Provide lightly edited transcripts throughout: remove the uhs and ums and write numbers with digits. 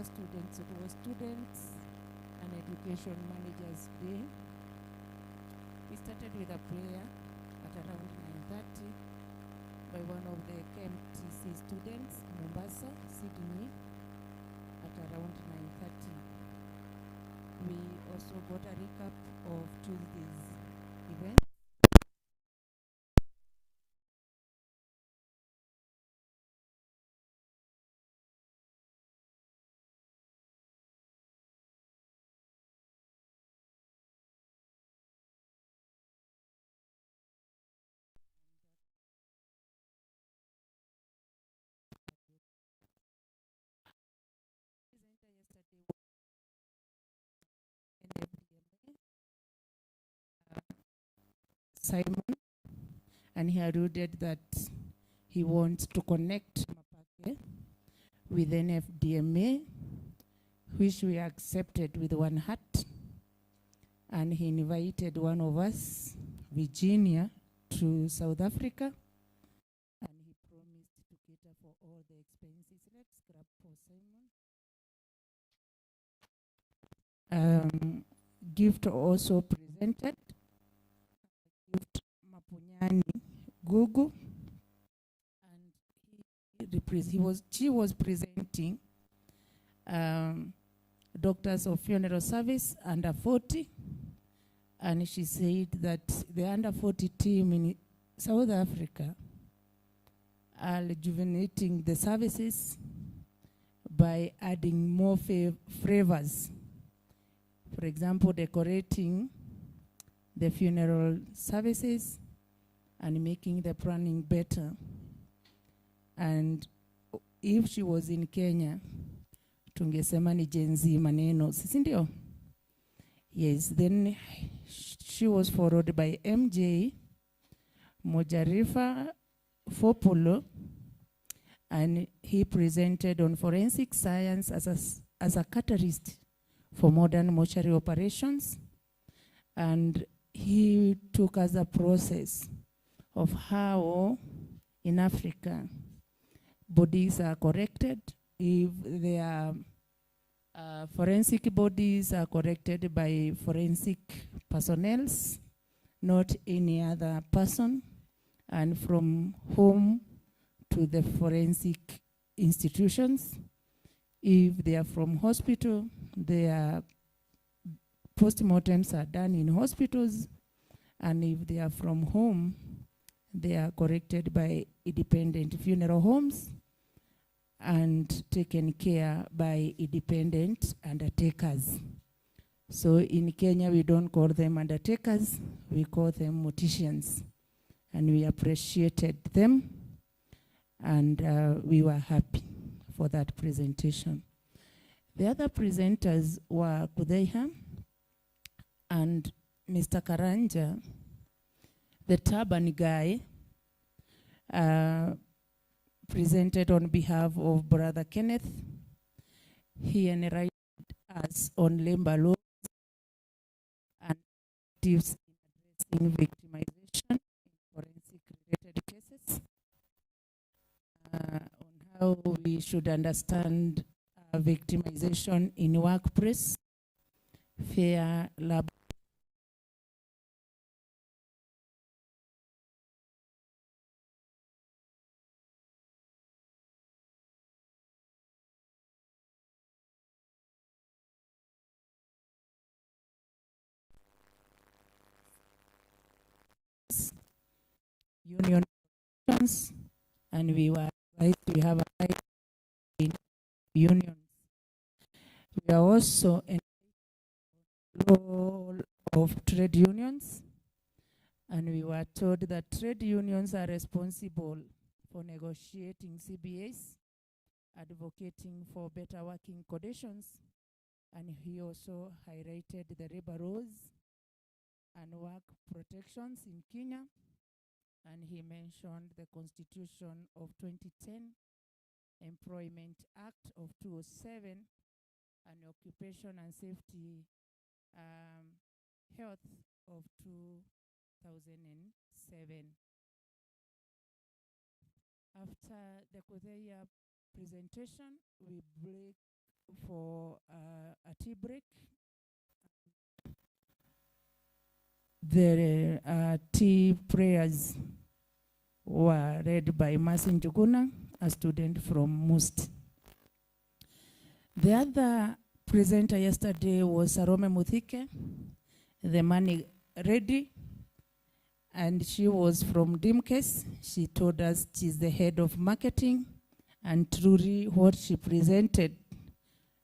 students. It was Students and Education Managers Day. We started with a prayer at around 9:30 by one of the KMTC students, Mombasa, Sydney, at around 9:30. We also got a recap of Tuesday's event. Simon, and he alluded that he wants to connect Mapake with NFDMA, which we accepted with one heart. And he invited one of us, Virginia, to South Africa. And he promised to cater for all the expenses. Let's grab for Simon. Gift also presented. Gift Mapunyani Gugu. And she was presenting doctors of funeral service under 40. And she said that the under 40 team in South Africa are rejuvenating the services by adding more flavors. For example, decorating the funeral services and making the planning better. And if she was in Kenya, tungesema ni Gen Z maneno, sisi ndio? Yes, then she was followed by MJ Mojarifa Fopolo, and he presented on forensic science as a catalyst for modern mortuary operations. And he took us a process of how in Africa bodies are corrected, if they are forensic bodies are corrected by forensic personnel, not any other person, and from home to the forensic institutions. If they are from hospital, their postmortems are done in hospitals, and if they are from home, they are corrected by independent funeral homes and taken care by independent undertakers. So in Kenya, we don't call them undertakers, we call them morticians. And we appreciated them, and we were happy for that presentation. The other presenters were Kudaiha and Mr. Karanja, the turban guy, presented on behalf of Brother Kenneth. He enlightened us on labor laws and tips in addressing victimization in forensic related cases, on how we should understand victimization in workplace, fair labor. Union, and we were advised we have a right in unions. We are also in the role of trade unions, and we were told that trade unions are responsible for negotiating CBAs, advocating for better working conditions, and he also highlighted the labor laws and work protections in Kenya. And he mentioned the Constitution of 2010, Employment Act of 2007, and Occupation and Safety Health of 2007. After the Kothea presentation, we break for a tea break. The tea prayers were read by Masin Njuguna, a student from MUST. The other presenter yesterday was Salome Muthike, the money ready, and she was from DIMCAS. She told us she's the head of marketing, and truly what she presented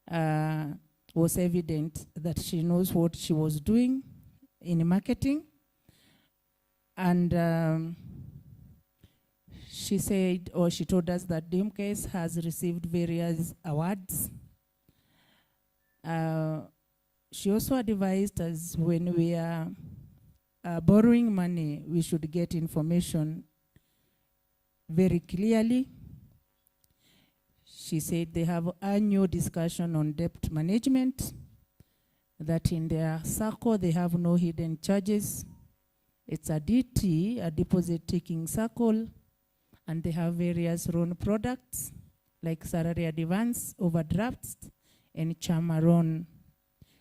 was evident that she knows what she was doing in marketing. And she said, or she told us that DIMCAS has received various awards. She also advised us when we are borrowing money, we should get information very clearly. She said they have annual discussion on debt management, that in their circle they have no hidden charges. It's a DT, a deposit taking circle, and they have various loan products like salary advance, overdrafts, and Chamaron.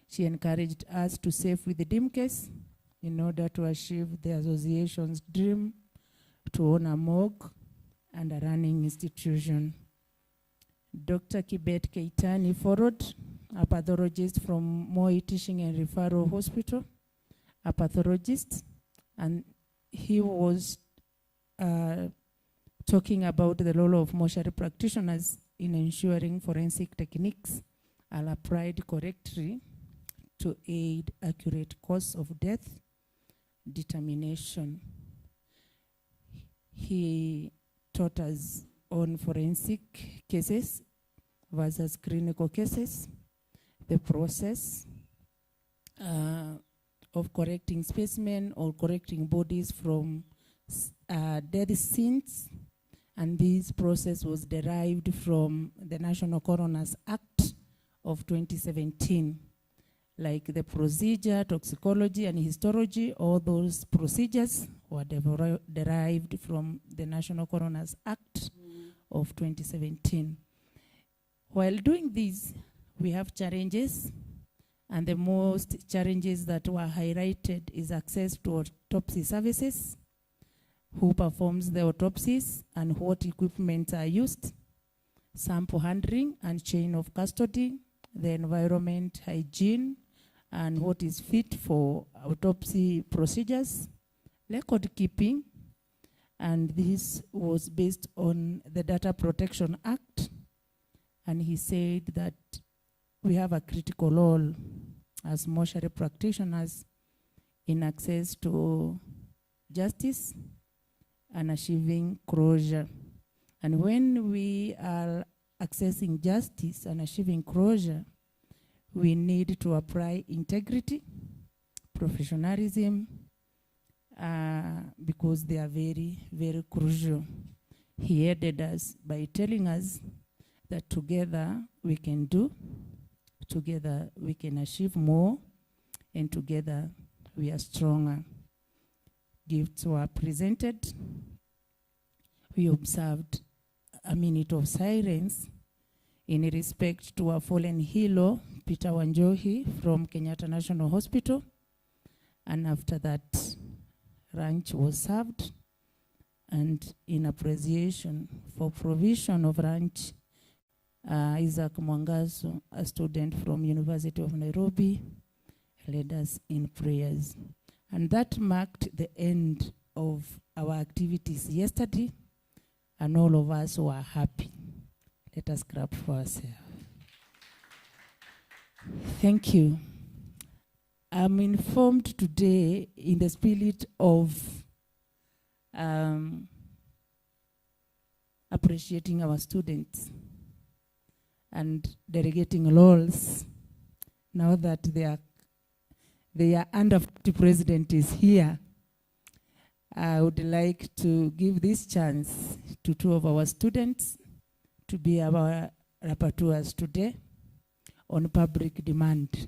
She encouraged us to save with the DIMCAS in order to achieve the association's dream to own a morgue and a running institution. Dr. Kibet Keitani followed, a pathologist from Morgue Teaching and Referral Hospital, a pathologist, and he was talking about the role of mortuary practitioners in ensuring forensic techniques are applied correctly to aid accurate cause of death determination. He taught us on forensic cases versus clinical cases, the process of correcting specimen or correcting bodies from death scenes, and this process was derived from the National Coroner's Act of 2017. Like the procedure, toxicology, and histology, all those procedures were derived from the National Coroner's Act of 2017. While doing this, we have challenges, and the most challenges that were highlighted is access to autopsy services, who performs the autopsies and what equipment are used, sample handling and chain of custody, the environment, hygiene, and what is fit for autopsy procedures, record keeping, and this was based on the Data Protection Act. And he said that we have a critical role as mortuary practitioners in access to justice and achieving closure. And when we are accessing justice and achieving closure, we need to apply integrity, professionalism, because they are very, very crucial. He aided us by telling us that together we can do, together we can achieve more, and together we are stronger. Gifts were presented. We observed a minute of silence in respect to our fallen hero, Peter Wanjohi from Kenyatta National Hospital. And after that, lunch was served. And in appreciation for provision of lunch, Isaac Mwangazo, a student from University of Nairobi, led us in prayers. And that marked the end of our activities yesterday, and all of us were happy. Let us clap for ourselves. Thank you. I'm informed today in the spirit of appreciating our students and delegating roles. Now that their under 50 president is here, I would like to give this chance to two of our students to be our rapporteurs today on public demand.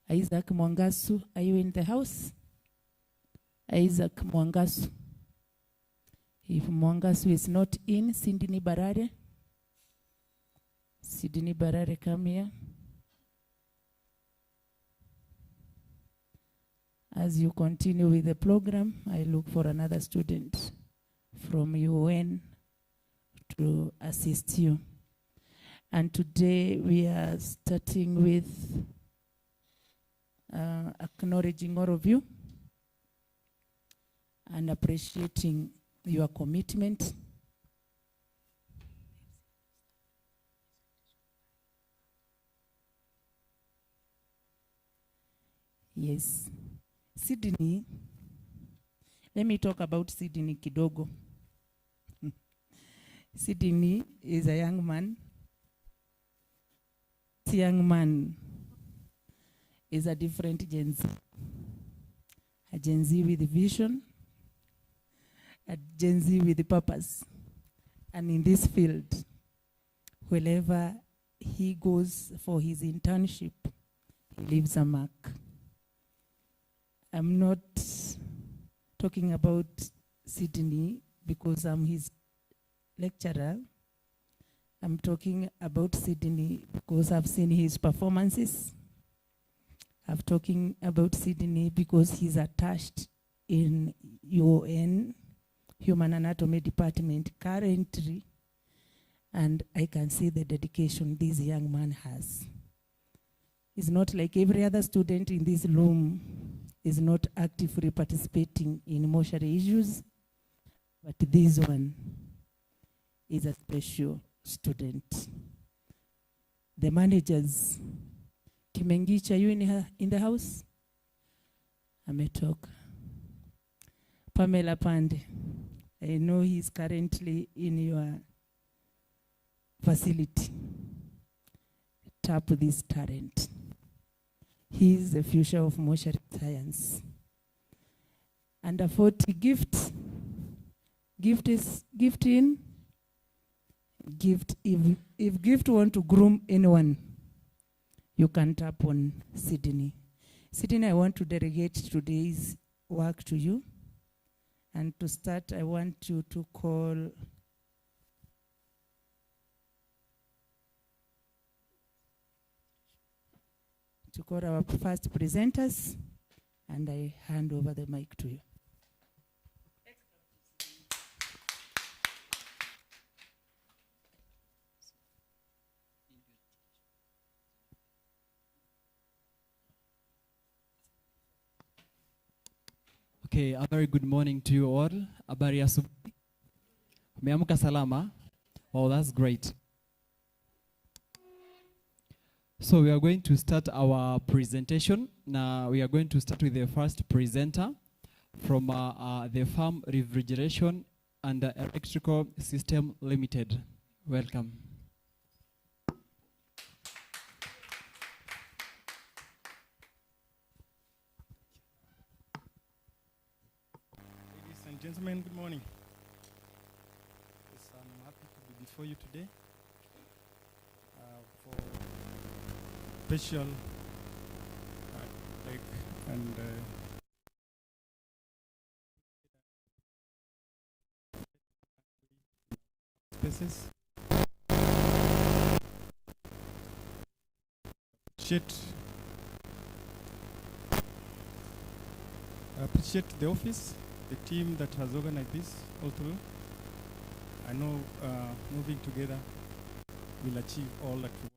Isaac Mwangasu, are you in the house? Isaac Mwangasu. If Mwangasu is not in, Sindini Barare. Sydney Barare, come here. As you continue with the program, I look for another student from UN to assist you. And today we are starting with acknowledging all of you and appreciating your commitment. Yes. Sydney, let me talk about Sydney kidogo. Sydney is a young man. This young man is a different Gen Z. A Gen Z with vision, a Gen Z with purpose. And in this field, wherever he goes for his internship, he leaves a mark. I'm not talking about Sydney because I'm his lecturer. I'm talking about Sydney because I've seen his performances. I'm talking about Sydney because he's attached in UN Human Anatomy Department currently, and I can see the dedication this young man has. It's not like every other student in this room is not actively participating in mortuary issues, but this one is a special student. The managers, Kimengicha, you in the house? Ametoka. Pamela Pande, I know he's currently in your facility. Tap this talent. He is the future of mortuary science. Under 40 gift. Gift is gifting. Gift, if gift want to groom anyone, you can tap on Sydney. Sydney, I want to delegate today's work to you. And to start, I want you to call our first presenters, and I hand over the mic to you. Okay, a very good morning to you all. Habari asubuhi. Umeamka salama? Oh, that's great. So we are going to start our presentation. Now we are going to start with the first presenter from the firm Refrigeration and Electrical System Limited. Welcome. Ladies and gentlemen, good morning. Yes, I'm happy to be before you today for special break and spaces. Appreciate the office, the team that has organized this all through. I know moving together will achieve all that we want.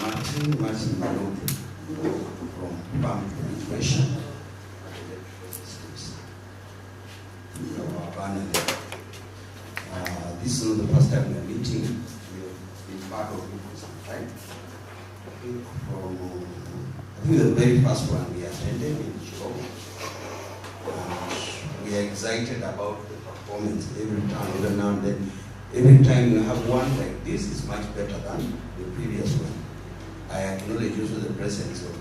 Martin Malone from Bank Education. Our panel. This is not the first time we are meeting. We have been part of it for some time. I think the very first one we attended in Chicago. We are excited about the performance every time, even now and then. Every time we have one like this, it's much better than the previous one. I acknowledge also the presence of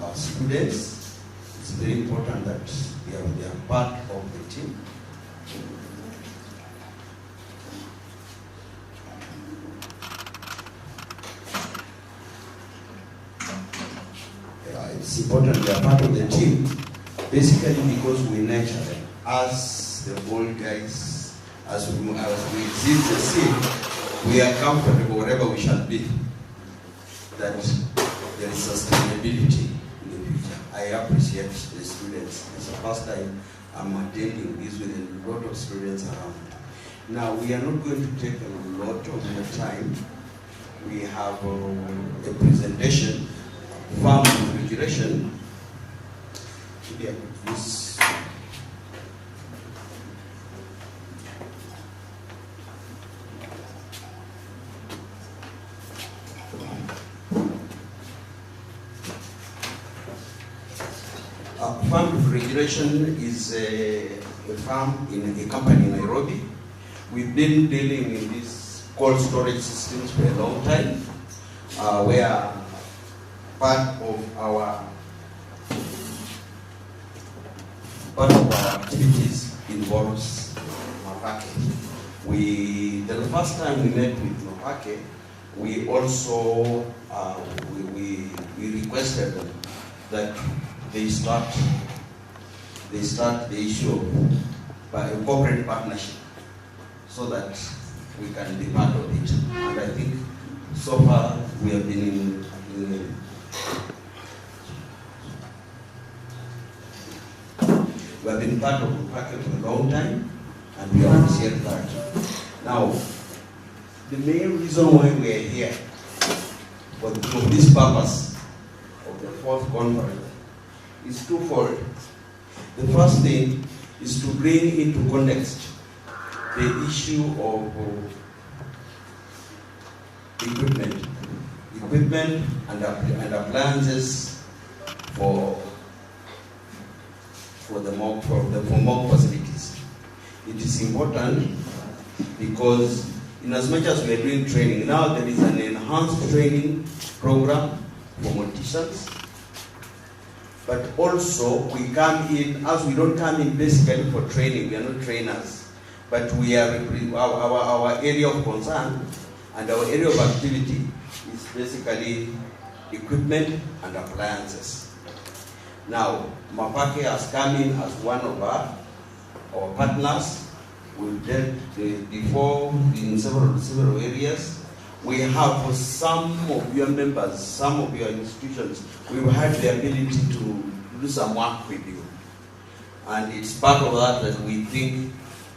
our students. It's very important that they are part of the team. It's important they are part of the team, basically because we nurture them. As the old guys, as we exit the scene, we are comfortable wherever we shall be, that there is sustainability in the future. I appreciate the students. It's the first time I'm attending this with a lot of students around. Now, we are not going to take a lot of your time. We have a presentation, farm refrigeration. Yeah, this. Farm refrigeration is a farm in a company in Nairobi. We've been dealing in these cold storage systems for a long time, where part of our activities involves Mapake. The first time we met with Mapake, we also we requested that they start the issue by a corporate partnership so that we can be part of it. And I think so far we have been we have been part of the packet for a long time, and we appreciate that. Now, the main reason why we are here for this purpose of the fourth conference is twofold. The first thing is to bring into context the issue of equipment and appliances for the morgue facilities. It is important because in as much as we are doing training, now there is an enhanced training program for morticians. But also we come in, as we don't come in basically for training, we are not trainers, but we are our area of concern and our area of activity is basically equipment and appliances. Now, Mapake has come in as one of our partners. We've dealt before in several areas. We have for some of your members, some of your institutions, we've had the ability to do some work with you. And it's part of that we think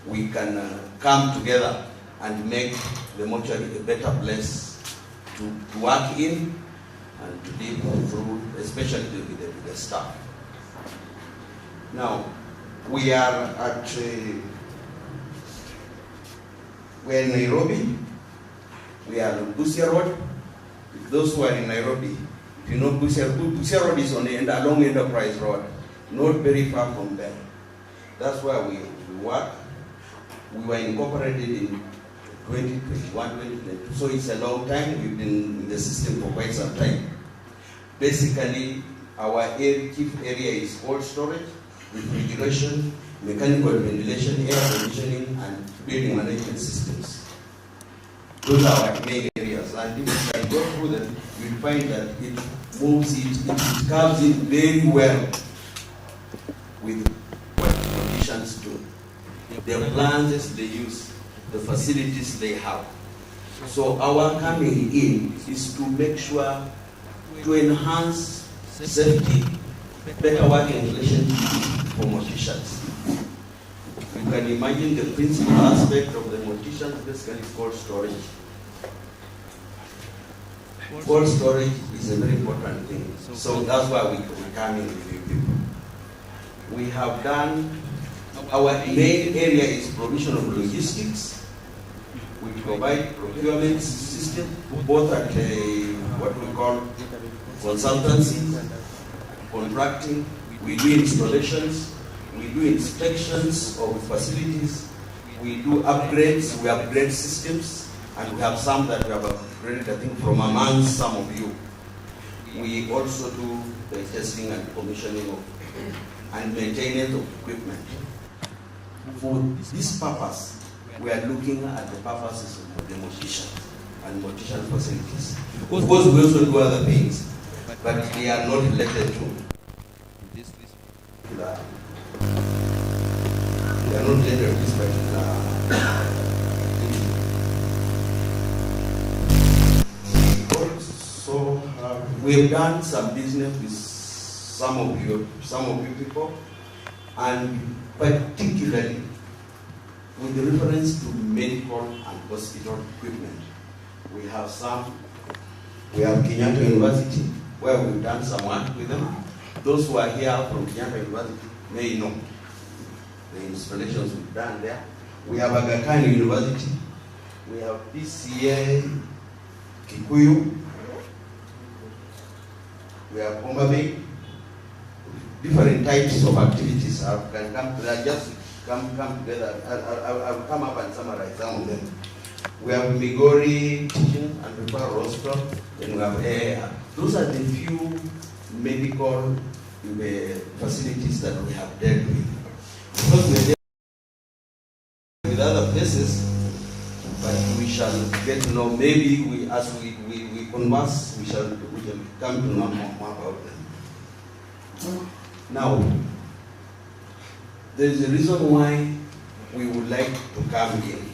we can come together and make the mortuary a better place to work in and to live through, especially with the staff. Now, we are we're in Nairobi. We are on Busia Road. Those who are in Nairobi, if you know Busia Road is on along Enterprise Road, not very far from there. That's where we work. We were incorporated in 2021, 2022, so it's a long time. We've been in the system for quite some time. Basically, our chief area is cold storage, refrigeration, mechanical ventilation, air conditioning, and building management systems. Those are our main areas, and if you can go through them, you'll find that it moves it comes in very well with what conditions do. The appliances they use, the facilities they have. So our coming in is to make sure to enhance safety, better working relationship for morticians. You can imagine the principal aspect of the morticians basically is called storage. Cold storage is a very important thing. So that's why we come in with you people. We have done, our main area is provision of logistics. We provide procurement system, both at what we call consultancy, contracting. We do installations, we do inspections of facilities, we do upgrades, we upgrade systems, and we have some that we have upgraded, I think, from among some of you. We also do the testing and commissioning of and maintenance of equipment. For this purpose, we are looking at the purposes of the mortician and mortician facilities. Of course, we also do other things, but they are not related to this particular. They are not related to this particular activity. Also, we have done some business with some of you people, and particularly with reference to medical and hospital equipment. We have Kenyatta University, where we've done some work with them. Those who are here from Kenyatta University may know the installations we've done there. We have Aga Khan University. We have PCA Kikuyu. We have Homa Bay. Different types of activities can come together, just come together. I'll come up and summarize some of them. We have Migori teaching and referral hospital, then we have AAR. Those are the few medical facilities that we have dealt with. Because we dealt with other places, but we shall get to know, maybe as we converse, we shall come to know more about them. Now, there is a reason why we would like to come in.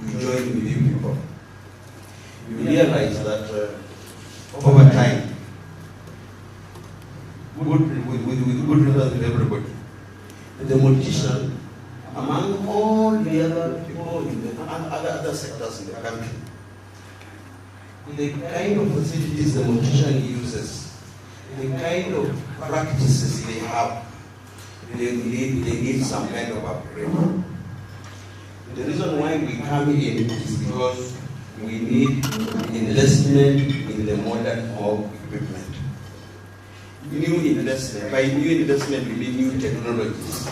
You join with you people. You realize that over time, with good results with everybody, the mortician, among all the other people in the other sectors in the country, the kind of facilities the mortician uses, the kind of practices they have, they need some kind of upgrade. The reason why we come in is because we need investment in the modern morgue equipment. New investment. By new investment, we mean new technologies.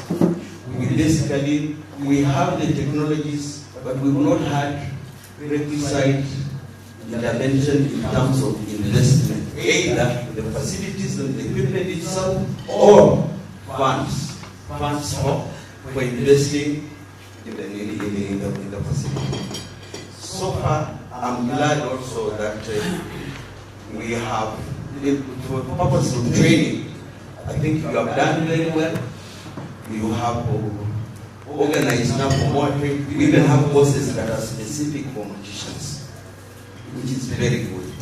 We have the technologies, but we've not had requisite intervention in terms of investment, either the facilities and the equipment itself, or funds for investing in the facility. So far, I'm glad also that we have, for the purpose of training, I think you have done very well. You have organized now for more training. We even have courses that are specific for morticians, which is very good.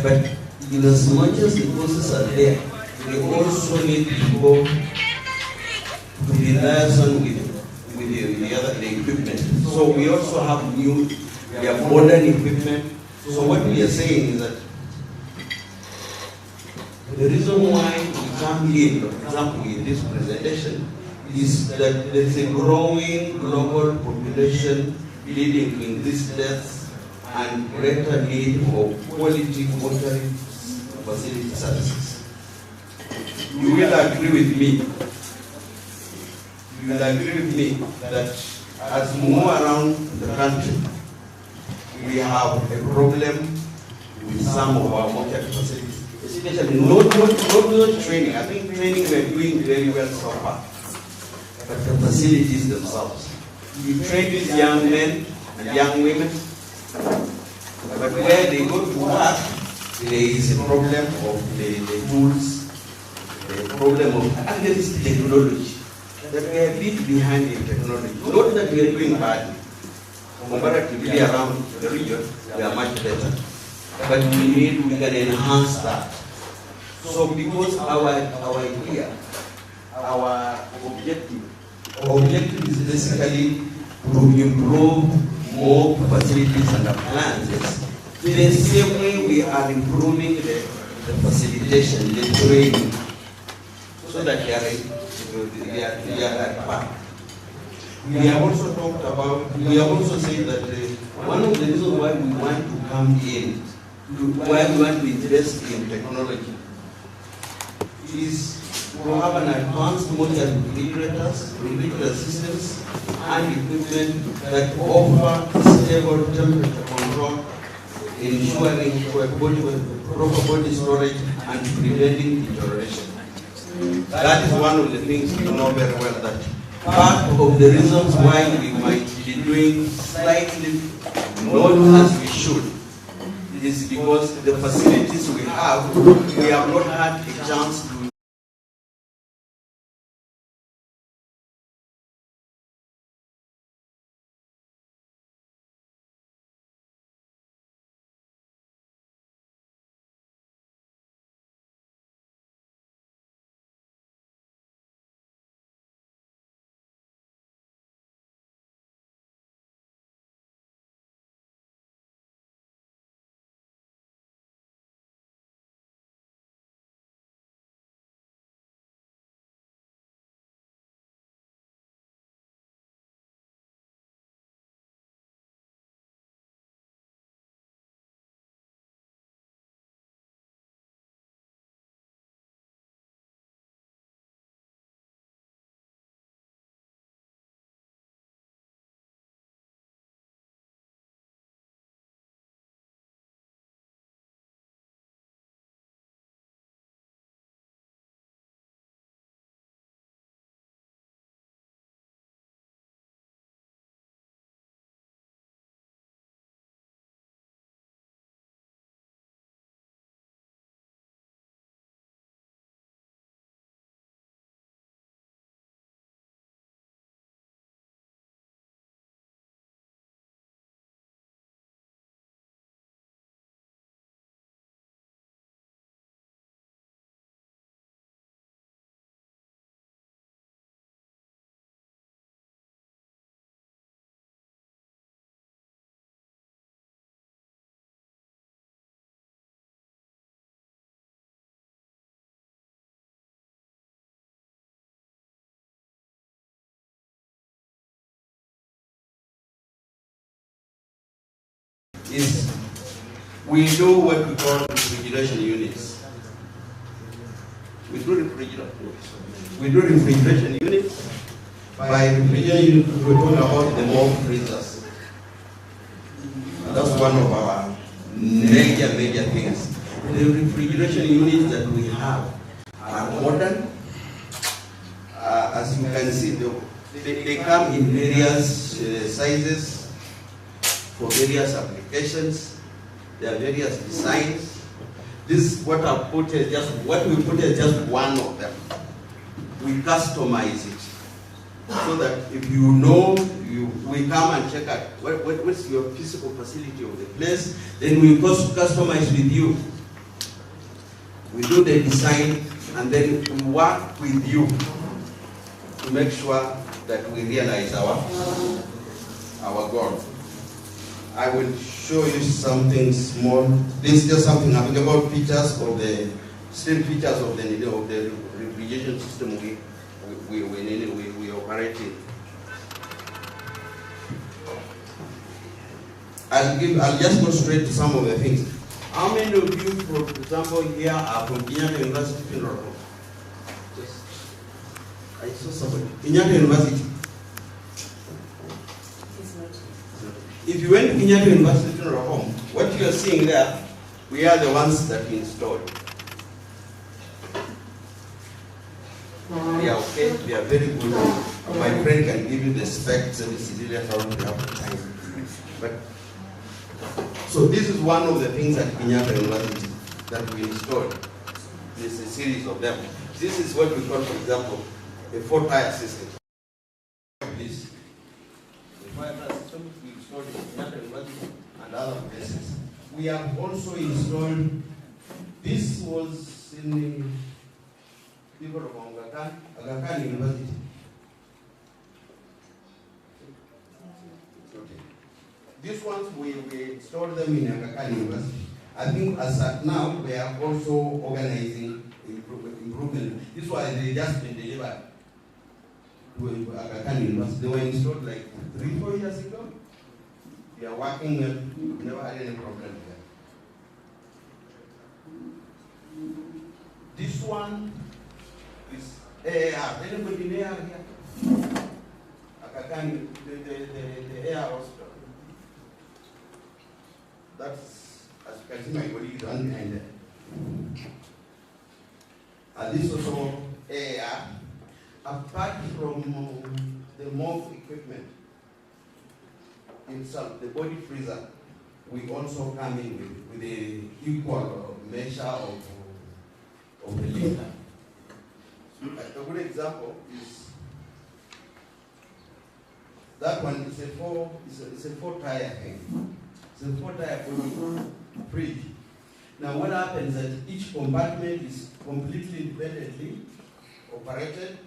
But in as much as the courses are there, we also need to go to the liaison with the equipment. So we also have we have modern equipment. So what we are saying is that the reason why we come in, for example, in this presentation, is that there is a growing global population leading to increased deaths and greater need for quality water facility services. You will agree with me. You will agree with me that as we move around the country, we have a problem with some of our water facilities, especially not training. I think training we're doing very well so far, but the facilities themselves. We train these young men and young women, but where they go to work, there is a problem of the tools, the problem of, and there is technology. That we are a bit behind in technology. Not that we are doing badly. Comparatively around the region, we are much better. But we can enhance that. So because our idea, our objective is basically to improve more facilities and appliances, the same way we are improving the facilitation, the training, so that they are at par. We have also talked about, we have also said that one of the reasons why we want to come in, why we want to invest in technology, is to have an advanced modern refrigerator systems and equipment that offer stable temperature control, ensuring proper body storage and preventing deterioration. That is one of the things you know very well, that part of the reasons why we might be doing slightly not as we should is because the facilities we have not had a chance to is we do what we call refrigeration units. We do refrigeration units. By refrigeration units, we're talking about the Morgue freezers. That's one of our major things. The refrigeration units that we have are modern. As you can see, they come in various sizes for various applications. There are various designs. This what I put is just what we put is just one of them. We customize it so that if you know, we come and check out what's your physical facility of the place, then we customize with you. We do the design and then we work with you to make sure that we realize our goal. I will show you something small. This is just something having about features of the refrigeration system we operate in. I'll just go straight to some of the things. How many of you, for example, here are from Kenyatta University Funeral Home? I saw somebody. Kenyatta University. If you went to Kenyatta University Funeral Home, what you are seeing there, we are the ones that we installed. They are okay, they are very good. My friend can give you the specs and the civilian how we have time. But so this is one of the things at Kenyatta University that we installed. There's a series of them. This is what we call, for example, a 4-tier system. This. The 4-tier system we installed in Kenyatta University and other places. We have also installed, this was in the people of Aga Khan University. These ones, we installed them in Aga Khan University. I think as at now, we are also organizing improvement. This was they just been delivered to Aga Khan University. They were installed like 3-4 years ago. We are working well. We never had any problem there. This one is AR. Anybody in AR here? Aga Khan, the AR hospital. That's, as you can see, my colleague is on behind there. This also AR. Apart from the morgue equipment itself, the body freezer, we also come in with the equal measure of the lifter. So a good example is that one is a four-tire thing. It's a four-tire fridge. Now what happens is that each compartment is completely independently operated.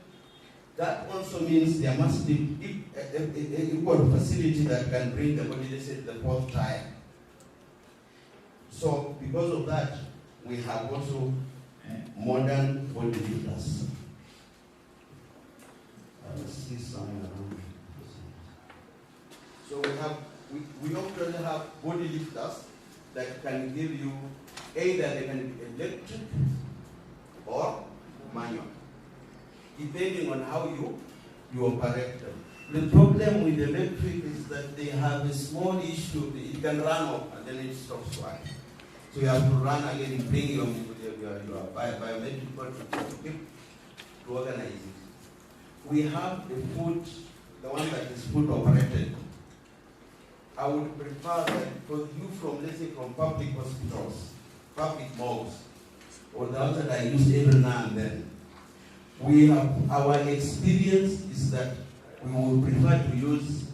That also means there must be equal facility that can bring the body, let's say, to the fourth tire. So because of that, we have also modern body lifters. See some around. So we often have body lifters that can give you either they can be electric or manual, depending on how you operate them. The problem with electric is that they have a small issue. It can run off and then it stops working. So you have to run again and bring your biometric to organize it. We have the one that is foot operated. I would prefer that for you from, let's say, from public hospitals, public morgues, or the ones that I use every now and then. We have, our experience is that we would prefer to use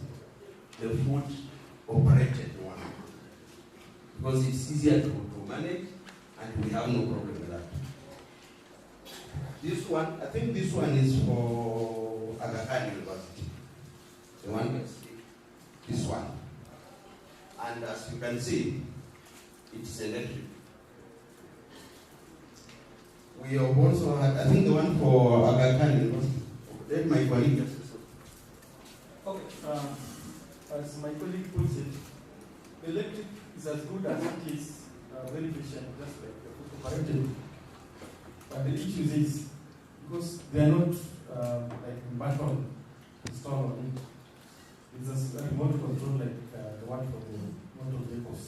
the foot operated one because it's easier to manage and we have no problem with that. This one, I think this one is for Aga Khan University. The one that's this one. And as you can see, it's electric. We have also had, I think the one for Aga Khan University. Let my colleague just say so. Okay, as my colleague puts it, electric is as good as it is very efficient, just like the foot operated. But the issue is, because they are not like button installed on it, it's a remote control like the one for the motor vehicles.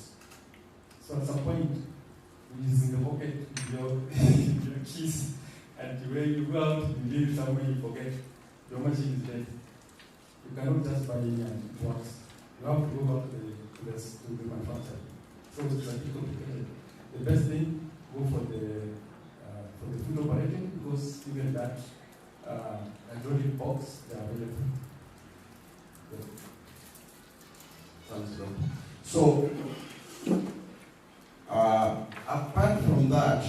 So at some point, it is in the pocket with your keys, and when you go out, you leave it somewhere, you forget. Your machine is dead. You cannot just buy it and it works. You have to go back to the manufacturer. So it's a bit complicated. The best thing, go for the foot operating, because even that hydraulic box, they are available. So, apart from that,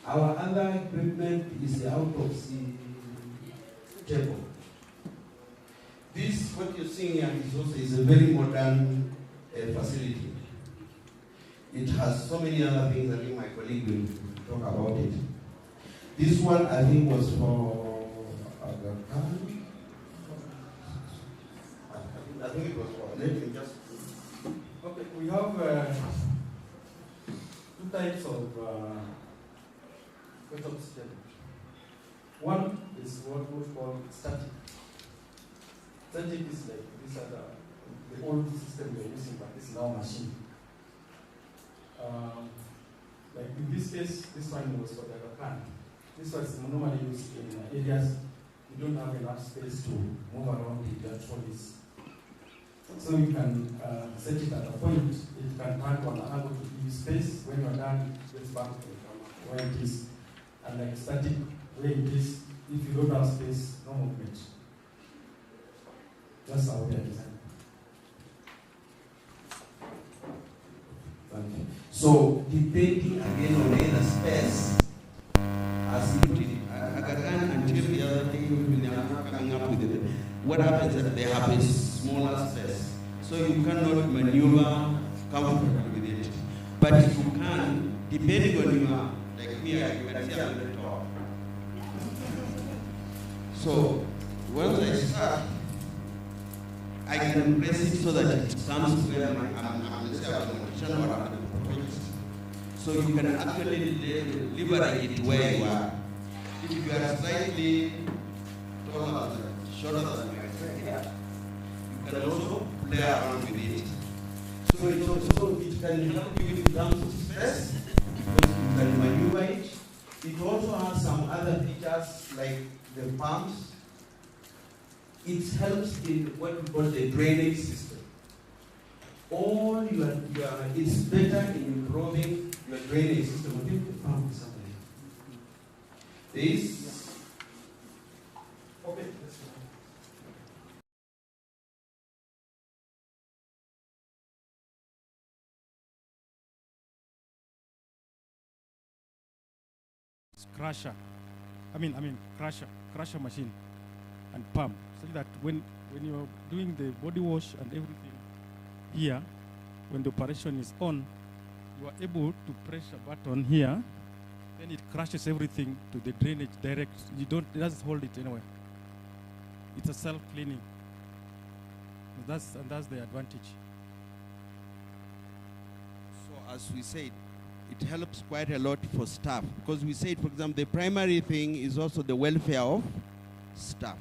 our other equipment is the autopsy table. This, what you're seeing here, is a very modern facility. It has so many other things. I think my colleague will talk about it. This one, I think, was for Aga Khan. I think it was for. Let me just. Okay, we have two types of autopsy table. One is what we call static. Static is like these are the old system we're using, but it's now machine. Like in this case, this one was for the plan. This was normally used in areas you don't have enough space to move around with your trolleys. So you can set it at a point, it can turn on an angle to give you space. When you're done, it gets back to where it is. And like static, where it is, if you don't have space, no movement. That's how we are designed. Thank you. So, depending again on the space, as you put it, Aga Khan until the other day when they are coming up with it, what happens is that they have a smaller space. so you cannot maneuver comfortably with it. But you can, depending on your, like here, you can see I'm on the top. So once I start, I can press it so that it comes where let's say I'm a mortician or I'm a pathologist. So you can actually liberate it where you are. If you are slightly taller than, shorter than my friend, you can also play around with it. So it can help you in terms of stress, because you can maneuver it. It also has some other features like the pumps. It helps in what we call the drainage system. It's better in improving your drainage system. I think the pump is something. This. Okay. Crusher. Crusher machine and pump, so that when you're doing the body wash and everything here, when the operation is on, you are able to press a button here, then it crushes everything to the drainage direct. It doesn't hold it anywhere. It's a self-cleaning. That's the advantage. So as we said, it helps quite a lot for staff, because we said, for example, the primary thing is also the welfare of staff.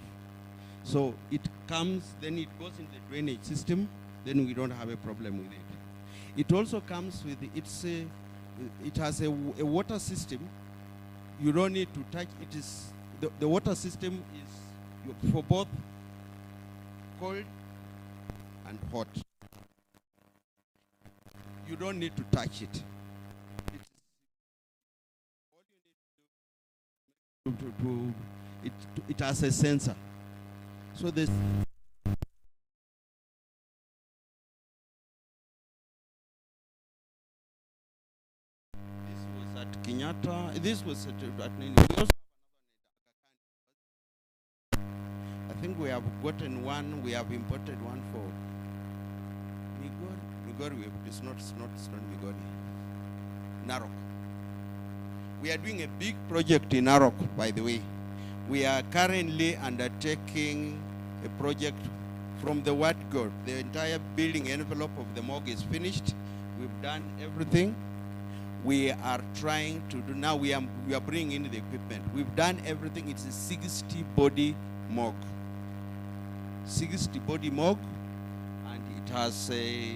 So it comes, then it goes in the drainage system, then we don't have a problem with it. It also comes with, it has a water system. You don't need to touch, it is, the water system is for both cold and hot. You don't need to touch it. It has a sensor. So this was at Kenyatta. This was at Nini. I think we have gotten one. We have imported one for Migori. It's not Migori. Narok. We are doing a big project in Narok, by the way. We are currently undertaking a project from the word go. The entire building envelope of the morgue is finished. We've done everything. We are trying to do, now we are bringing in the equipment. We've done everything. It's a 60 body morgue. 60 body morgue, and it has a,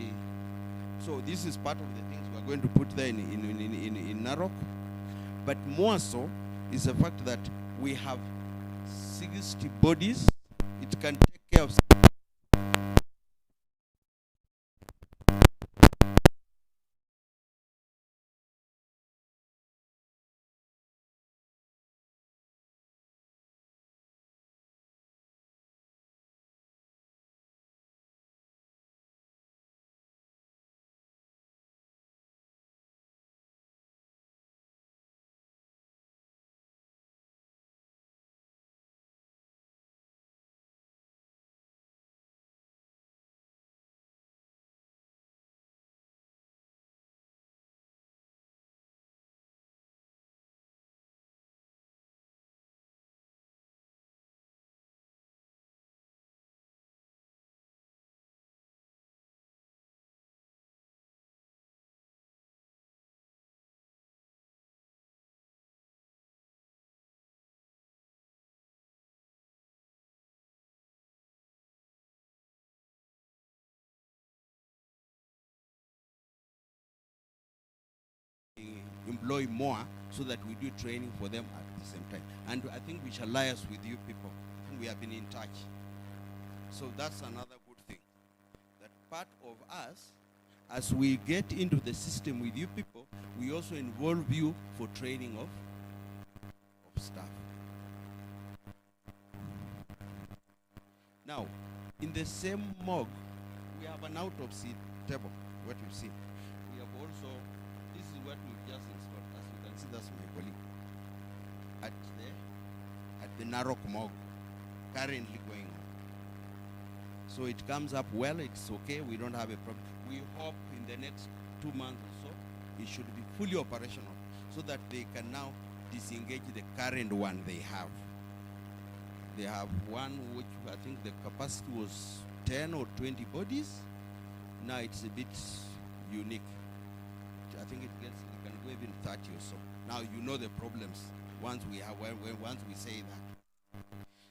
so this is part of the things we're going to put there in Narok. But more so is the fact that we have 60 bodies. It can take care of. Employ more so that we do training for them at the same time. And I think we shall liaise with you people. We have been in touch. So that's another good thing. That part of us, as we get into the system with you people, we also involve you for training of staff. Now, in the same morgue, we have an autopsy table, what you see. We have also, this is what we've just installed. As you can see, that's my colleague. At the Narok morgue, currently going on. So it comes up well, it's okay, we don't have a problem. We hope in the next 2 months or so, it should be fully operational so that they can now disengage the current one they have. They have one which I think the capacity was 10 or 20 bodies. Now it's a bit unique. I think it can go even 30 or so. Now you know the problems once we have once we say that.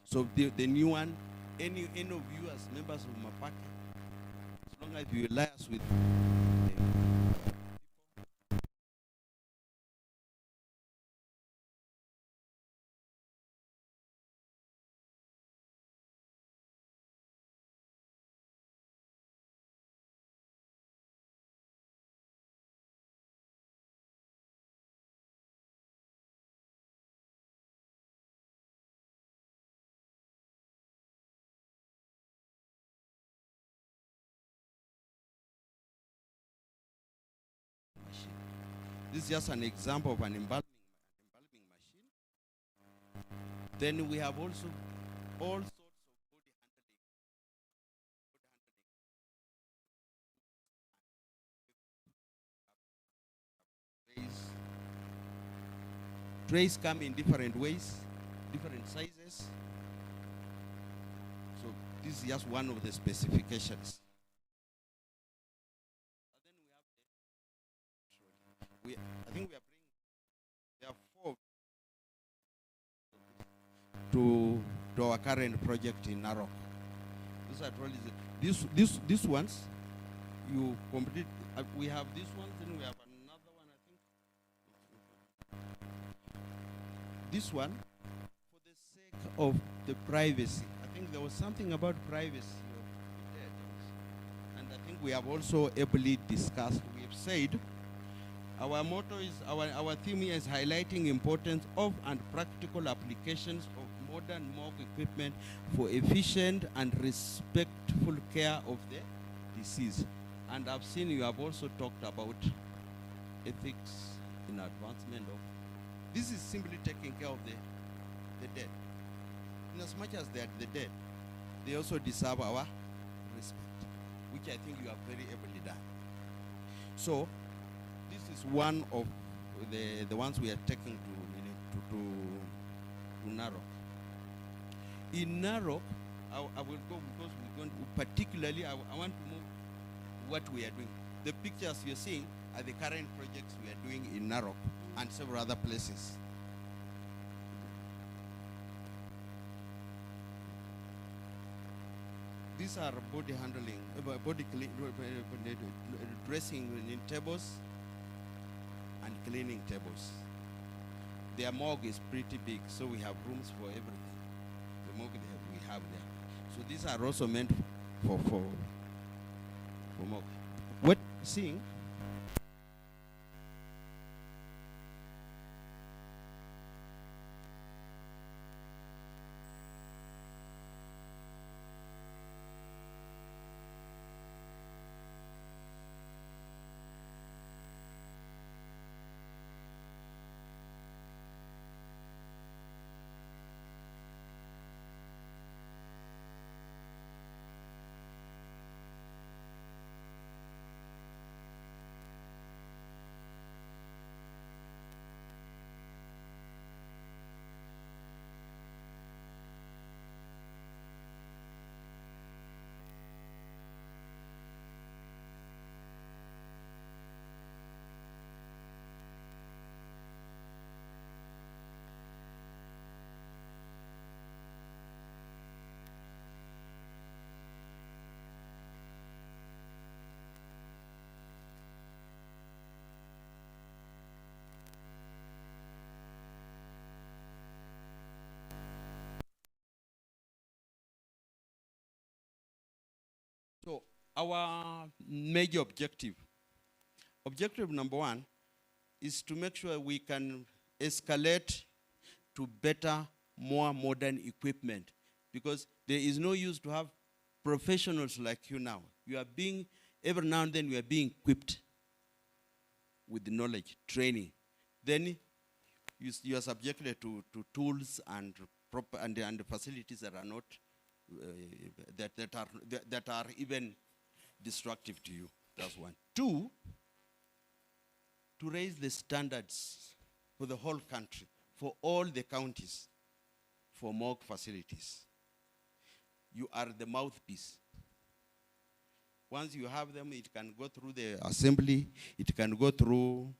So the new one, any of you as members of MAPAC, as long as you liaise with machine. This is just an example of an embalming machine. Then we have also all sorts of body handling. Trays come in different ways, different sizes. So this is just one of the specifications. And then we have I think we are bringing, there are 4 to our current project in Narok. These ones, you complete, we have these ones, then we have another one, I think. This one, for the sake of the privacy, I think there was something about privacy of the dead. And I think we have also ably discussed, we have said, our motto is, our theme here is highlighting importance of and practical applications of modern morgue equipment for efficient and respectful care of the deceased. And I've seen you have also talked about ethics in advancement of. This is simply taking care of the dead. In as much as they are the dead, they also deserve our respect, which I think you have very ably done. So this is one of the ones we are taking to Narok. In Narok, I will go because we're going to, particularly, I want to move what we are doing. The pictures you're seeing are the current projects we are doing in Narok and several other places. These are body handling, dressing in tables and cleaning tables. Their morgue is pretty big, so we have rooms for everything. The morgue we have there. So these are also meant for morgue. What seeing? So our major objective number 1 is to make sure we can escalate to better, more modern equipment, because there is no use to have professionals like you now. You are being, every now and then we are being equipped with knowledge, training. Then you are subjected to tools and facilities that are not that are even destructive to you. That's one. Two, to raise the standards for the whole country, for all the counties, for morgue facilities. You are the mouthpiece. Once you have them, it can go through the assembly, it can go through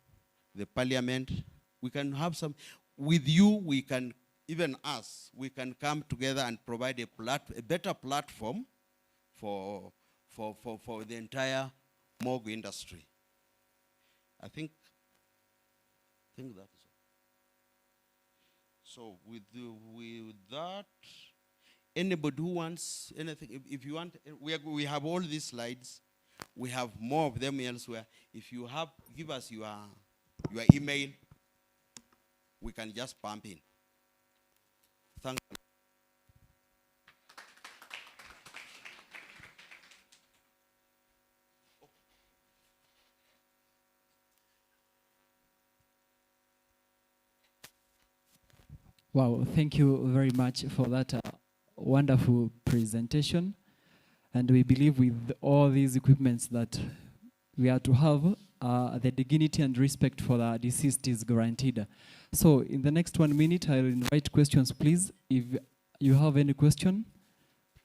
the parliament. We can have some, with you, we can, even us, we can come together and provide a better platform for the entire morgue industry. I think that is all. So with that, anybody who wants anything, if you want, we have all these slides. We have more of them elsewhere. If you have, give us your email. We can just pump in. Thank you. Wow, thank you very much for that wonderful presentation. And we believe with all these equipments that we are to have, the dignity and respect for the deceased is guaranteed. So in the next 1 minute, I'll invite questions, please. If you have any question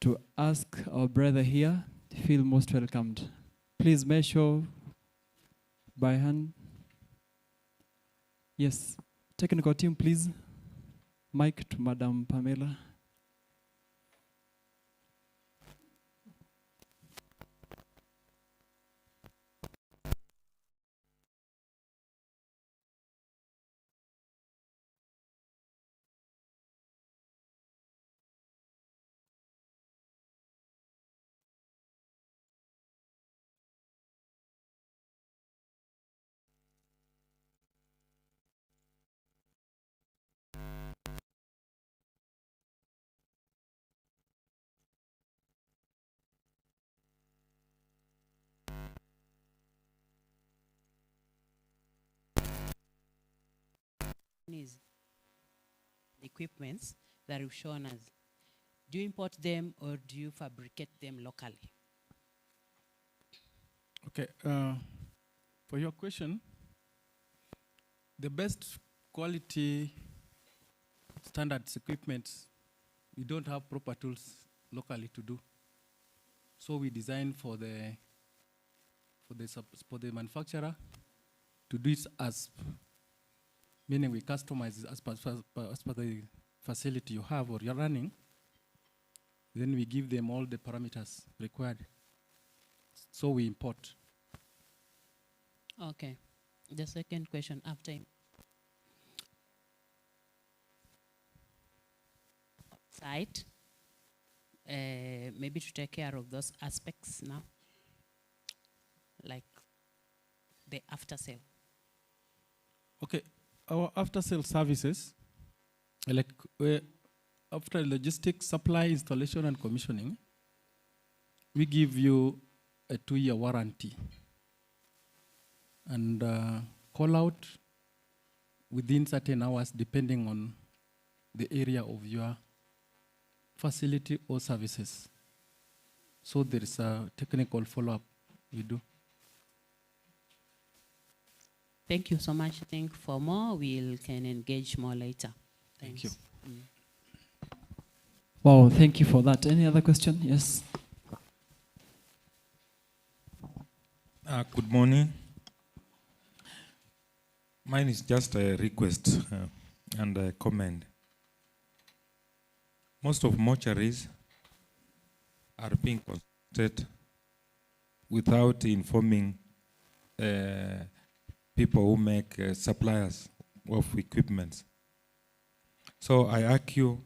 to ask our brother here, feel most welcomed. Please measure by hand. Yes, technical team, please. Mic to Madam Pamela. Is the equipments that you've shown us. Do you import them or do you fabricate them locally? Okay, for your question, the best quality standards equipment, we don't have proper tools locally to do. So we design for the manufacturer to do it as, meaning we customize it as per the facility you have or you're running. Then we give them all the parameters required. So we import. Okay. The second question after site, maybe to take care of those aspects now, like the after sale. Okay, our after sale services, like after logistics, supply, installation, and commissioning, we give you a 2-year warranty. And call out within certain hours depending on the area of your facility or services. So there is a technical follow-up we do. Thank you so much. I think for more, we can engage more later. Thanks. Thank you. Wow, thank you for that. Any other question? Yes. Good morning. Mine is just a request and a comment. Most of mortuaries are being constructed without informing people who make suppliers of equipment. So I argue,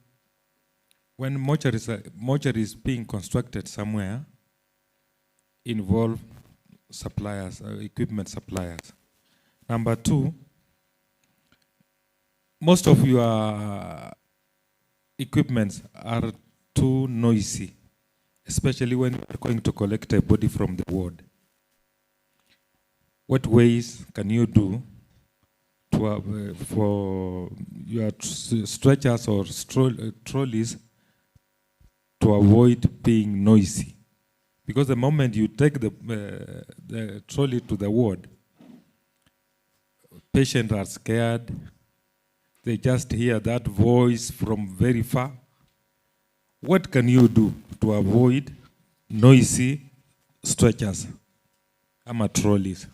when mortuaries being constructed somewhere, involve suppliers, equipment suppliers. Number two, most of your equipments are too noisy, especially when you are going to collect a body from the ward. What ways can you do to, for your stretchers or trolleys to avoid being noisy. Because the moment you take the trolley to the ward, patients are scared. They just hear that voice from very far. What can you do to avoid noisy stretchers? Trolleys.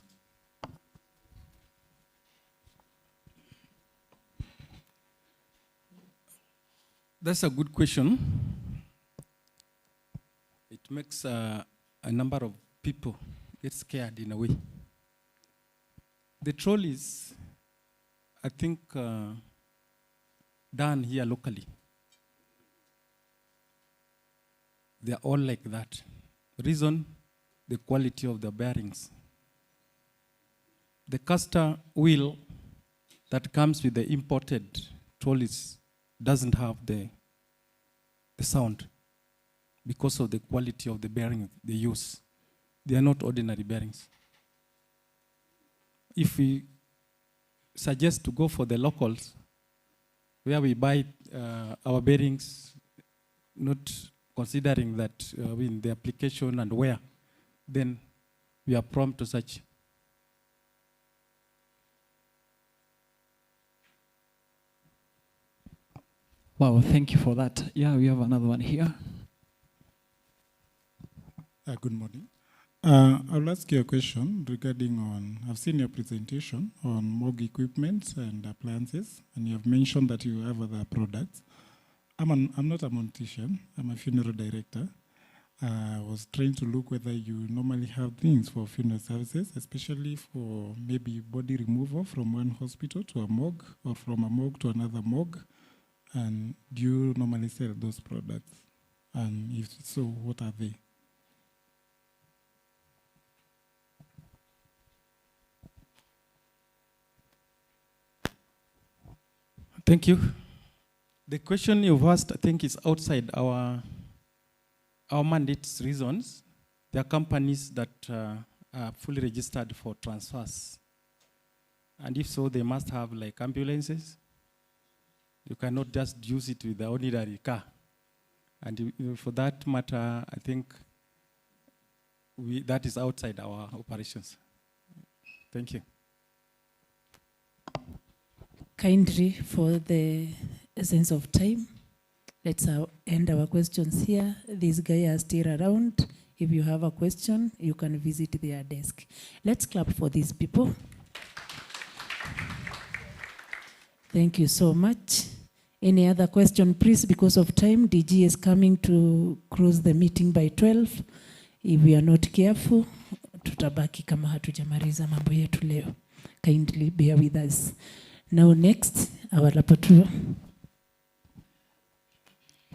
That's a good question. It makes a number of people get scared in a way. The trolleys, I think, done here locally. They are all like that. Reason, the quality of the bearings. The caster wheel that comes with the imported trolleys doesn't have the sound because of the quality of the bearings they use. They are not ordinary bearings. If we suggest to go for the locals, where we buy our bearings, not considering that in the application and where, then we are prompt to such. Wow, thank you for that. Yeah, we have another one here. Good morning. I'll ask you a question regarding I've seen your presentation on Morgue equipment and appliances, and you have mentioned that you have other products. I'm not a mortician, I'm a funeral director. I was trying to look whether you normally have things for funeral services, especially for maybe body removal from one hospital to a morgue or from a morgue to another morgue. And do you normally sell those products? And if so, what are they? Thank you. The question you've asked, I think, is outside our mandate's reasons. There are companies that are fully registered for transfers. And if so, they must have like ambulances. You cannot just use it with the ordinary car. And for that matter, I think that is outside our operations. Thank you. Kindly, for the essence of time, let's end our questions here. These guys are still around. If you have a question, you can visit their desk. Let's clap for these people. Thank you so much. Any other question, please? Because of time, DG is coming to close the meeting by 12. If we are not careful, tutabaki kama hatujamaliza mambo yetu leo. Kindly bear with us. Now next, our rapporteur.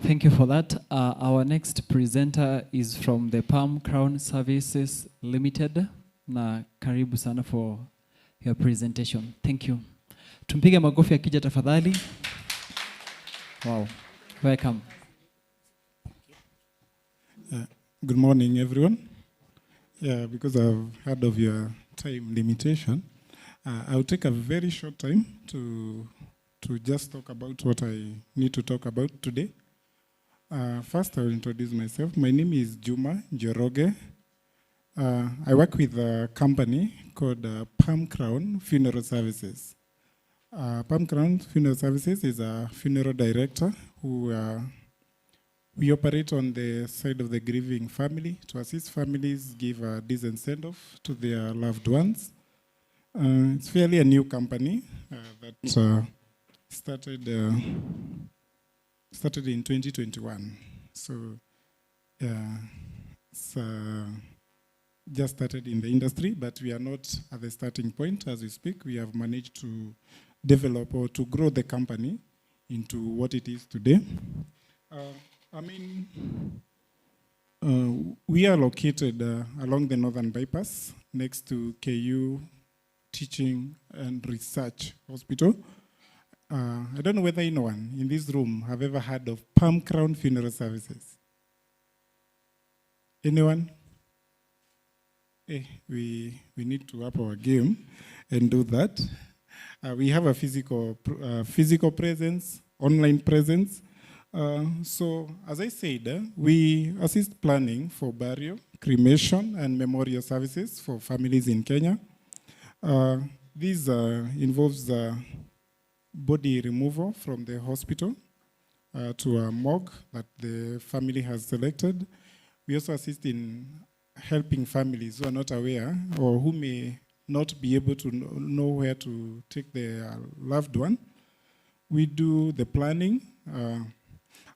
Thank you for that. Our next presenter is from the Palm Crown Services Limited. Na karibu sana for your presentation. Thank you. Tumpige makofi akija tafadhali. Wow, welcome. Good morning, everyone. Yeah, because I've heard of your time limitation, I'll take a very short time to just talk about what I need to talk about today. First, I'll introduce myself. My name is Juma Njoroge. I work with a company called Palm Crown Funeral Services. Palm Crown Funeral Services is a funeral director who we operate on the side of the grieving family to assist families give a decent send-off to their loved ones. It's fairly a new company that started in 2021. So it's just started in the industry, but we are not at the starting point as we speak. We have managed to develop or to grow the company into what it is today. We are located along the Northern Bypass next to KU Teaching and Research Hospital. I don't know whether anyone in this room have ever heard of Palm Crown Funeral Services. Anyone? We need to up our game and do that. We have a physical presence, online presence. So, as I said, we assist planning for burial, cremation, and memorial services for families in Kenya. This involves body removal from the hospital to a morgue that the family has selected. We also assist in helping families who are not aware or who may not be able to know where to take their loved one. We do the planning.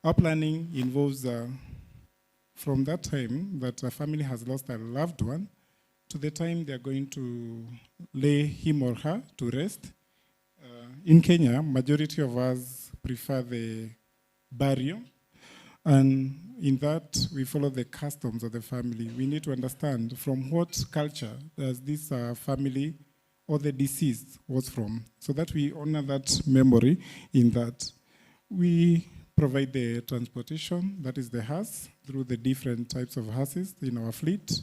Our planning involves from that time that a family has lost a loved one to the time they're going to lay him or her to rest. In Kenya, majority of us prefer the burial, and in that we follow the customs of the family. We need to understand from what culture does this family or the deceased was from, so that we honor that memory. In that, we provide the transportation, that is the hearse, through the different types of hearses in our fleet.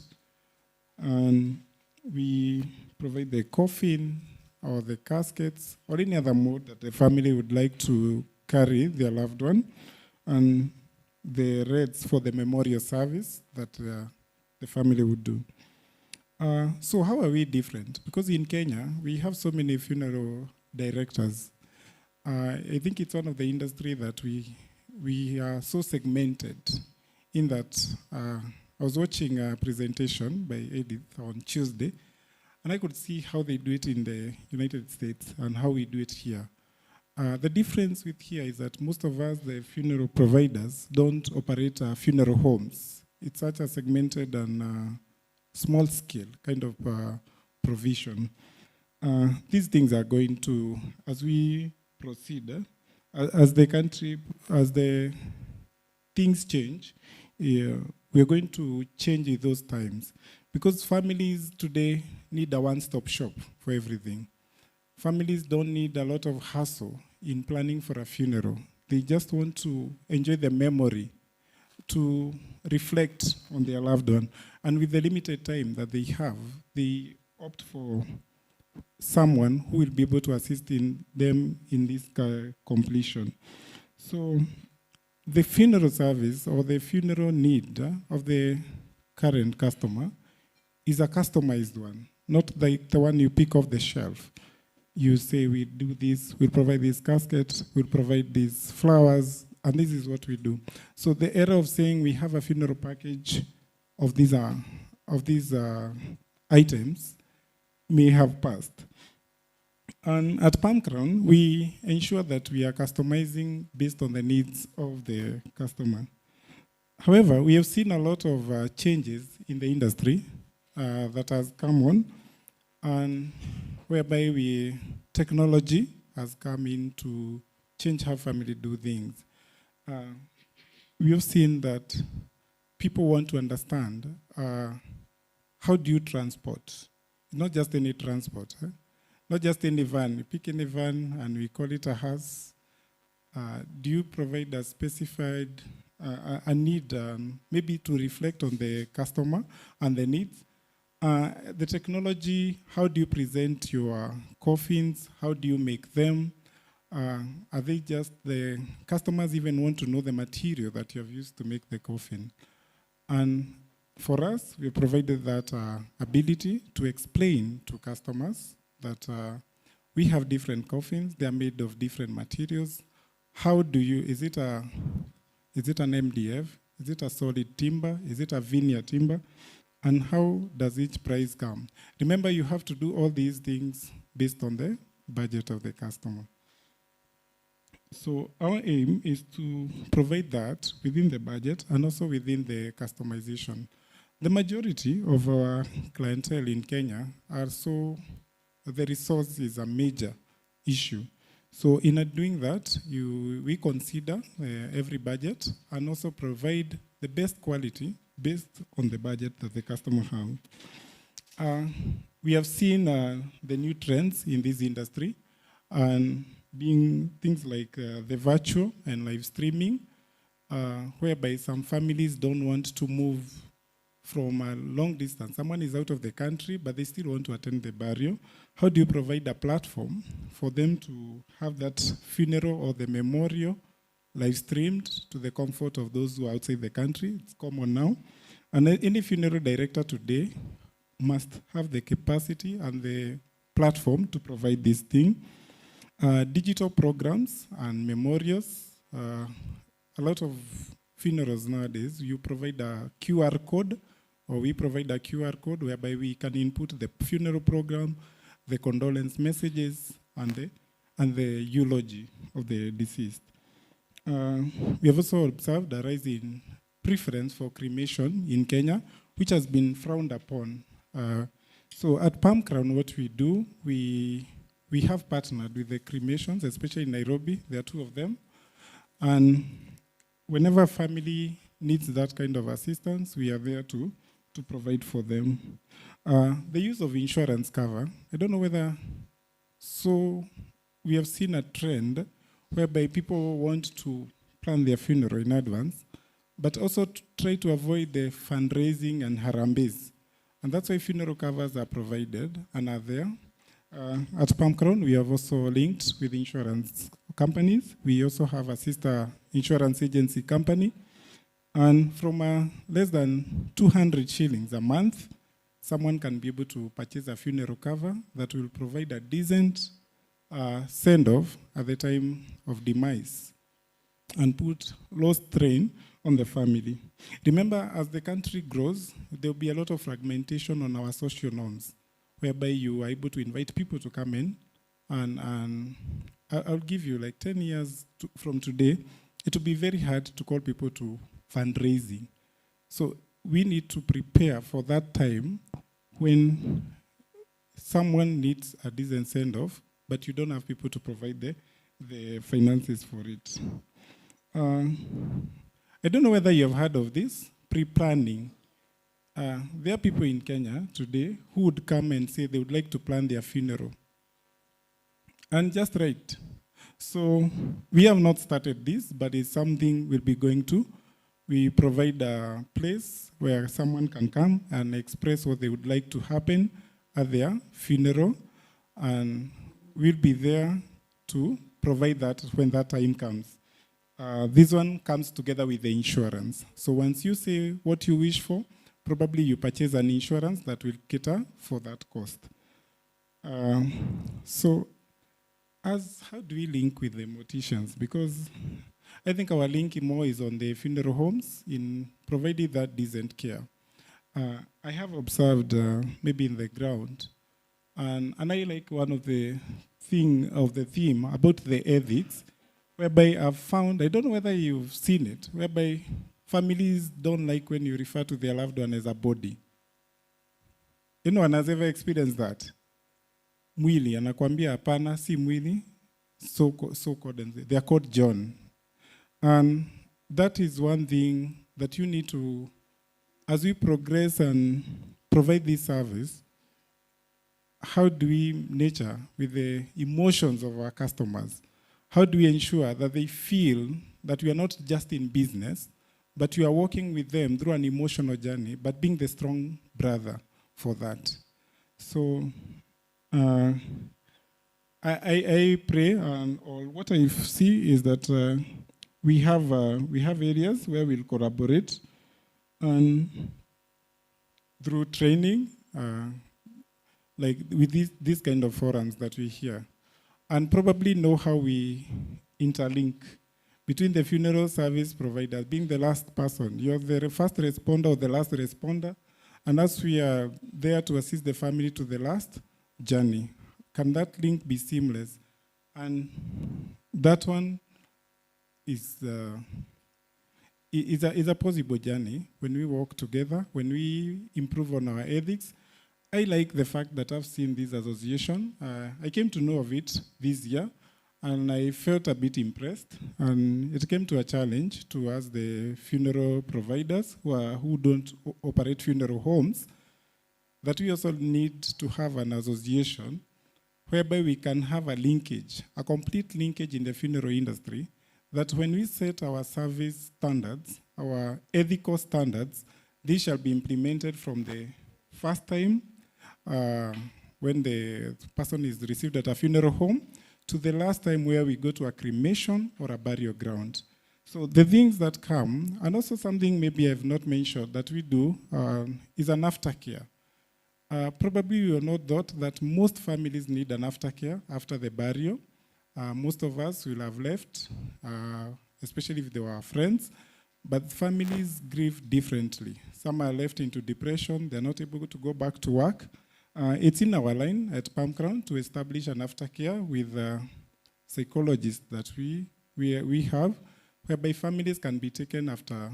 And we provide the coffin or the caskets or any other mode that the family would like to carry their loved one, and the rates for the memorial service that the family would do. So how are we different? Because in Kenya, we have so many funeral directors. I think it's one of the industry that we are so segmented in that I was watching a presentation by Edith on Tuesday, and I could see how they do it in the United States and how we do it here. The difference with here is that most of us, the funeral providers, don't operate funeral homes. It's such a segmented and small scale kind of provision. These things are going to, as we proceed, as the country, as the things change, we're going to change in those times. Because families today need a one-stop shop for everything. Families don't need a lot of hassle in planning for a funeral. They just want to enjoy the memory, to reflect on their loved one. And with the limited time that they have, they opt for someone who will be able to assist in them in this completion. So the funeral service or the funeral need of the current customer is a customized one, not like the one you pick off the shelf. You say, we do this, we'll provide this casket, we'll provide these flowers, and this is what we do. So the era of saying we have a funeral package of these items may have passed. And at Palm Crown, we ensure that we are customizing based on the needs of the customer. However, we have seen a lot of changes in the industry that has come on, and whereby technology has come in to change how family do things. We have seen that people want to understand how do you transport? Not just any transport, not just any van. You pick any van and we call it a hearse. Do you provide a specified a need, maybe to reflect on the customer and the needs? The technology, how do you present your coffins? How do you make them? Are they just, the customers even want to know the material that you have used to make the coffin? And for us, we provided that ability to explain to customers that we have different coffins, they are made of different materials. How do you, is it an MDF? Is it a solid timber? Is it a veneer timber? And how does each price come? Remember, you have to do all these things based on the budget of the customer. So our aim is to provide that within the budget and also within the customization. The majority of our clientele in Kenya are so, the resource is a major issue. So in doing that, we consider every budget and also provide the best quality based on the budget that the customer has. We have seen the new trends in this industry, and being things like the virtual and live streaming, whereby some families don't want to move from a long distance. Someone is out of the country, but they still want to attend the burial. How do you provide a platform for them to have that funeral or the memorial live streamed to the comfort of those who are outside the country. It's common now. And any funeral director today must have the capacity and the platform to provide this thing. Digital programs and memorials. A lot of funerals nowadays, you provide a QR code, or we provide a QR code whereby we can input the funeral program, the condolence messages, and the eulogy of the deceased. We have also observed a rise in preference for cremation in Kenya, which has been frowned upon. So at Palm Crown, what we do, we have partnered with the cremations, especially in Nairobi. There are 2 of them. And whenever a family needs that kind of assistance, we are there to provide for them. The use of insurance cover, I don't know whether, so we have seen a trend whereby people want to plan their funeral in advance, but also to try to avoid the fundraising and harambes. And that's why funeral covers are provided and are there. At Palm Crown, we have also linked with insurance companies. We also have a sister insurance agency company. And from less than 200 shillings a month, someone can be able to purchase a funeral cover that will provide a decent send-off at the time of demise and put low strain on the family. Remember, as the country grows, there will be a lot of fragmentation on our social norms, whereby you are able to invite people to come in, and I'll give you like 10 years from today, it will be very hard to call people to fundraising. So we need to prepare for that time when someone needs a decent send-off, but you don't have people to provide the finances for it. I don't know whether you have heard of this, pre-planning. There are people in Kenya today who would come and say they would like to plan their funeral. And just right. So we have not started this, but it's something we'll be going to. We provide a place where someone can come and express what they would like to happen at their funeral, and we'll be there to provide that when that time comes. This one comes together with the insurance. So once you say what you wish for, probably you purchase an insurance that will cater for that cost. So how do we link with the Morticians? Because I think our link more is on the funeral homes in providing that decent care. I have observed maybe in the ground, and I like one of the theme about the ethics, whereby I've found, I don't know whether you've seen it, whereby families don't like when you refer to their loved one as a body. Anyone has ever experienced that? Mwili, anakuambia hapana, si mwili, so called, they are called John. And that is one thing that you need to, as we progress and provide this service, how do we nurture with the emotions of our customers? How do we ensure that they feel that we are not just in business, but we are working with them through an emotional journey, but being the strong brother for that? So I pray, and what I see is that we have areas where we'll collaborate, and through training, like with these kind of forums that we hear, and probably know how we interlink between the funeral service providers, being the last person. You're the first responder or the last responder, and as we are there to assist the family to the last journey, can that link be seamless? And that one is a possible journey when we work together, when we improve on our ethics. I like the fact that I've seen this association. I came to know of it this year, and I felt a bit impressed. And it came to a challenge to us, the funeral providers who don't operate funeral homes, that we also need to have an association whereby we can have a linkage, a complete linkage in the funeral industry, that when we set our service standards, our ethical standards, these shall be implemented from the first time when the person is received at a funeral home to the last time where we go to a cremation or a burial ground. So the things that come, and also something maybe I've not mentioned that we do is an aftercare. Probably you will not thought that most families need an aftercare after the burial. Most of us will have left, especially if they were friends, but families grieve differently. Some are left into depression, they're not able to go back to work. It's in our line at Palm Crown to establish an aftercare with psychologists that we have, whereby families can be taken after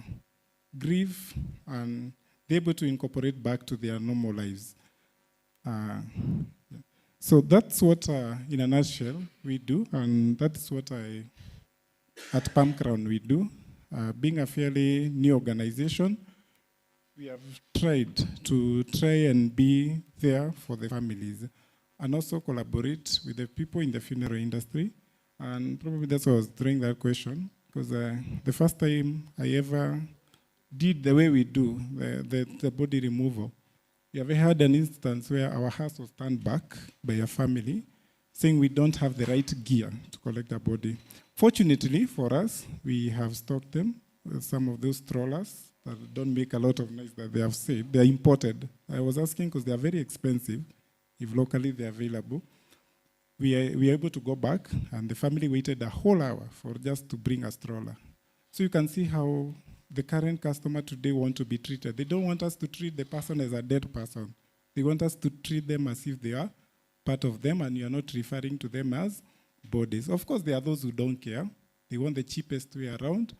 grief and they're able to incorporate back to their normal lives. So that's what, in a nutshell, we do, and that's what at Palm Crown we do. Being a fairly new organization, we have tried to and be there for the families and also collaborate with the people in the funeral industry. And probably that's why I was throwing that question, because the first time I ever did the way we do, the body removal, we have had an instance where our house was turned back by a family saying we don't have the right gear to collect a body. Fortunately for us, we have stocked them. Some of those strollers that don't make a lot of noise that they have said, they're imported. I was asking because they are very expensive if locally they're available. We are able to go back, and the family waited a whole hour for just to bring a stroller. So you can see how the current customer today want to be treated. They don't want us to treat the person as a dead person. They want us to treat them as if they are part of them, and you're not referring to them as bodies. Of course, there are those who don't care. They want the cheapest way around.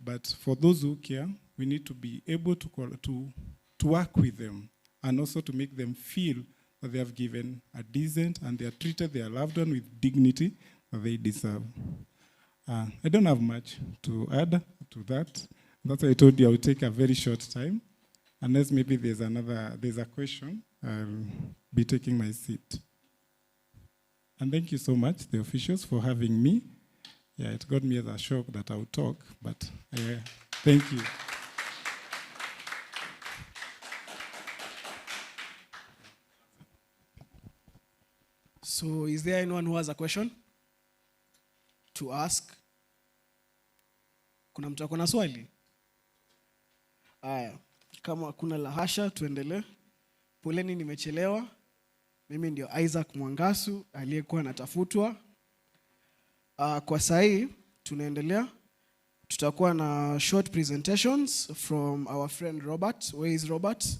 But for those who care, we need to be able to work with them and also to make them feel that they have given a decent and they are treated their loved one with dignity that they deserve. I don't have much to add to that. That's why I told you I would take a very short time. Unless maybe there's a question, I'll be taking my seat. And thank you so much, the officials, for having me. Yeah, it got me as a shock that I would talk, but thank you. So is there anyone who has a question to ask? Kuna mtu akona swali? Aya, kama kuna lahasha tuendelee. Poleni nimechelewa. Mimi ndio Isaac Mwangasu aliyekuwa anatafutwa. Kwa sahi tunaendelea. Tutakuwa na short presentations from our friend Robert. Where is Robert?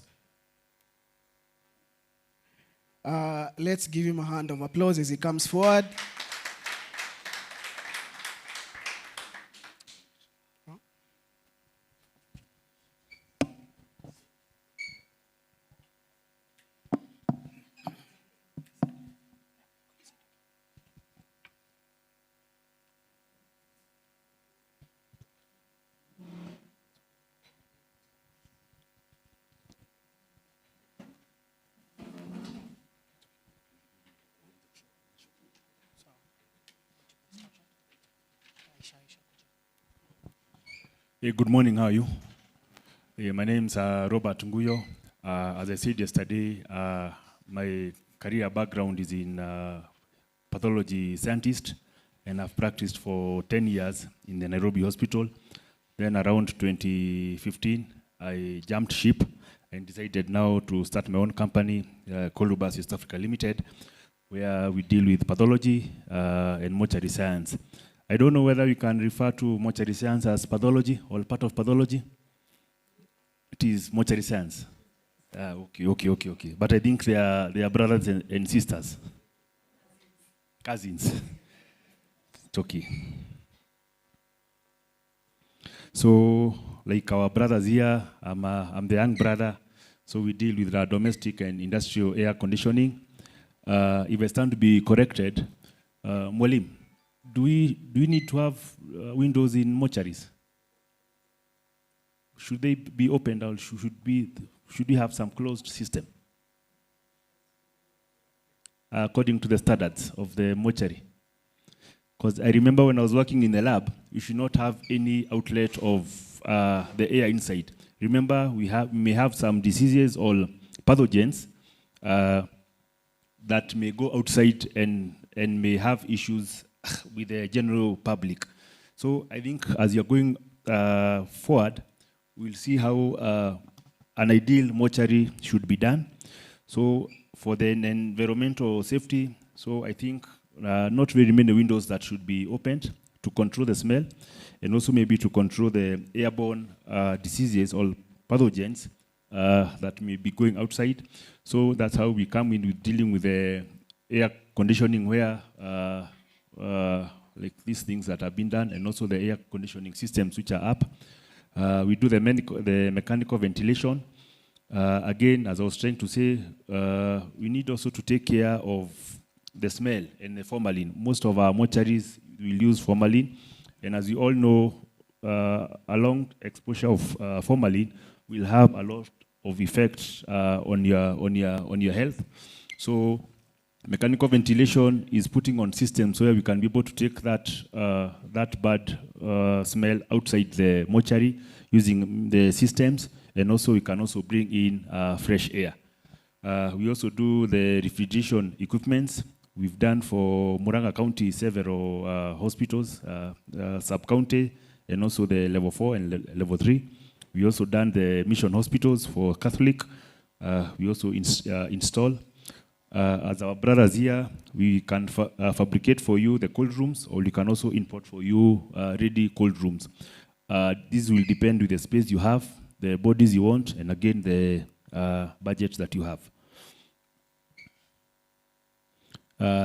Let's give him a hand of applause as he comes forward. Hey, good morning, how are you? My name is Robert Nguyo. As I said yesterday, my career background is in pathology scientist, and I've practiced for 10 years in the Nairobi hospital. Then around 2015, I jumped ship and decided now to start my own company, Colubus East Africa Limited, where we deal with pathology and mortuary science. I don't know whether we can refer to mortuary science as pathology or part of pathology. It is mortuary science. Okay. But I think they are brothers and sisters. Cousins. It's okay. So, like our brothers here, I'm the young brother. So we deal with our domestic and industrial air conditioning. If I stand to be corrected, Mwalim, do we need to have windows in mortuaries? Should they be opened or should we have some closed system? According to the standards of the mortuary. Because I remember when I was working in the lab, you should not have any outlet of the air inside. Remember, we may have some diseases or pathogens that may go outside and may have issues with the general public. So I think as you're going forward, we'll see how an ideal mortuary should be done. So for the environmental safety, so I think not very many windows that should be opened to control the smell, and also maybe to control the airborne diseases or pathogens that may be going outside. So that's how we come in with dealing with the air conditioning, where like these things that have been done, and also the air conditioning systems which are up. We do the mechanical ventilation. Again, as I was trying to say, we need also to take care of the smell and the formalin. Most of our mortuaries will use formalin, and as you all know, a long exposure of formalin will have a lot of effects on your health. So mechanical ventilation is putting on systems where we can be able to take that bad smell outside the mortuary using the systems, and also we can also bring in fresh air. We also do the refrigeration equipments. We've done for Muranga County several hospitals, sub-county, and also the level 4 and level 3. We also done the mission hospitals for Catholic. We also install. As our brothers here, we can fabricate for you the cold rooms, or we can also import for you ready cold rooms. This will depend with the space you have, the bodies you want, and again, the budget that you have.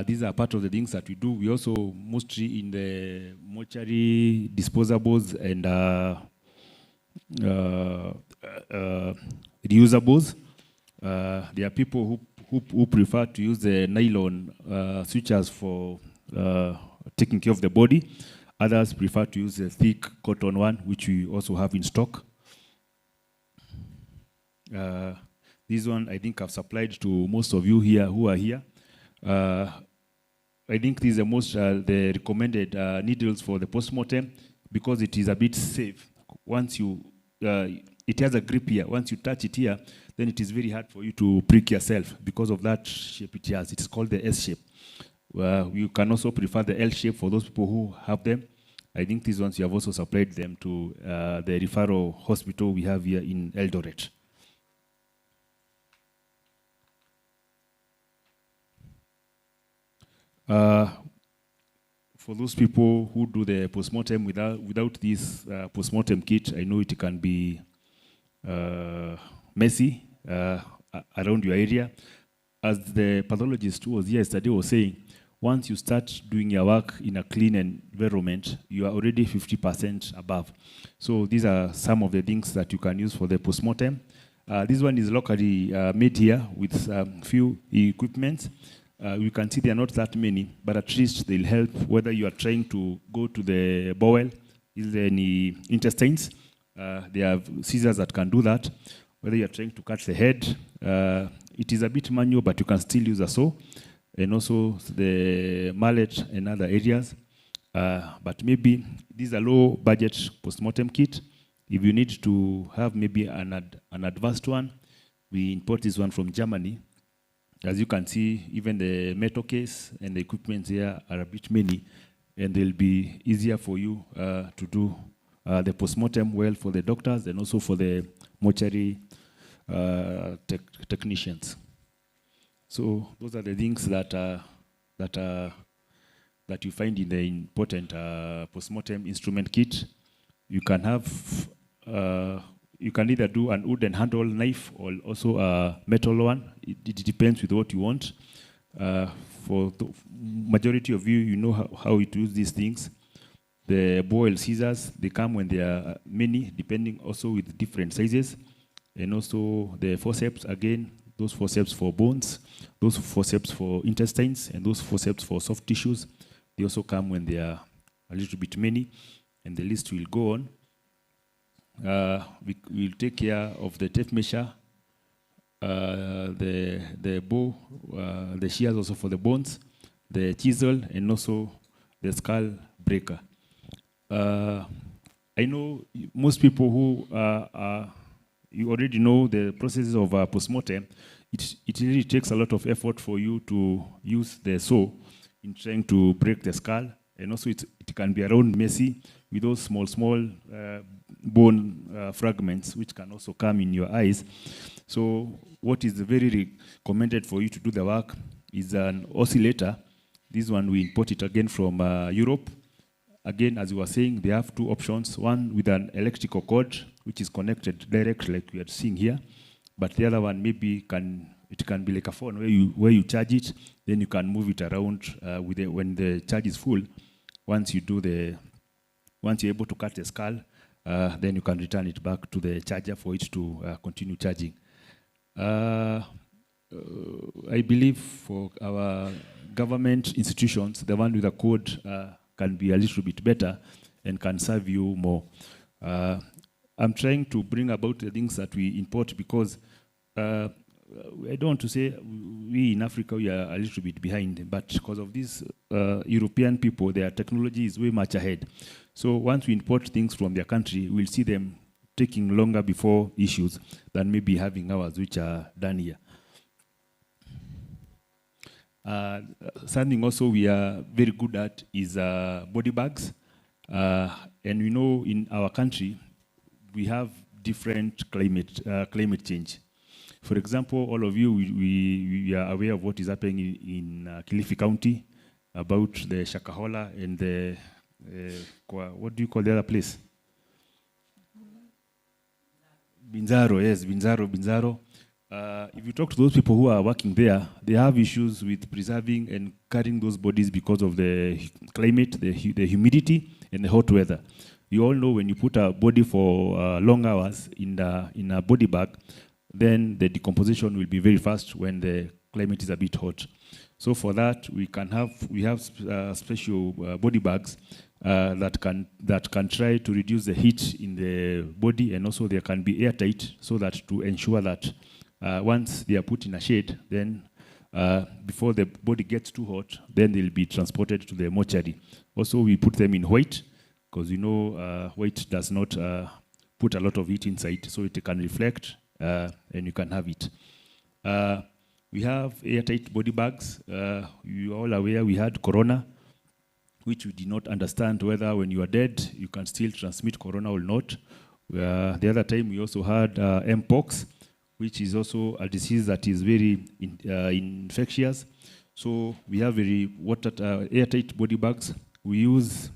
These are part of the things that we do. We also mostly in the mortuary disposables and reusables. There are people who prefer to use the nylon sutures for taking care of the body. Others prefer to use the thick cotton one, which we also have in stock. This one, I think I've supplied to most of you here who are here. I think these are most the recommended needles for the postmortem, because it is a bit safe. Once you, it has a grip here. Once you touch it here, then it is very hard for you to prick yourself because of that shape it has. It's called the S shape. You can also prefer the L shape for those people who have them. I think these ones you have also supplied them to the referral hospital we have here in Eldoret. For those people who do the postmortem without this postmortem kit, I know it can be messy around your area. As the pathologist who was here yesterday was saying, once you start doing your work in a clean environment, you are already 50% above. So these are some of the things that you can use for the postmortem. This one is locally made here with few equipments. You can see there are not that many, but at least they'll help whether you are trying to go to the bowel, is there any intestines. They have scissors that can do that. Whether you are trying to cut the head, it is a bit manual, but you can still use a saw, and also the mallet and other areas. But maybe these are low budget postmortem kit. If you need to have maybe an advanced one, we import this one from Germany. As you can see, even the metal case and the equipment here are a bit many, and they'll be easier for you to do the postmortem well for the doctors and also for the mortuary technicians. So those are the things that you find in the important postmortem instrument kit. You can have you can either do an wooden handle knife or also a metal one. It depends with what you want. For the majority of you, you know how to use these things. The boil scissors, they come when there are many, depending also with different sizes. And also the forceps, again, those forceps for bones, those forceps for intestines, and those forceps for soft tissues. They also come when there are a little bit many, and the list will go on. We'll take care of the tape measure, the bow, the shears also for the bones, the chisel, and also the skull breaker. I know most people who you already know the processes of postmortem. It really takes a lot of effort for you to use the saw in trying to break the skull and also it can be around messy with those small bone fragments which can also come in your eyes. So what is very recommended for you to do the work is an oscillator. This one we import it again from Europe. Again, as we were saying, they have two options. One with an electrical cord, which is connected directly, like we are seeing here. But the other one maybe it can be like a phone where you charge it, then you can move it around when the charge is full. Once you're able to cut the skull, then you can return it back to the charger for it to continue charging. I believe for our government institutions, the one with a code can be a little bit better and can serve you more. I'm trying to bring about the things that we import because I don't want to say we in Africa, we are a little bit behind, but because of these European people, their technology is way much ahead. So once we import things from their country, we'll see them taking longer before issues than maybe having ours, which are done here. Something also we are very good at is body bags. And we know in our country, we have different climate change. For example, all of you, we are aware of what is happening in Kilifi County about the Shakahola and the, what do you call the other place? Binzaro, yes, Binzaro. If you talk to those people who are working there, they have issues with preserving and carrying those bodies because of the climate, the humidity, and the hot weather. You all know when you put a body for long hours in a body bag, then the decomposition will be very fast when the climate is a bit hot. So for that, we have special body bags that can try to reduce the heat in the body, and also they can be airtight so that to ensure that once they are put in a shade, then before the body gets too hot, then they'll be transported to the mortuary. Also, we put them in white because you know white does not put a lot of heat inside, so it can reflect and you can have it. We have airtight body bags. You are all aware we had corona, which we did not understand whether when you are dead, you can still transmit corona or not. The other time we also had Mpox, which is also a disease that is very infectious. So we have very airtight body bags. We use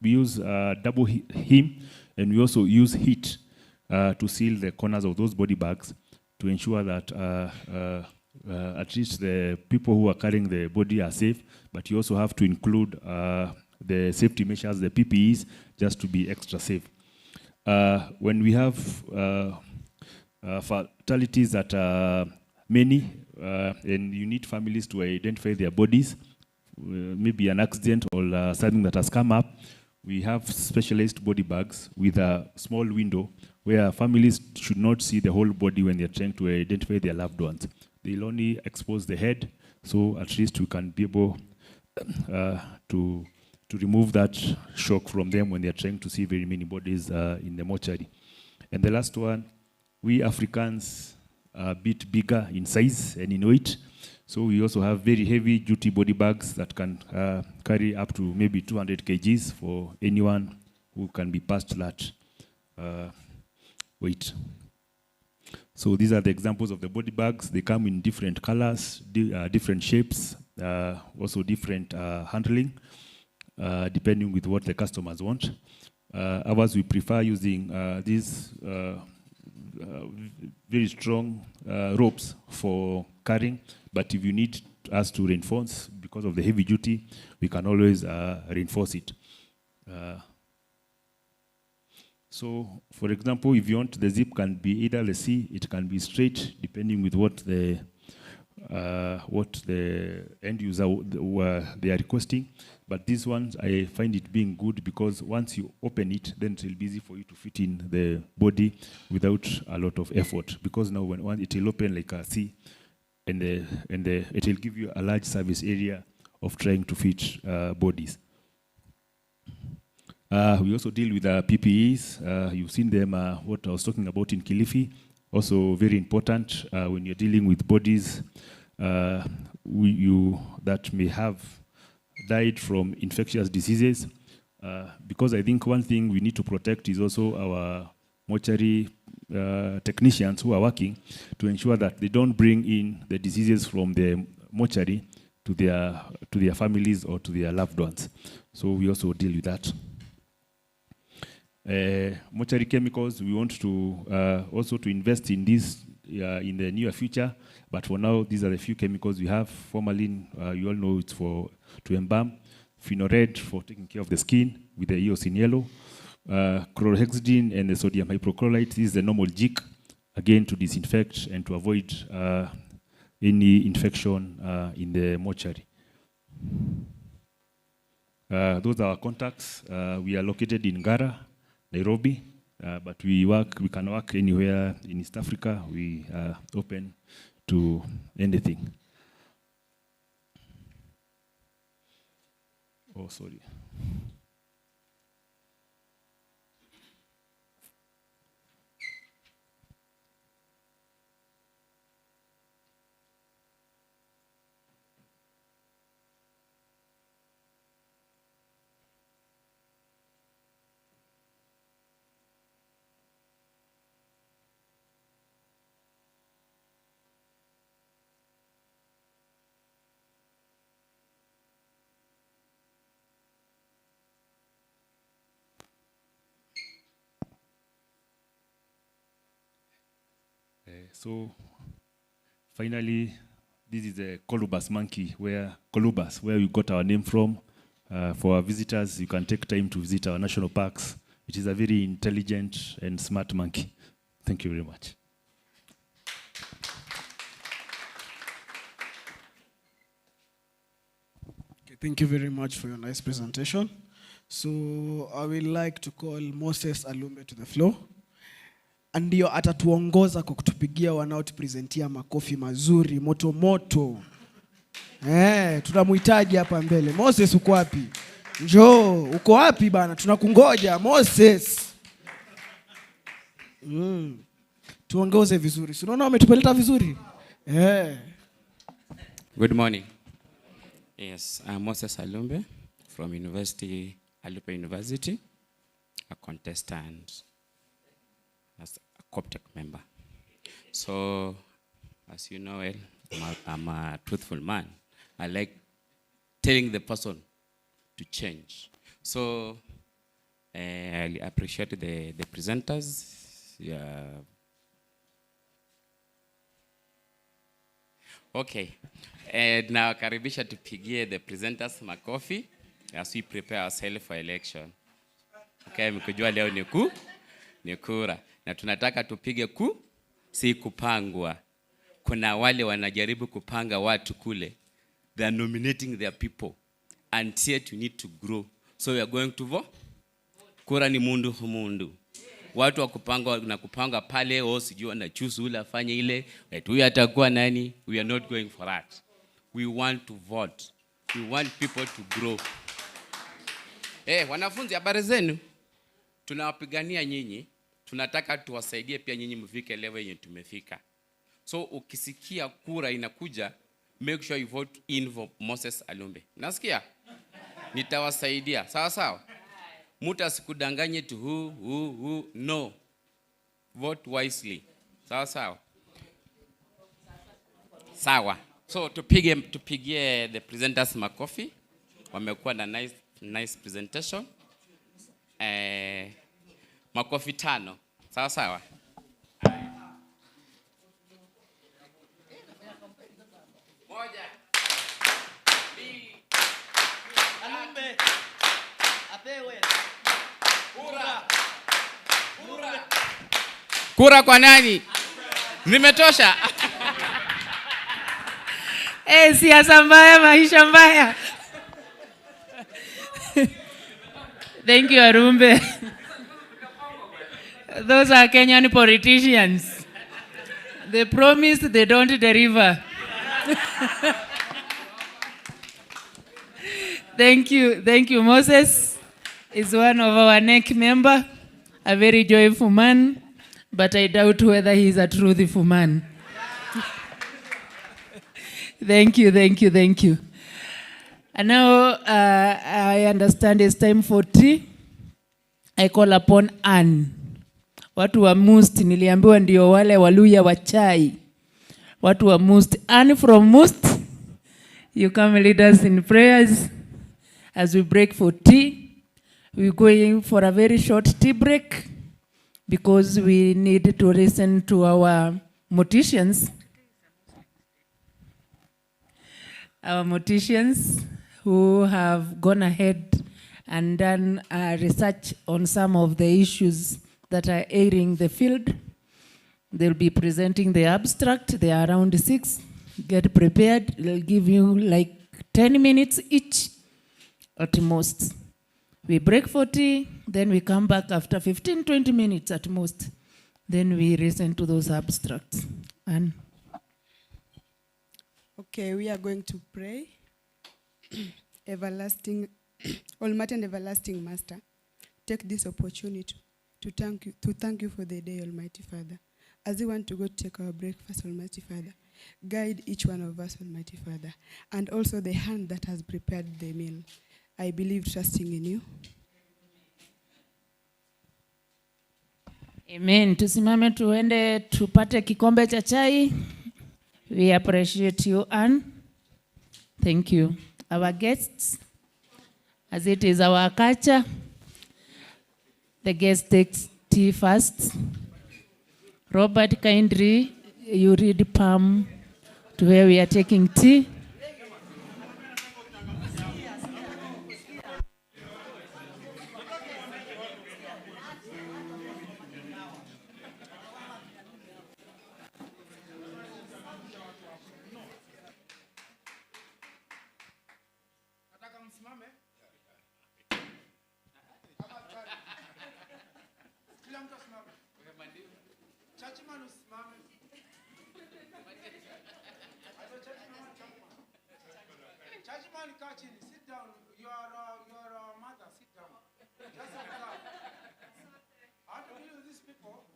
double hem, and we also use heat to seal the corners of those body bags to ensure that at least the people who are carrying the body are safe, but you also have to include the safety measures, the PPEs, just to be extra safe. When we have fatalities that are many, and you need families to identify their bodies, maybe an accident or something that has come up, we have specialized body bags with a small window where families should not see the whole body when they're trying to identify their loved ones. They'll only expose the head, so at least we can be able to remove that shock from them when they're trying to see very many bodies in the mortuary. And the last one, we Africans are a bit bigger in size and in weight, so we also have very heavy duty body bags that can carry up to maybe 200 kgs for anyone who can be past that weight. So these are the examples of the body bags. They come in different colors, different shapes, also different handling, depending with what the customers want. Ours, we prefer using these very strong ropes for carrying, but if you need us to reinforce because of the heavy duty, we can always reinforce it. So, for example, if you want, the zip can be either the C, it can be straight, depending with what the end user they are requesting. But this one, I find it being good because once you open it, then it will be easy for you to fit in the body without a lot of effort. Because now when it will open like a C, and it will give you a large service area of trying to fit bodies. We also deal with PPEs. You've seen them, what I was talking about in Kilifi. Also very important when you're dealing with bodies that may have died from infectious diseases. Because I think one thing we need to protect is also our mortuary technicians who are working to ensure that they don't bring in the diseases from the mortuary to their families or to their loved ones. So we also deal with that. Mortuary chemicals, we want to also to invest in this in the near future, but for now, these are the few chemicals we have. Formalin, you all know it's to embalm. Phenol-red for taking care of the skin with the eosin yellow. Chlorhexidine and the sodium hypochlorite, this is the normal jig, again to disinfect and to avoid any infection in the mortuary. Those are our contacts. We are located in Ngara, Nairobi, but we can work anywhere in East Africa. We are open to anything. Oh, sorry. So finally, this is a colobus monkey, where we got our name from. For our visitors, you can take time to visit our national parks. It is a very intelligent and smart monkey. Thank you very much. Okay, thank you very much for your nice presentation. So I would like to call Moses Alumbe to the floor. Ndio atatuongoza kwa kutupigia wanaotupresentia makofi mazuri moto moto. Tunamhitaji hapa mbele. Moses, uko wapi? Njoo, uko wapi bana? Tunakungoja Moses. Tuongoze vizuri. Si unaona umetupeleta vizuri? Good morning. Yes, I'm Moses Alumbe from Alupe University, a contestant as a Coptech member. So, as you know, I'm a truthful man. I like telling the person to change. So, I appreciate the presenters. Yeah. Okay. Now, karibisha tupigie the presenters makofi as we prepare ourselves for election. Okay, mkujua leo ni kura. Na tunataka tupige si kupangwa. Kuna wale wanajaribu kupanga watu kule. They are nominating their people. And yet you need to grow. So we are going to vote. Kura ni mundu. Watu wa kupanga pale, sijui wanachusu ule afanye ile. Huyu atakuwa nani? We are not going for that. We want to vote. We want people to grow. Wanafunzi, habari zenu? Tunawapigania nyinyi. Tunataka tuwasaidie pia nyinyi mfike level yenye tumefika. So ukisikia kura inakuja, make sure you vote in for Moses Alumbe. Nasikia? Nitawasaidia. Sawa sawa? Muta sikudanganye tu who. No. Vote wisely. Sawa sawa? Sawa. So tupigie the presenters makofi. Wamekuwa na nice presentation. Makofi 5. Sawa sawa? Moja. Mbili. Alumbe. Apewe. Kura kwa nani? Nimetosha. Siasa mbaya, maisha mbaya. Thank you, Arumbe. Those are Kenyan politicians. They promise, they don't deliver. Thank you. Moses is one of our NEC member, a very joyful man, but I doubt whether he is a truthful man. Thank you. And now I understand it's time for tea. I call upon Anne. Watu wa Must, niliambiwa ndio wale waluya wa chai. Watu wa Must. Anne from Must, you come lead us in prayers as we break for tea. We're going for a very short tea break because we need to listen to our morticians. Our morticians who have gone ahead and done research on some of the issues that are ailing the field. They'll be presenting the abstract. They are around 6. Get prepared. They'll give you like 10 minutes each at most. We break for tea, then we come back after 15, 20 minutes at most. Then we listen to those abstracts. And okay, we are going to pray. Everlasting, Almighty and everlasting Master, take this opportunity to thank you for the day, Almighty Father. As we want to go to take our breakfast, Almighty Father, guide each one of us, Almighty Father, and also the hand that has prepared the meal. I believe, trusting in you. Amen. Tusimame tuende tupate kikombe cha chai. We appreciate you, Anne. Thank you. Our guests, as it is our culture, the guest takes tea first. Robert, kindly, you read palm to where we are taking tea. Sit down. Your mother, sit down. Just observe. How to deal with these people?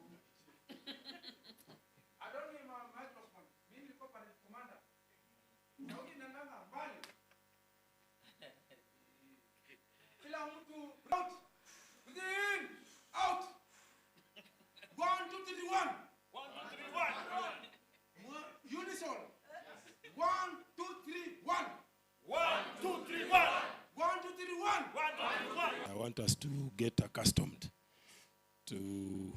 I don't need my microphone. Mimi niko pale commander. Sauti inaenda mbali. Kila mtu out. Within. Out. 1, 2, 3, 1. 1, 2, 3, 1. Unison. 1, 2, 3, 1. 1, 2, 3, 1. 1, 2, 3, 1. 1, 2, 3, 1. I want us to get accustomed to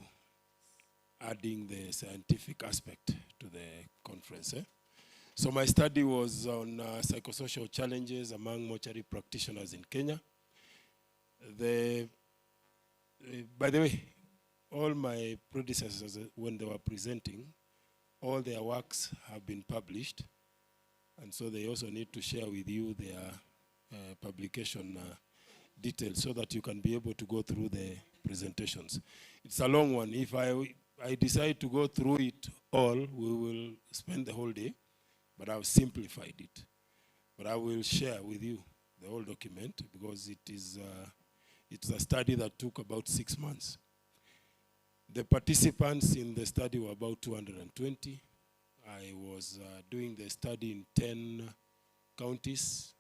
adding the scientific aspect to the conference. So my study was on psychosocial challenges among mortuary practitioners in Kenya. By the way, all my predecessors, when they were presenting, all their works have been published. And so they also need to share with you their publication details so that you can be able to go through the presentations. It's a long one. If I decide to go through it all, we will spend the whole day, but I've simplified it. But I will share with you the whole document because it's a study that took about 6 months. The participants in the study were about 220. I was doing the study in 10 counties.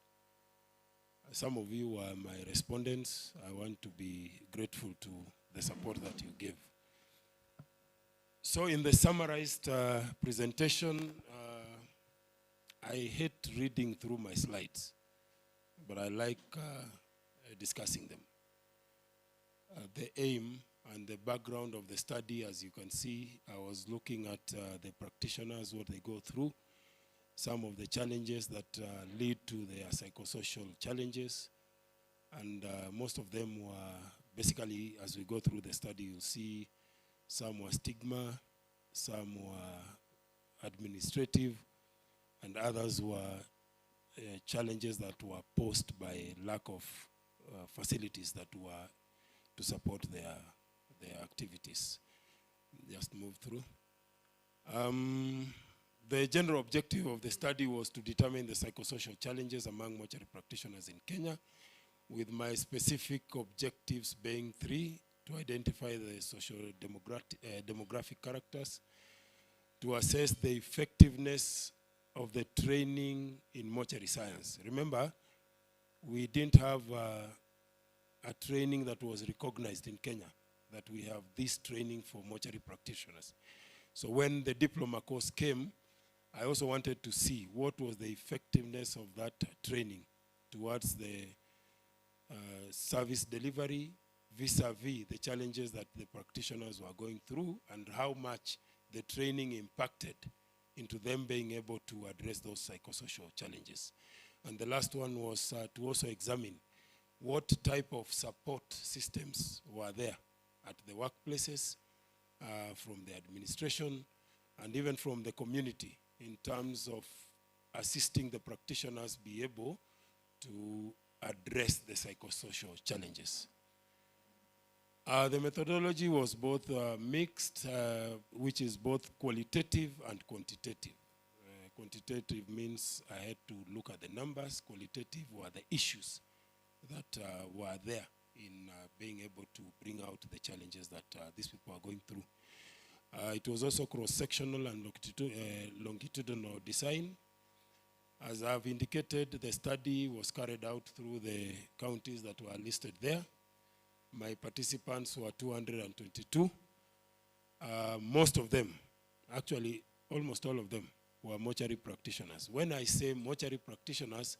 Some of you are my respondents. I want to be grateful to the support that you give. So in the summarized presentation, I hate reading through my slides, but I like discussing them. The aim and the background of the study, as you can see, I was looking at the practitioners, what they go through, some of the challenges that lead to their psychosocial challenges, and most of them were basically, as we go through the study, you'll see some were stigma, some were administrative, and others were challenges that were posed by lack of facilities that were to support their activities. Just move through. The general objective of the study was to determine the psychosocial challenges among mortuary practitioners in Kenya, with my specific objectives being 3: to identify the social demographic characters, to assess the effectiveness of the training in mortuary science. Remember, we didn't have a training that was recognized in Kenya, that we have this training for mortuary practitioners. So when the diploma course came, I also wanted to see what was the effectiveness of that training towards the service delivery vis-a-vis the challenges that the practitioners were going through, and how much the training impacted into them being able to address those psychosocial challenges. And the last one was to also examine what type of support systems were there at the workplaces, from the administration, and even from the community, in terms of assisting the practitioners be able to address the psychosocial challenges. The methodology was both mixed, which is both qualitative and quantitative. Quantitative means I had to look at the numbers. Qualitative were the issues that were there in being able to bring out the challenges that these people are going through. It was also cross-sectional and longitudinal design. As I've indicated, the study was carried out through the counties that were listed there. My participants were 222. Most of them, actually almost all of them, were mortuary practitioners. When I say mortuary practitioners,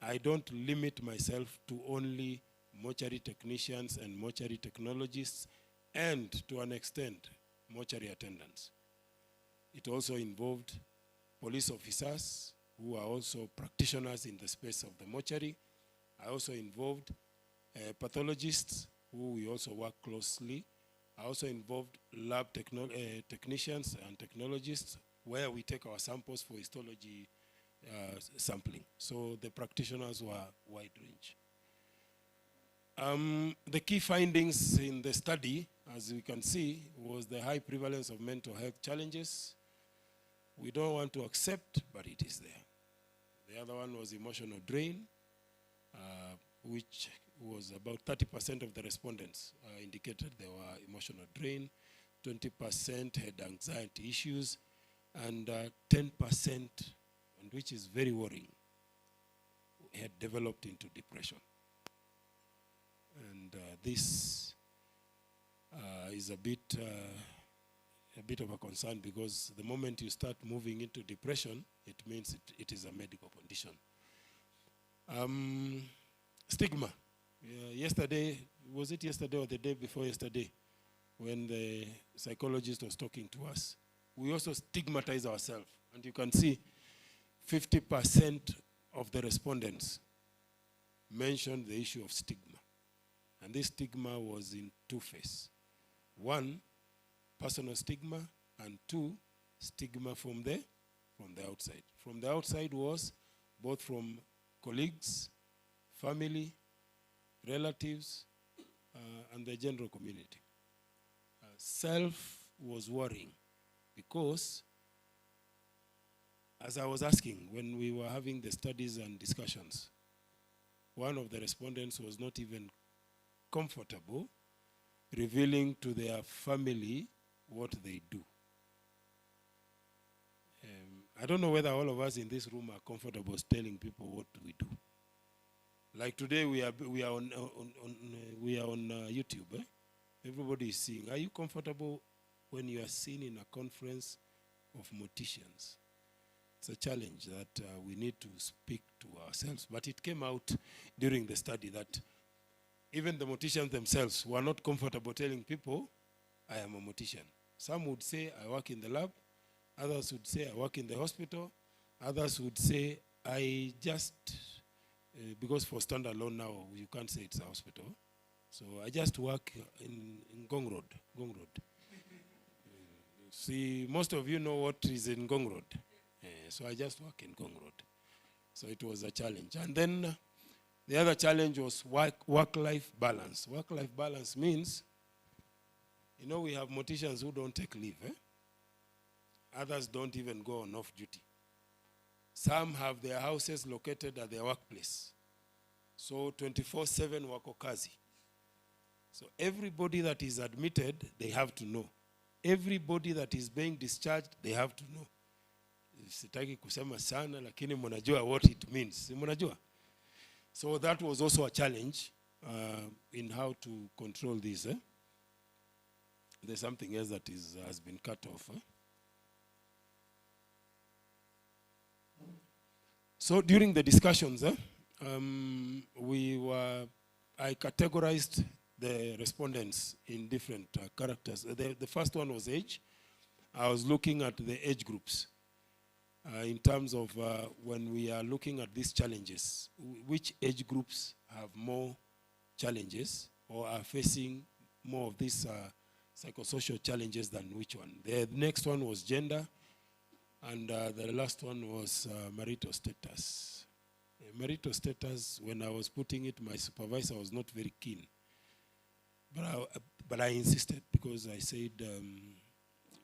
I don't limit myself to only mortuary technicians and mortuary technologists, and to an extent, mortuary attendants. It also involved police officers who are also practitioners in the space of the mortuary. I also involved pathologists who we also work closely. I also involved lab technicians and technologists where we take our samples for histology sampling. So the practitioners were wide range. The key findings in the study, as we can see, was the high prevalence of mental health challenges. We don't want to accept, but it is there. The other one was emotional drain, which was about 30% of the respondents indicated they were emotional drain, 20% had anxiety issues, and 10%, and which is very worrying, had developed into depression. And this is a bit of a concern, because the moment you start moving into depression, it means it is a medical condition. Stigma. Yesterday, was it yesterday or the day before yesterday, when the psychologist was talking to us, we also stigmatize ourselves. And you can see 50% of the respondents mentioned the issue of stigma. And this stigma was in two phases. One, personal stigma, and two, stigma from the outside. From the outside was both from colleagues, family, relatives, and the general community. Self was worrying, because as I was asking when we were having the studies and discussions, one of the respondents was not even comfortable revealing to their family what they do. I don't know whether all of us in this room are comfortable telling people what we do. Like today, we are on YouTube. Eh? Everybody is seeing. Are you comfortable when you are seen in a conference of morticians? It's a challenge that we need to speak to ourselves. But it came out during the study that even the morticians themselves were not comfortable telling people, I am a mortician. Some would say, I work in the lab. Others would say, I work in the hospital. Others would say, I just, because for standalone now, you can't say it's a hospital. So I just work in Gong Road. See, most of you know what is in Gong Road. So I just work in Gong Road. So it was a challenge. And then the other challenge was work-life balance. Work-life balance means, you know, we have morticians who don't take leave. Others don't even go on off duty. Some have their houses located at their workplace. So 24/7 wako kazi. So everybody that is admitted, they have to know. Everybody that is being discharged, they have to know. Sitaki kusema sana, lakini mnajua what it means. Mnajua? So that was also a challenge in how to control this. There's something else that has been cut off. So during the discussions, I categorized the respondents in different characters. The first one was age. I was looking at the age groups in terms of when we are looking at these challenges, which age groups have more challenges or are facing more of these psychosocial challenges than which one. The next one was gender, and the last one was marital status. Marital status, when I was putting it, my supervisor was not very keen. But I insisted because I said,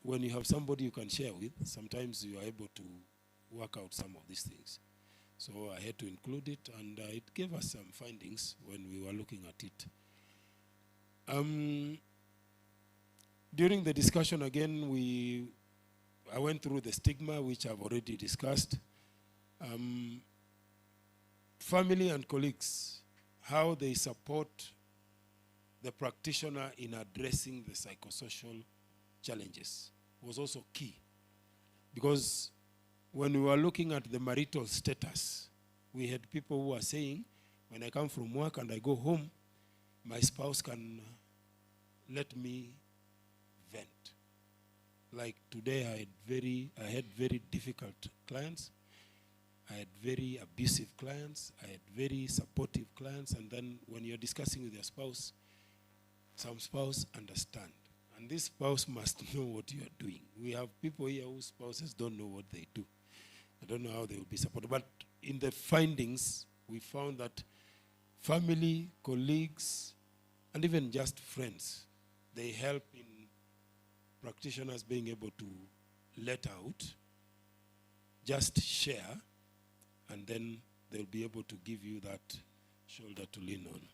when you have somebody you can share with, sometimes you are able to work out some of these things. So I had to include it, and it gave us some findings when we were looking at it. During the discussion again, I went through the stigma, which I've already discussed. Family and colleagues, how they support the practitioner in addressing the psychosocial challenges was also key. Because when we were looking at the marital status, we had people who were saying, when I come from work and I go home, my spouse can let me vent. Like today, I had very difficult clients. I had very abusive clients. I had very supportive clients. And then when you're discussing with your spouse, some spouse understand. And this spouse must know what you are doing. We have people here whose spouses don't know what they do. I don't know how they will be supported. But in the findings, we found that family, colleagues, and even just friends, they help in practitioners being able to let out, just share, and then they'll be able to give you that shoulder to lean on.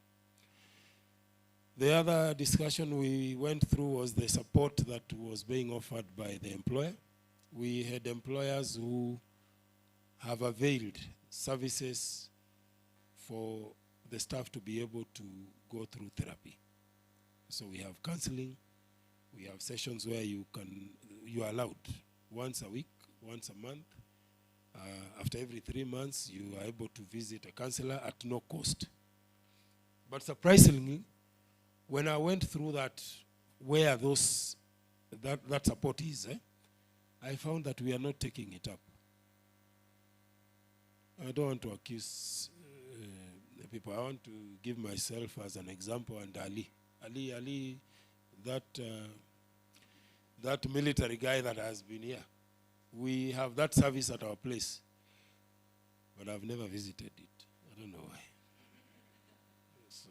The other discussion we went through was the support that was being offered by the employer. We had employers who have availed services for the staff to be able to go through therapy. So we have counseling, we have sessions where you are allowed once a week, once a month. After every 3 months, you are able to visit a counselor at no cost. But surprisingly, when I went through that, where that support is, I found that we are not taking it up. I don't want to accuse the people. I want to give myself as an example, and Ali, that military guy that has been here. We have that service at our place, but I've never visited it. I don't know why. So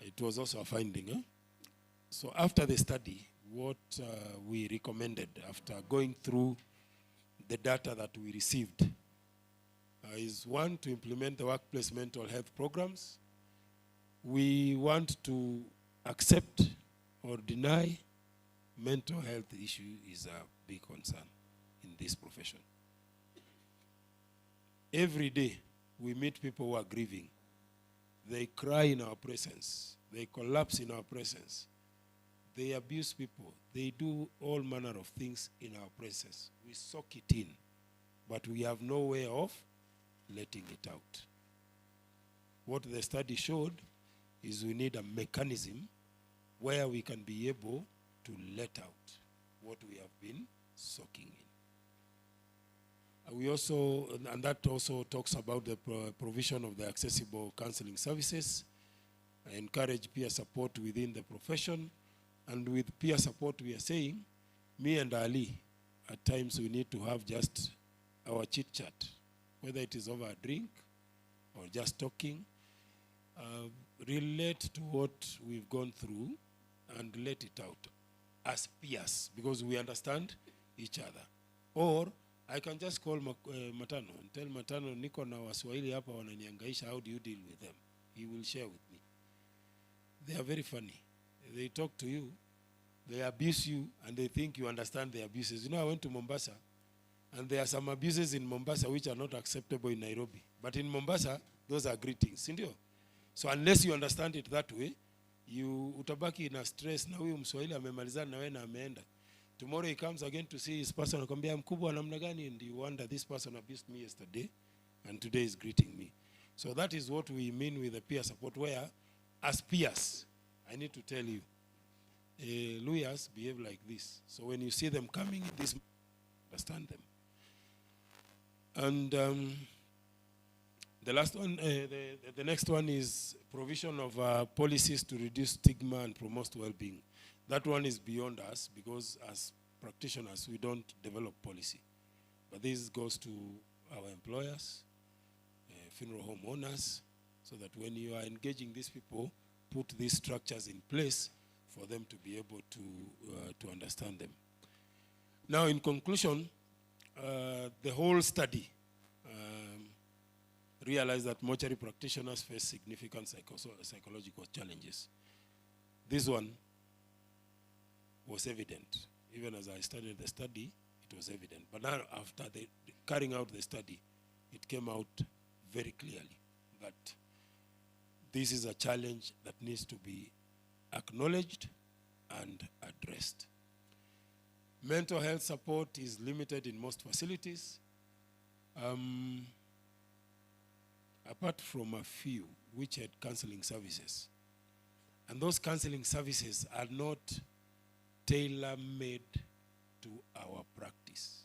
it was also a finding. So after the study, what we recommended after going through the data that we received is, one, to implement the workplace mental health programs. We want to accept or deny mental health issue is a big concern in this profession. Every day we meet people who are grieving. They cry in our presence. They collapse in our presence. They abuse people. They do all manner of things in our presence. We soak it in, but we have no way of letting it out. What the study showed is we need a mechanism where we can be able to let out what we have been soaking in. We also, and that also talks about the provision of the accessible counseling services. I encourage peer support within the profession. And with peer support, we are saying, me and Ali, at times we need to have just our chit-chat, whether it is over a drink or just talking, relate to what we've gone through and let it out as peers, because we understand each other. Or I can just call Matano and tell Matano, niko na Waswahili hapa wananiangaisha, how do you deal with them? He will share with me. They are very funny. They talk to you, they abuse you, and they think you understand the abuses. You know, I went to Mombasa, and there are some abuses in Mombasa which are not acceptable in Nairobi. But in Mombasa, Those are greetings, sindio? So unless you understand it that way, you utabaki in a stress na huyu Mswahili amemalizana na wewe na ameenda. Tomorrow he comes again to see his person, anakuambia mkubwa namna gani, and you wonder this person abused me yesterday and today is greeting me. So that is what we mean with the peer support, where as peers, I need to tell you, lawyers behave like this. So when you see them coming, this understand them. And the last one, the next one is provision of policies to reduce stigma and promote well-being. That one is beyond us because as practitioners, we don't develop policy. But this goes to our employers, funeral home owners, so that when you are engaging these people, put these structures in place for them to be able to understand them. Now, in conclusion, the whole study realized that mortuary practitioners face significant psychological challenges. This one was evident. Even as I studied the study, it was evident. But now, after carrying out the study, it came out very clearly that this is a challenge that needs to be acknowledged and addressed. Mental health support is limited in most facilities, apart from a few which had counseling services. And those counseling services are not tailor-made to our practice.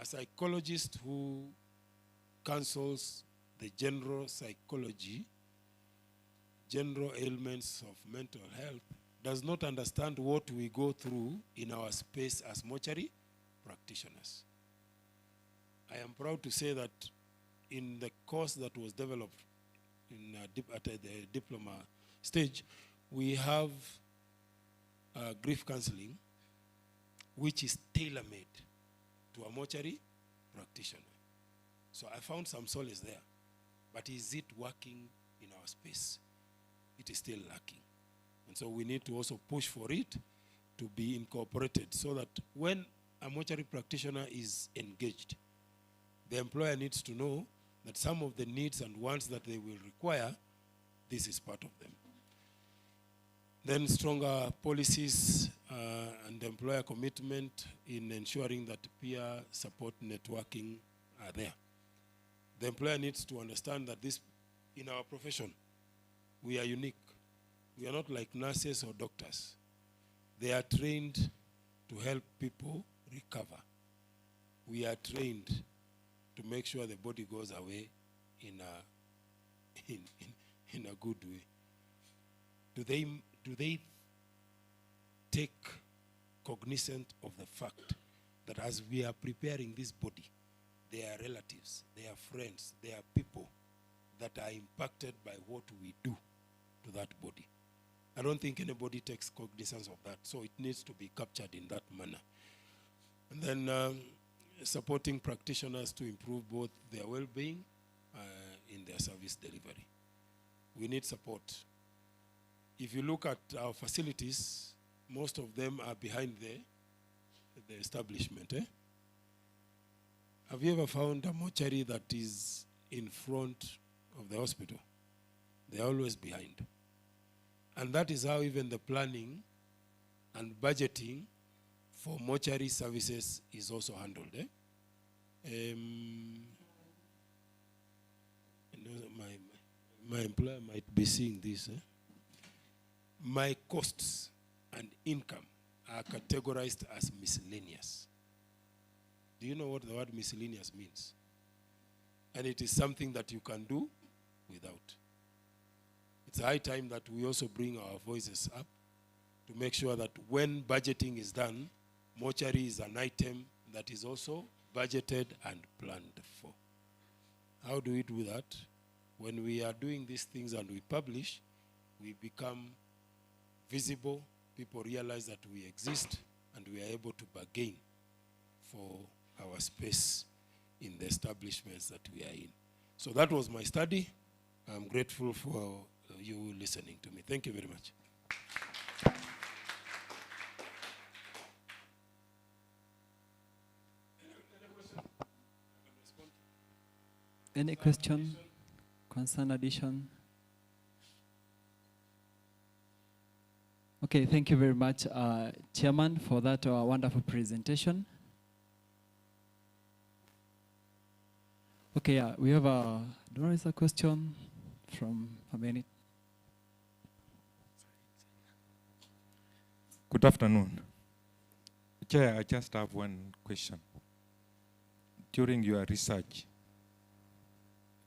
A psychologist who counsels the general psychology, general ailments of mental health, does not understand what we go through in our space as mortuary practitioners. I am proud to say that in the course that was developed at the diploma stage, we have grief counseling, which is tailor-made to a mortuary practitioner. So I found some solace there. But is it working in our space? It is still lacking. And so we need to also push for it to be incorporated so that when a mortuary practitioner is engaged, the employer needs to know that some of the needs and wants that they will require, this is part of them. Then stronger policies and employer commitment in ensuring that peer support networking are there. The employer needs to understand that this, in our profession, we are unique. We are not like nurses or doctors. They are trained to help people recover. We are trained to make sure the body goes away in a good way. Do they take cognizance of the fact that as we are preparing this body, there are relatives, there are friends, there are people that are impacted by what we do to that body? I don't think anybody takes cognizance of that, so it needs to be captured in that manner. And then supporting practitioners to improve both their well-being in their service delivery. We need support. If you look at our facilities, most of them are behind the establishment. Have you ever found a mortuary that is in front of the hospital? They're always behind. And that is how even the planning and budgeting for mortuary services is also handled. My employer might be seeing this. My costs and income are categorized as miscellaneous. Do you know what the word miscellaneous means? And it is something that you can do without. It's high time that we also bring our voices up to make sure that when budgeting is done, mortuary is an item that is also budgeted and planned for. How do we do that? When we are doing these things and we publish, we become visible, people realize that we exist, and we are able to bargain for our space in the establishments that we are in. So that was my study. I'm grateful for you listening to me. Thank you very much. Any question? concern addition? Okay, thank you very much, Chairman, for that wonderful presentation. Okay, we have a question from a minute. Good afternoon. Chair, I just have one question. During your research,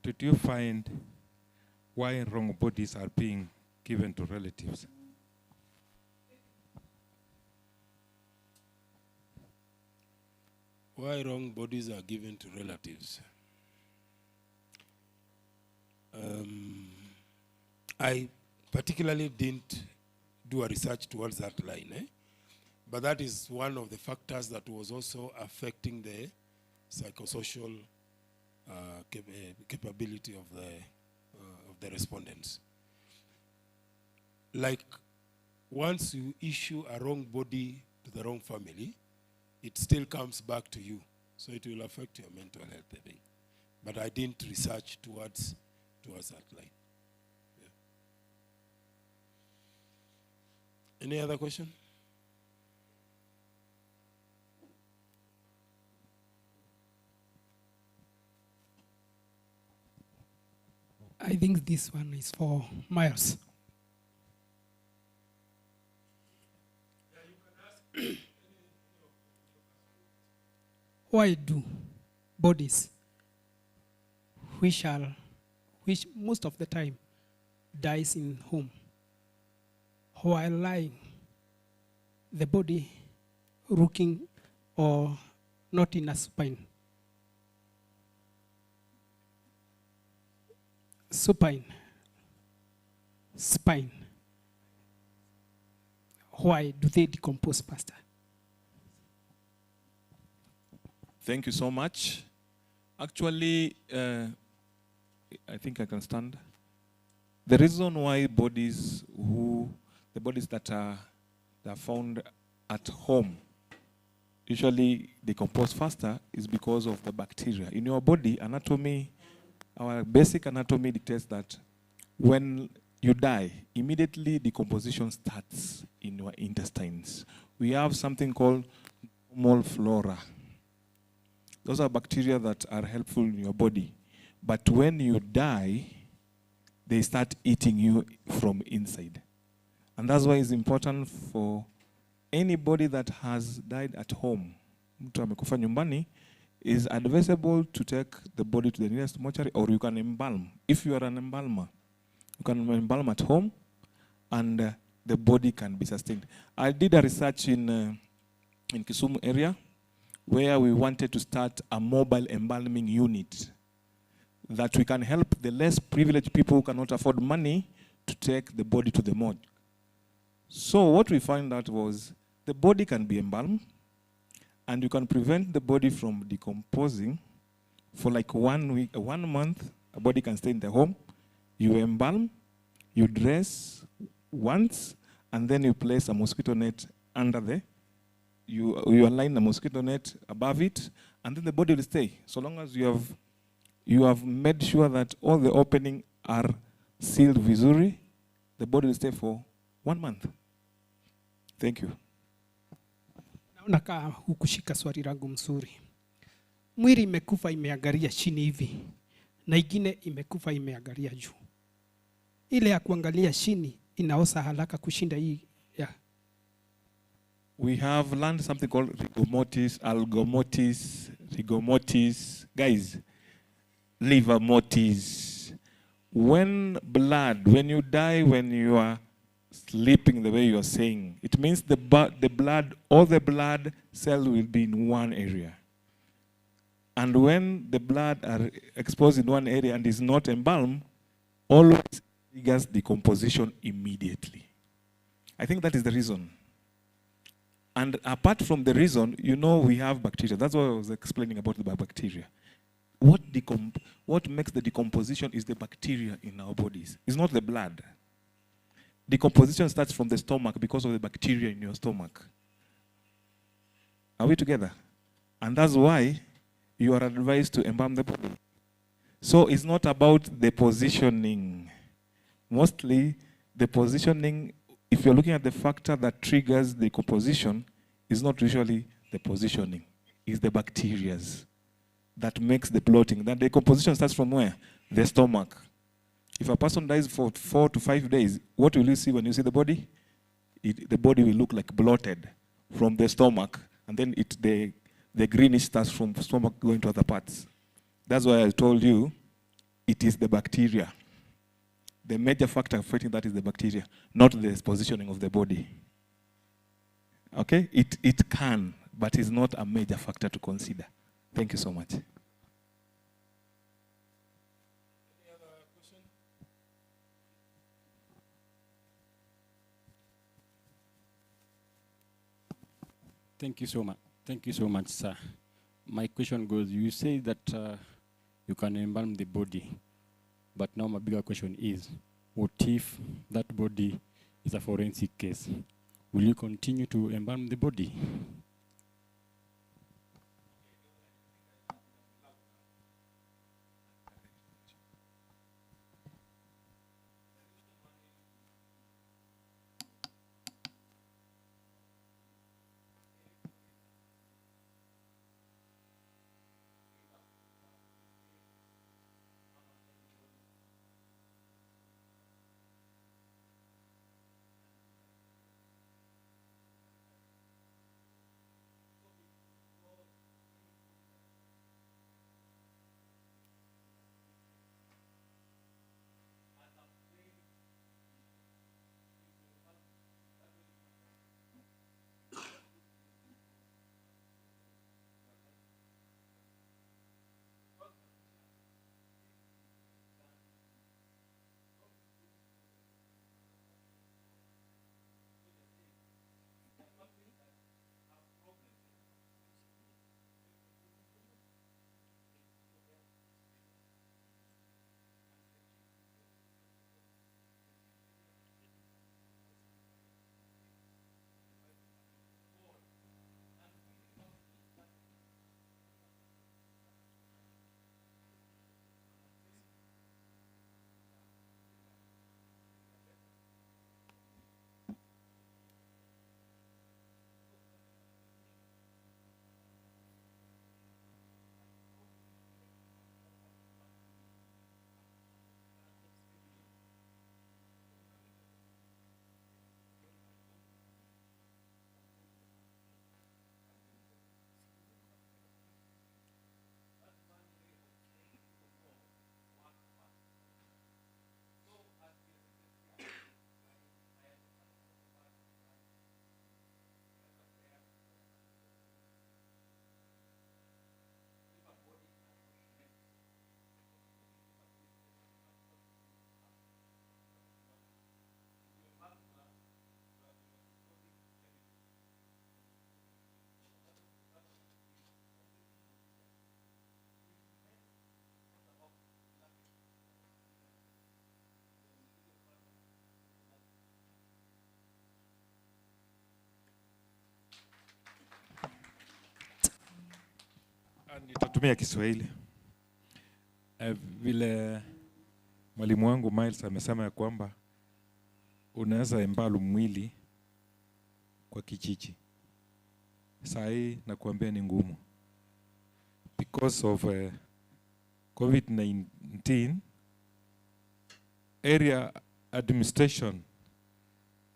did you find why wrong bodies are being given to relatives? Why wrong bodies are given to relatives? I particularly didn't do a research towards that line, but that is one of the factors that was also affecting the psychosocial capability of the respondents. Like, once you issue a wrong body to the wrong family, it still comes back to you. So it will affect your mental health, I think. But I didn't research towards that line. Yeah. Any other question? I think this one is for Miles. Why do bodies which most of the time dies in home, while lying, the body rocking or not in a spine, spine, why do they decompose, Pastor? Thank you so much. Actually, I think I can stand. The reason why the bodies that are found at home usually decompose faster is because of the bacteria. In your body, anatomy, our basic anatomy dictates that when you die, immediately decomposition starts in your intestines. We have something called normal flora. Those are bacteria that are helpful in your body. But when you die, they start eating you from inside. And that's why it's important for anybody that has died at home, mtu amekufa nyumbani, is advisable to take the body to the nearest mortuary, or you can embalm. If you are an embalmer, you can embalm at home, and the body can be sustained. I did a research in Kisumu area, where we wanted to start a mobile embalming unit that we can help the less privileged people who cannot afford money to take the body to the morgue. So what we found out was the body can be embalmed, and you can prevent the body from decomposing for like 1 week, 1 month. A body can stay in the home. You embalm, you dress once, and then you place a mosquito net under the you align the mosquito net above it, and then the body will stay. So long as you have made sure that all the openings are sealed visually, the body will stay for 1 month. Thank you. Naona kaa hukushika swali langu mzuri. Mwili imekufa imeangalia chini hivi, na ingine imekufa imeangalia juu. Ile ya kuangalia chini inaosa haraka kushinda hii ya. We have learned something called rigomotis, guys, liver motis. When you die, when you are sleeping the way you are saying, it means all the blood cells will be in one area. And when the blood are exposed in one area and is not embalmed, always triggers decomposition immediately. I think that is the reason. And apart from the reason, we have bacteria. That's what I was explaining about the bacteria. What makes the decomposition is the bacteria in our bodies. It's not the blood. Decomposition starts from the stomach because of the bacteria in your stomach. Are we together? And that's why you are advised to embalm the body. So it's not about the positioning. Mostly, the positioning, if you're looking at the factor that triggers the decomposition, is not usually the positioning. It's the bacteria that makes the bloating. That decomposition starts from where? The stomach. If a person dies for 4 to 5 days, what will you see when you see the body? The body will look like bloated from the stomach. And then the greenish starts from stomach going to other parts. That's why I told you it is the bacteria. The major factor affecting that is the bacteria, not the positioning of the body. Okay? It can, but it's not a major factor to consider. Thank you so much. Thank you so much. Thank you so much, sir. My question goes, you say that you can embalm the body, but now my bigger question is, what if that body is a forensic case? Will you continue to embalm the body? Nitatumia Kiswahili. Vile mwalimu wangu Miles amesema ya kwamba unaweza embalm mwili kwa kijiji. Saa hii nakuambia ni ngumu. Because of COVID-19, area administration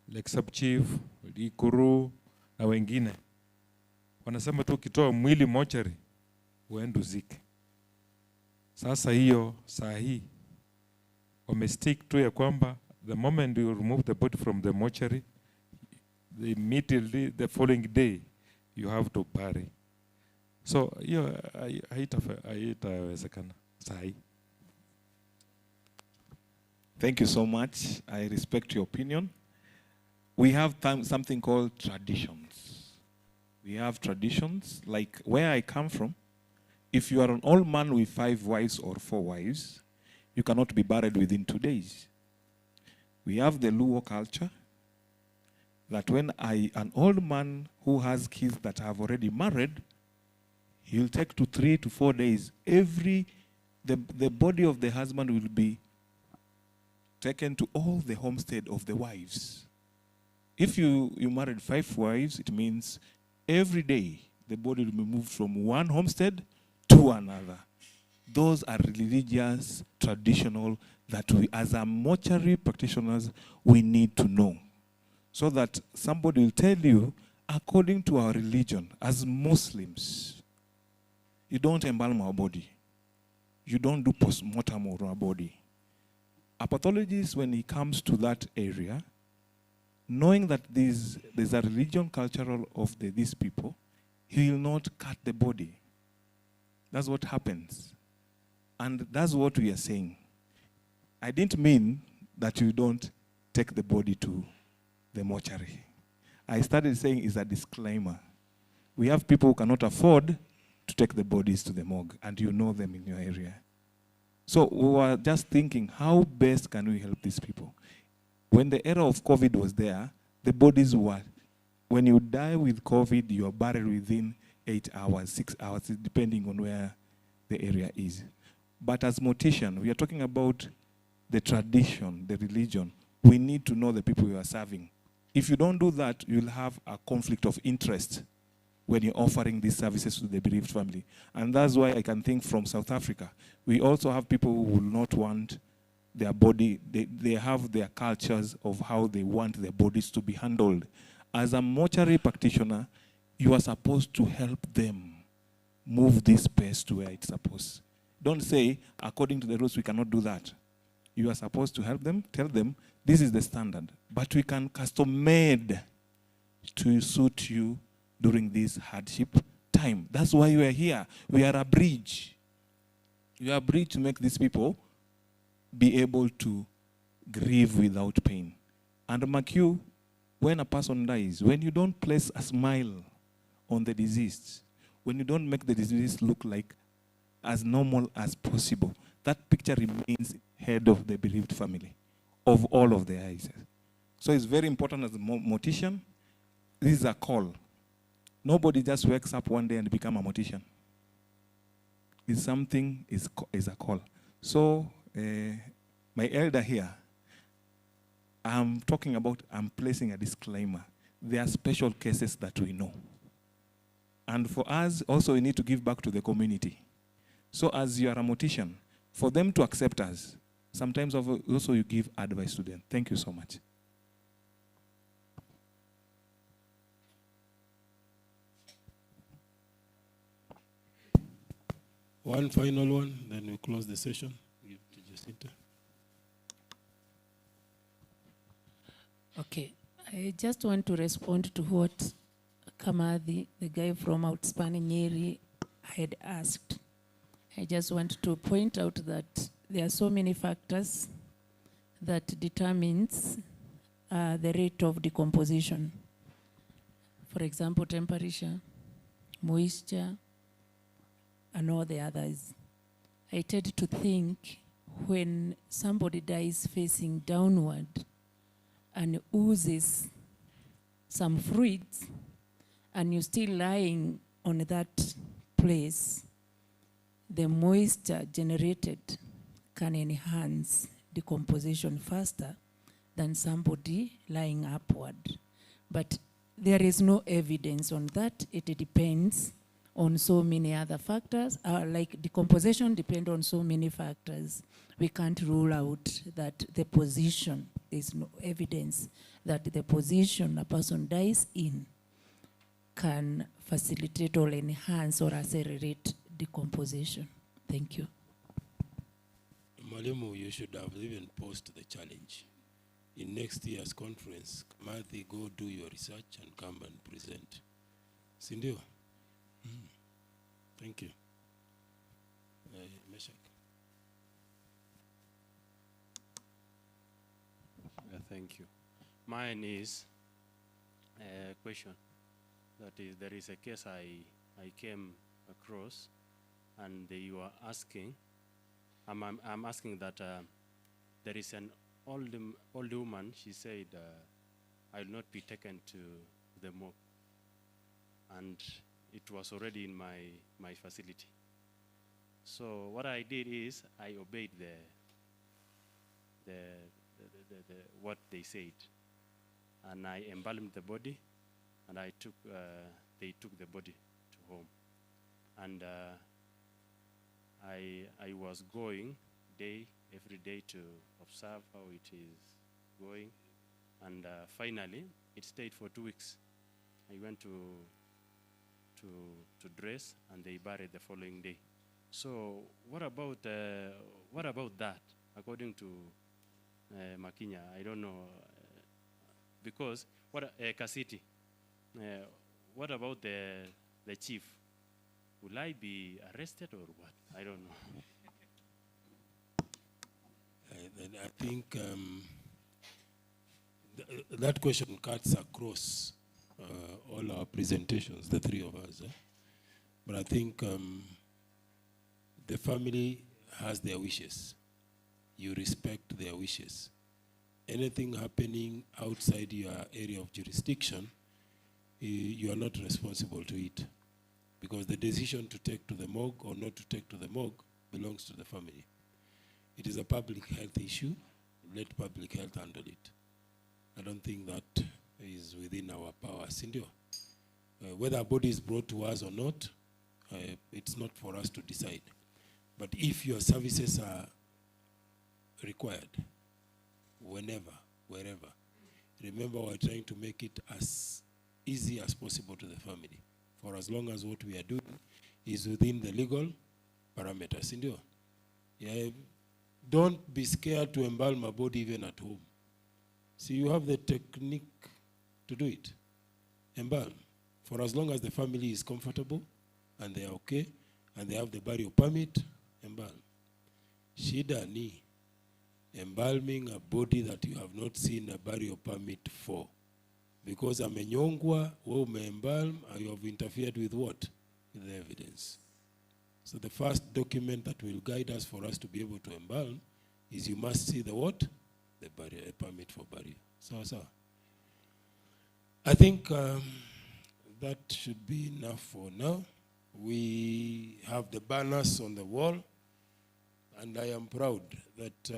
like sub-chief, Ikuru na wengine wanasema tu ukitoa mwili mochari uende uzike. Sasa hiyo saa hii wamestick tu ya kwamba the moment you remove the body from the mortuary, immediately the following day you have to bury. So hiyo haitawezekana saa hii. Thank you so much. I respect your opinion. We have something called traditions. We have traditions, like where I come from, if you are an old man with 5 wives or 4 wives, you cannot be buried within 2 days. We have the Luo culture, that when an old man who has kids that have already married, he'll take to 3 to 4 days every the body of the husband will be taken to all the homestead of the wives. If you married 5 wives, it means every day the body will be moved from one homestead to another. Those are religious, traditional, that we as a mortuary practitioners, we need to know. So that somebody will tell you, according to our religion, as Muslims, you don't embalm our body. You don't do post-mortem on our body. A pathologist, when he comes to that area, knowing that there's a religion cultural of these people, he will not cut the body. That's what happens. And that's what we are saying. I didn't mean that you don't take the body to the mortuary. I started saying it's a disclaimer. We have people who cannot afford to take the bodies to the morgue, and you know them in your area. So we were just thinking, how best can we help these people? When the era of COVID was there, the bodies were, when you die with COVID, you are buried within 8 hours, 6 hours, depending on where the area is. But as mortician, we are talking about the tradition, the religion. We need to know the people you are serving. If you don't do that, you'll have a conflict of interest when you're offering these services to the bereaved family. And that's why I can think from South Africa. We also have people who will not want their body, they have their cultures of how they want their bodies to be handled. As a mortuary practitioner, you are supposed to help them move this space to where it's supposed. Don't say, according to the rules, we cannot do that. You are supposed to help them, tell them, this is the standard. But we can custom-made to suit you during this hardship time. That's why we are here. We are a bridge. We are a bridge to make these people be able to grieve without pain. And mark you, when a person dies, when you don't place a smile on the deceased, when you don't make the deceased look like as normal as possible, that picture remains head of the bereaved family, of all of the eyes. So it's very important as a mortician. This is a call. Nobody just wakes up one day and become a mortician. It's something, is a call. So my elder here, I'm talking about, I'm placing a disclaimer. There are special cases that we know. And for us, also we need to give back to the community. So as you are a mortician, for them to accept us, sometimes also you give advice to them. Thank you so much. One final one, then we close the session. Give to Jacinta. Okay, I just want to respond to what Kamadhi, the guy from Outspanning Nyeri, had asked. I just want to point out that there are so many factors that determines the rate of decomposition. For example, temperature, moisture, and all the others. I tend to think when somebody dies facing downward and oozes some fluids, and you're still lying on that place, the moisture generated can enhance decomposition faster than somebody lying upward. But there is no evidence on that. It depends on so many other factors. Like decomposition depends on so many factors. We can't rule out that the position, there's no evidence that the position a person dies in can facilitate or enhance or accelerate decomposition. Thank you. Malimu, you should have even posted the challenge. In next year's conference, Matthew, go do your research and come and present. Sindio? Thank you. Meshach. Thank you. Mine is a question. That is, there is a case I came across, and you are asking, I'm asking that there is an old woman, she said, I will not be taken to the morgue. And it was already in my facility. So what I did is I obeyed what they said, and I embalmed the body, and they took the body to home, and I was going every day to observe how it is going, and finally it stayed for 2 weeks. I went to dress, and they buried the following day. So what about that? According to Makinya, I don't know, because what Kasiti, what about the chief? Will I be arrested or what? I don't know. I think that question cuts across all our presentations, the three of us. But I think the family has their wishes. You respect their wishes. Anything happening outside your area of jurisdiction, you are not responsible to it, because the decision to take to the morgue or not to take to the morgue belongs to the family. It is a public health issue. Let public health handle it. I don't think that is within our power. Sindio, whether a body is brought to us or not, it's not for us to decide. But if your services are required, whenever, wherever, remember we're trying to make it as easy as possible to the family, for as long as what we are doing is within the legal parameters. Sindio? Yeah, don't be scared to embalm a body even at home. See, you have the technique to do it. Embalm. For as long as the family is comfortable and they are okay and they have the burial permit, embalm. Shida ni embalming a body that you have not seen a burial permit for. Because amenyongwa, we umeembalm, you have interfered with what? With the evidence. So the first document that will guide us for us to be able to embalm is you must see the what? The burial, a permit for burial. So. I think that should be enough for now. We have the banners on the wall, and I am proud that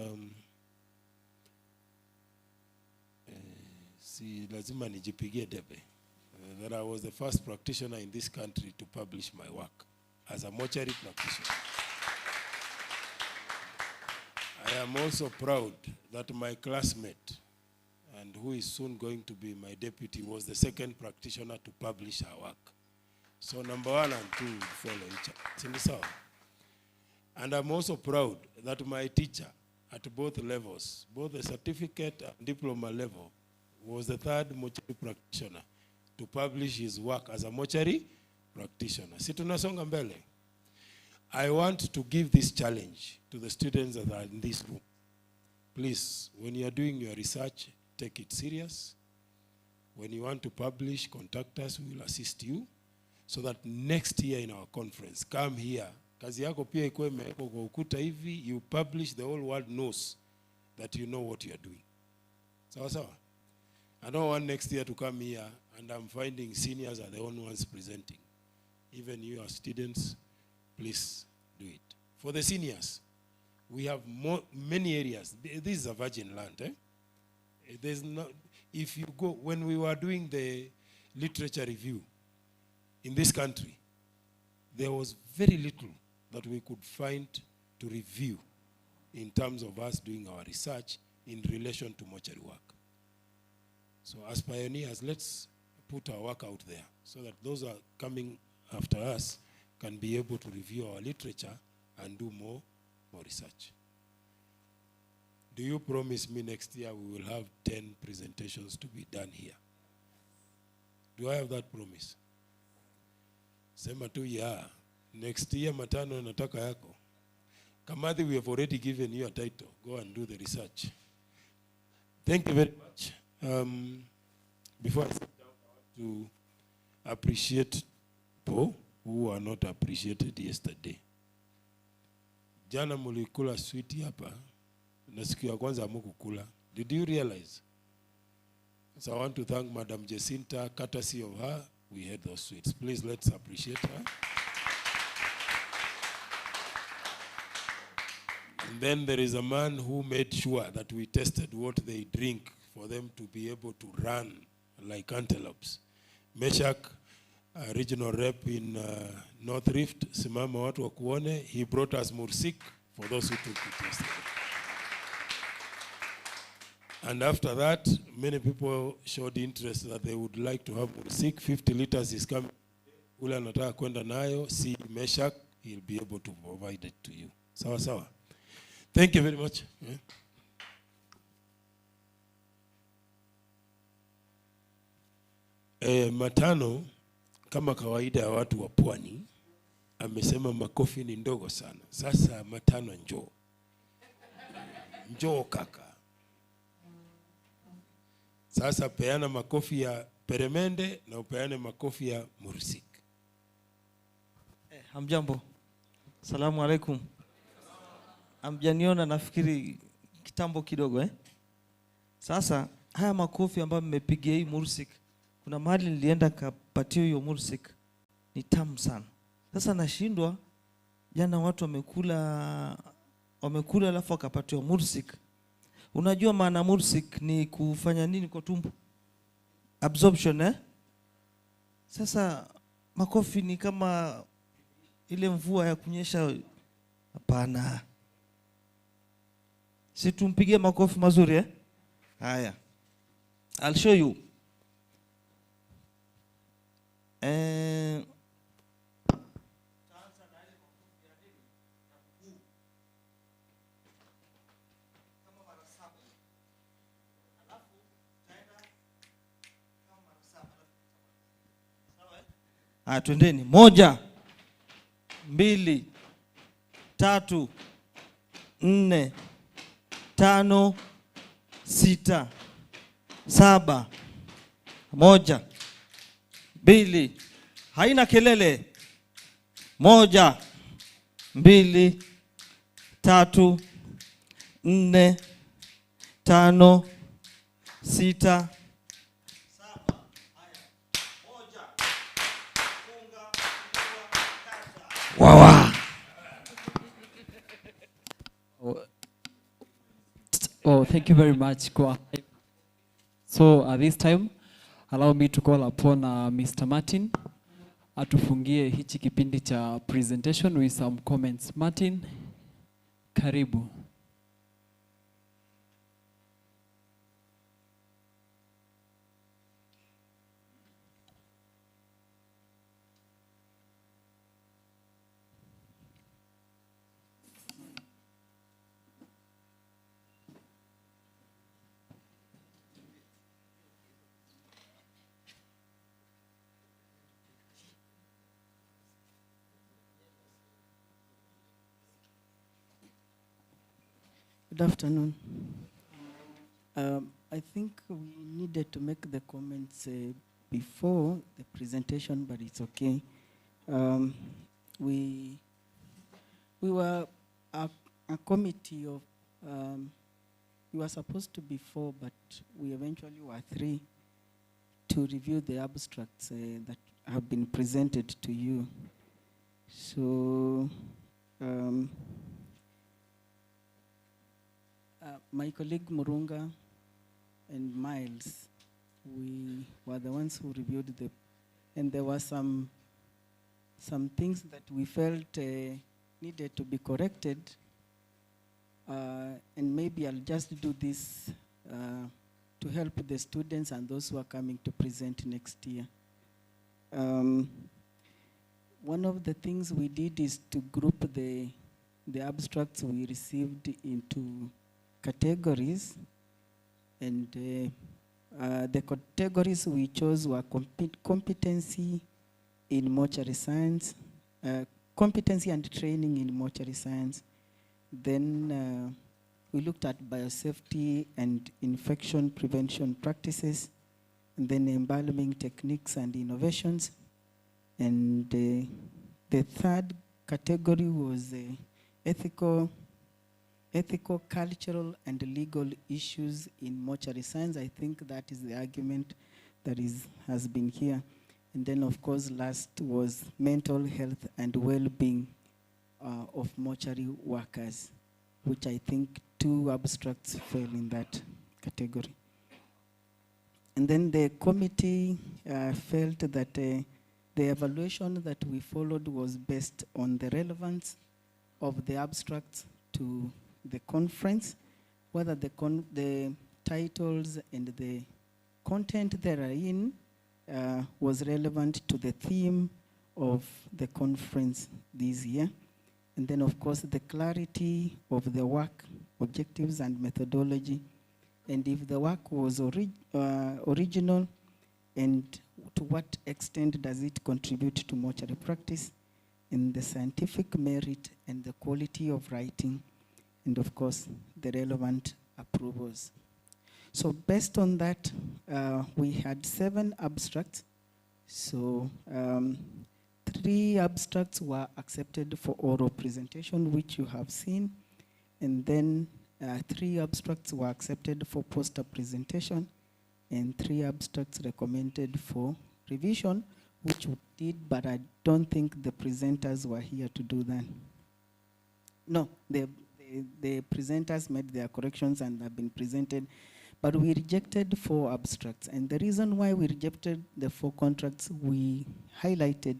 lazima nijipigie debe that I was the first practitioner in this country to publish my work as a mortuary practitioner. I am also proud that my classmate, and who is soon going to be my deputy, was the second practitioner to publish her work. So number 1 and 2 will follow each other. And I'm also proud that my teacher at both levels, both the certificate and diploma level, was the third mortuary practitioner to publish his work as a mortuary practitioner. Si tunasonga mbele. I want to give this challenge to the students that are in this room. Please, when you are doing your research, take it serious. When you want to publish, contact us, we will assist you, so that next year in our conference, come here. Kazi yako pia ikuwe imewekwa kwa ukuta hivi, you publish, the whole world knows that you know what you are doing. Sawa sawa? I don't want next year to come here and I'm finding seniors are the only ones presenting. Even you as students, please do it. For the seniors, we have many areas. This is a virgin land. There's no, if you go, when we were doing the literature review in this country, there was very little that we could find to review in terms of us doing our research in relation to mortuary work. So as pioneers, let's put our work out there so that those who are coming after us can be able to review our literature and do more research. Do you promise me next year we will have 10 presentations to be done here? Do I have that promise? Sema tu ya. Next year matano nataka yako. Kamadhi, we have already given you a title. Go and do the research. Thank you very much. Before I sit down, I want to appreciate people who are not appreciated yesterday. Jana mulikula sweet hapa, na siku ya kwanza hamukukula. Did you realize? So I want to thank Madam Jacinta. Courtesy of her, we had those sweets. Please let's appreciate her. And then there is a man who made sure that we tested what they drink for them to be able to run like antelopes. Meshach, regional rep in North Rift, simama watu wakuone, he brought us mursik for those who took it yesterday. And after that, many people showed interest that they would like to have mursik. 50 liters is coming. Ule anataka kwenda nayo, see Meshach, he'll be able to provide it to you. Sawa sawa. Thank you very much. Matano, kama kawaida ya watu wa pwani, amesema makofi ni ndogo sana. Sasa Matano njoo. Njoo kaka. Sasa peana makofi ya peremende na upeane makofi ya mursik. Hamjambo. Salamu alaikum. Hamjaniona nafikiri kitambo kidogo Sasa haya makofi ambayo mmepigia hii mursik, kuna mahali nilienda kapatia hiyo mursik, ni tamu sana. Sasa nashindwa, jana watu wamekula alafu akapatiwa mursik. Unajua maana mursik ni kufanya nini kwa tumbo? Absorption Sasa makofi ni kama ile mvua ya kunyesha. Hapana. Si tumpige makofi mazuri Haya. I'll show you. Twendeni. 1, 2, 3, 4, 5, 6, 7. 1, 2. Haina kelele. 1, 2, 3, 4, 5, 6. Wawa. Oh, thank you very much. So at this time, allow me to call upon Mr. Martin atufungie hichi kipindi cha presentation with some comments. Martin, karibu. Good afternoon. I think we needed to make the comments before the presentation, but it's okay. We were a committee of, we were supposed to be 4, but we eventually were 3 to review the abstracts that have been presented to you. So, my colleague Murunga and Miles, we were the ones who reviewed and there were some things that we felt needed to be corrected, and maybe I'll just do this to help the students and those who are coming to present next year. One of the things we did is to group the abstracts we received into categories, and the categories we chose were competency in mortuary science, competency and training in mortuary science. Then we looked at biosafety and infection prevention practices, and then embalming techniques and innovations. And the third category was ethical, cultural, and legal issues in mortuary science. I think that is the argument that has been here. And then, of course, last was mental health and well-being of mortuary workers. which I think 2 abstracts fell in that category. And then the committee felt that the evaluation that we followed was based on the relevance of the abstracts to the conference, whether the titles and the content therein was relevant to the theme of the conference this year. And then, of course, the clarity of the work, objectives, and methodology, and if the work was original, and to what extent does it contribute to mortuary practice, and the scientific merit and the quality of writing, and of course, the relevant approvals. So based on that, we had 7 abstracts. So 3 abstracts were accepted for oral presentation, which you have seen, and then 3 abstracts were accepted for poster presentation, and 3 abstracts recommended for revision, which we did, but I don't think the presenters were here to do that. No, the presenters made their corrections and have been presented, but we rejected 4 abstracts. And the reason why we rejected the 4 contracts, we highlighted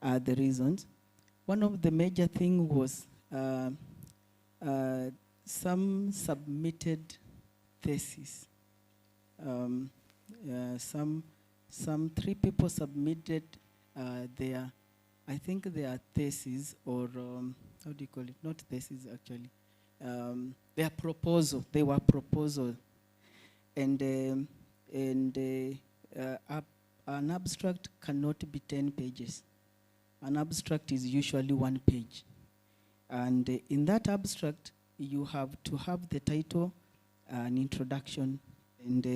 the reasons. One of the major things was some submitted theses. Some 3 people submitted their, I think their thesis, or how do you call it? Not thesis, actually. Their proposal. They were proposal. And an abstract cannot be 10 pages. An abstract is usually 1 page. And in that abstract, you have to have the title, an introduction, and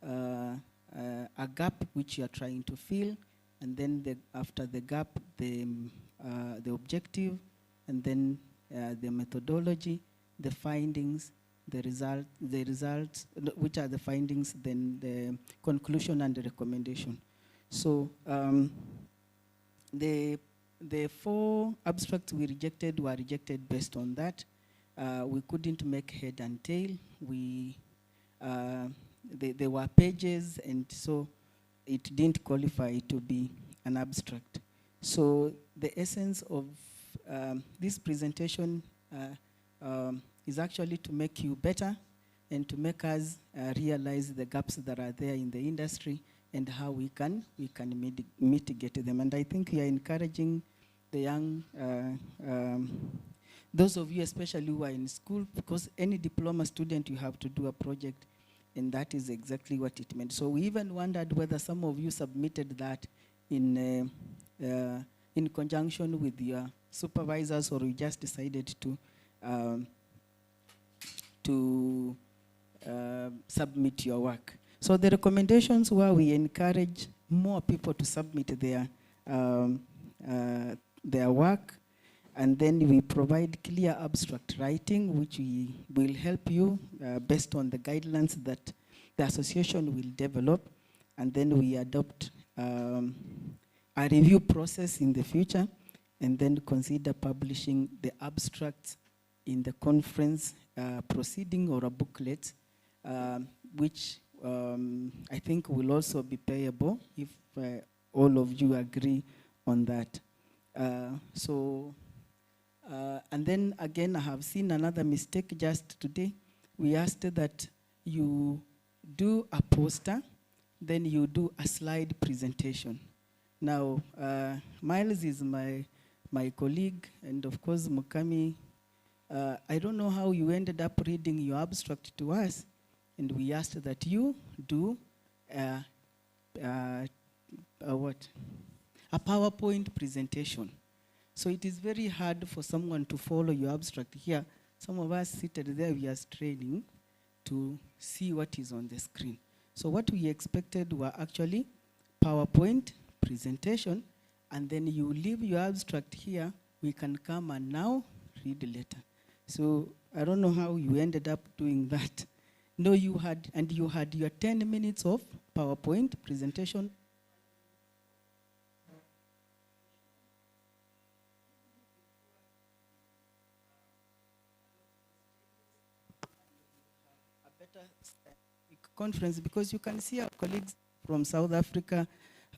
a gap which you are trying to fill, and then after the gap, the objective, and then the methodology, the findings, the results, which are the findings, then the conclusion and the recommendation. So the 4 abstracts we rejected were rejected based on that. We couldn't make head and tail. There were pages, and so it didn't qualify to be an abstract. So the essence of this presentation is actually to make you better and to make us realize the gaps that are there in the industry and how we can mitigate them. And I think we are encouraging the young, those of you especially who are in school, because any diploma student, you have to do a project, and that is exactly what it meant. So we even wondered whether some of you submitted that in conjunction with your supervisors, or you just decided to submit your work. So the recommendations were we encourage more people to submit their work, and then we provide clear abstract writing, which will help you based on the guidelines that the association will develop, and then we adopt a review process in the future, and then consider publishing the abstracts in the conference proceeding or a booklet, which I think will also be payable if all of you agree on that. And then again, I have seen another mistake just today. We asked that you do a poster, then you do a slide presentation. Now, Miles is my colleague, and of course, Mukami, I don't know how you ended up reading your abstract to us, and we asked that you do a PowerPoint presentation. So it is very hard for someone to follow your abstract here. Some of us seated there, we are straining to see what is on the screen. So what we expected were actually PowerPoint presentation, and then you leave your abstract here, we can come and now read later. So I don't know how you ended up doing that. No, you had your 10 minutes of PowerPoint presentation. conference, because you can see our colleagues from South Africa,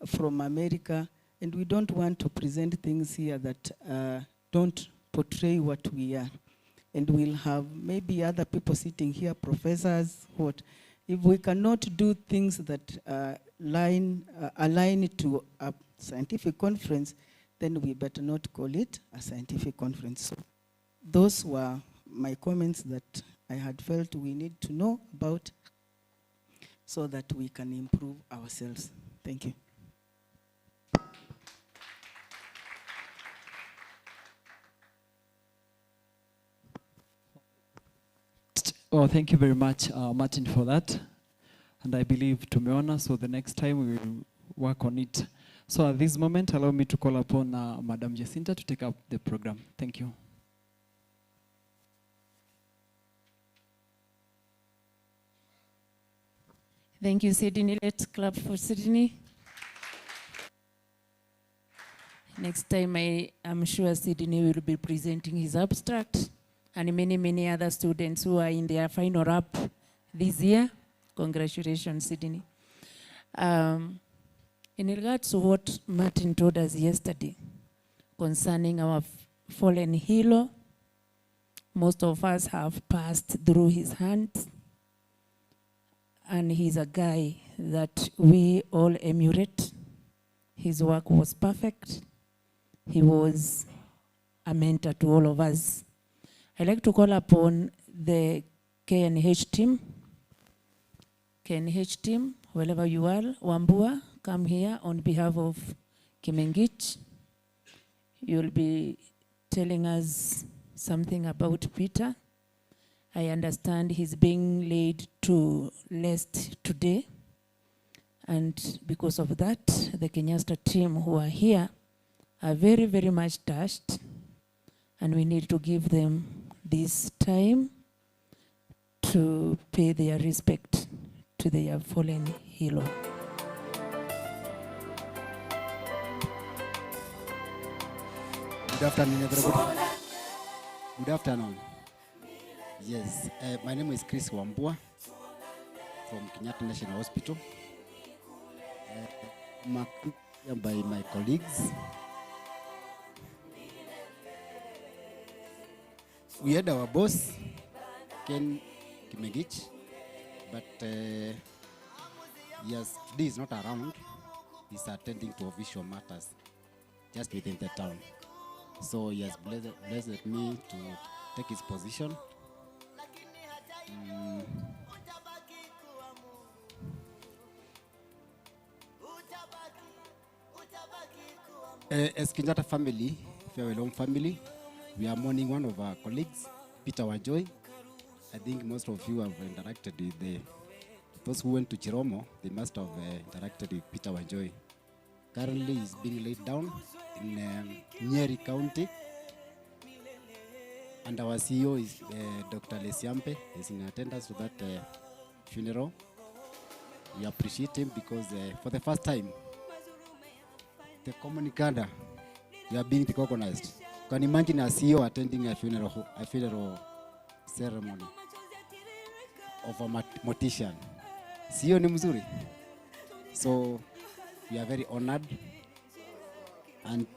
from America, and we don't want to present things here that don't portray what we are. And we'll have maybe other people sitting here, professors, what. If we cannot do things that align to a scientific conference, then we better not call it a scientific conference. So those were my comments that I had felt we need to know about so that we can improve ourselves. Thank you. Oh, thank you very much, Martin, for that. And I believe tumeona, so the next time we will work on it. So at this moment, allow me to call upon Madam Jacinta to take up the program. Thank you. Thank you, Sydney. Let's clap for Sydney. Next time, I'm sure Sydney will be presenting his abstract, and many, many other students who are in their final up this year. Congratulations, Sydney. In regards to what Martin told us yesterday concerning our fallen hero, most of us have passed through his hands, and he's a guy that we all emulate. His work was perfect. He was a mentor to all of us. I'd like to call upon the KNH team. KNH team, wherever you are, Wambua, come here on behalf of Kimengich. You'll be telling us something about Peter. I understand he's being laid to rest today. And because of that, the Kenyasta team who are here are very, very much touched. And we need to give them this time to pay their respect to their fallen hero. Good afternoon, everybody. Good afternoon. Yes, my name is Chris Wambua from Kenyatta National Hospital. By my colleagues. We had our boss, Ken Kimengich, but yes, today is not around. He's attending to official matters just within the town. So he has blessed me to take his position. As Kenyatta family, Farewell Home family, we are mourning one of our colleagues, Peter Wanjoy. I think most of you have interacted with those who went to Chiromo, they must have interacted with Peter Wanjoy. Currently, he's being laid down in Nyeri County. And our CEO is Dr. Lesiampe, is in attendance to that funeral. We appreciate him because for the first time, the communicada, we are being recognized. You can imagine a CEO attending a funeral ceremony of a mortician. CEO ni mzuri. So we are very honored, and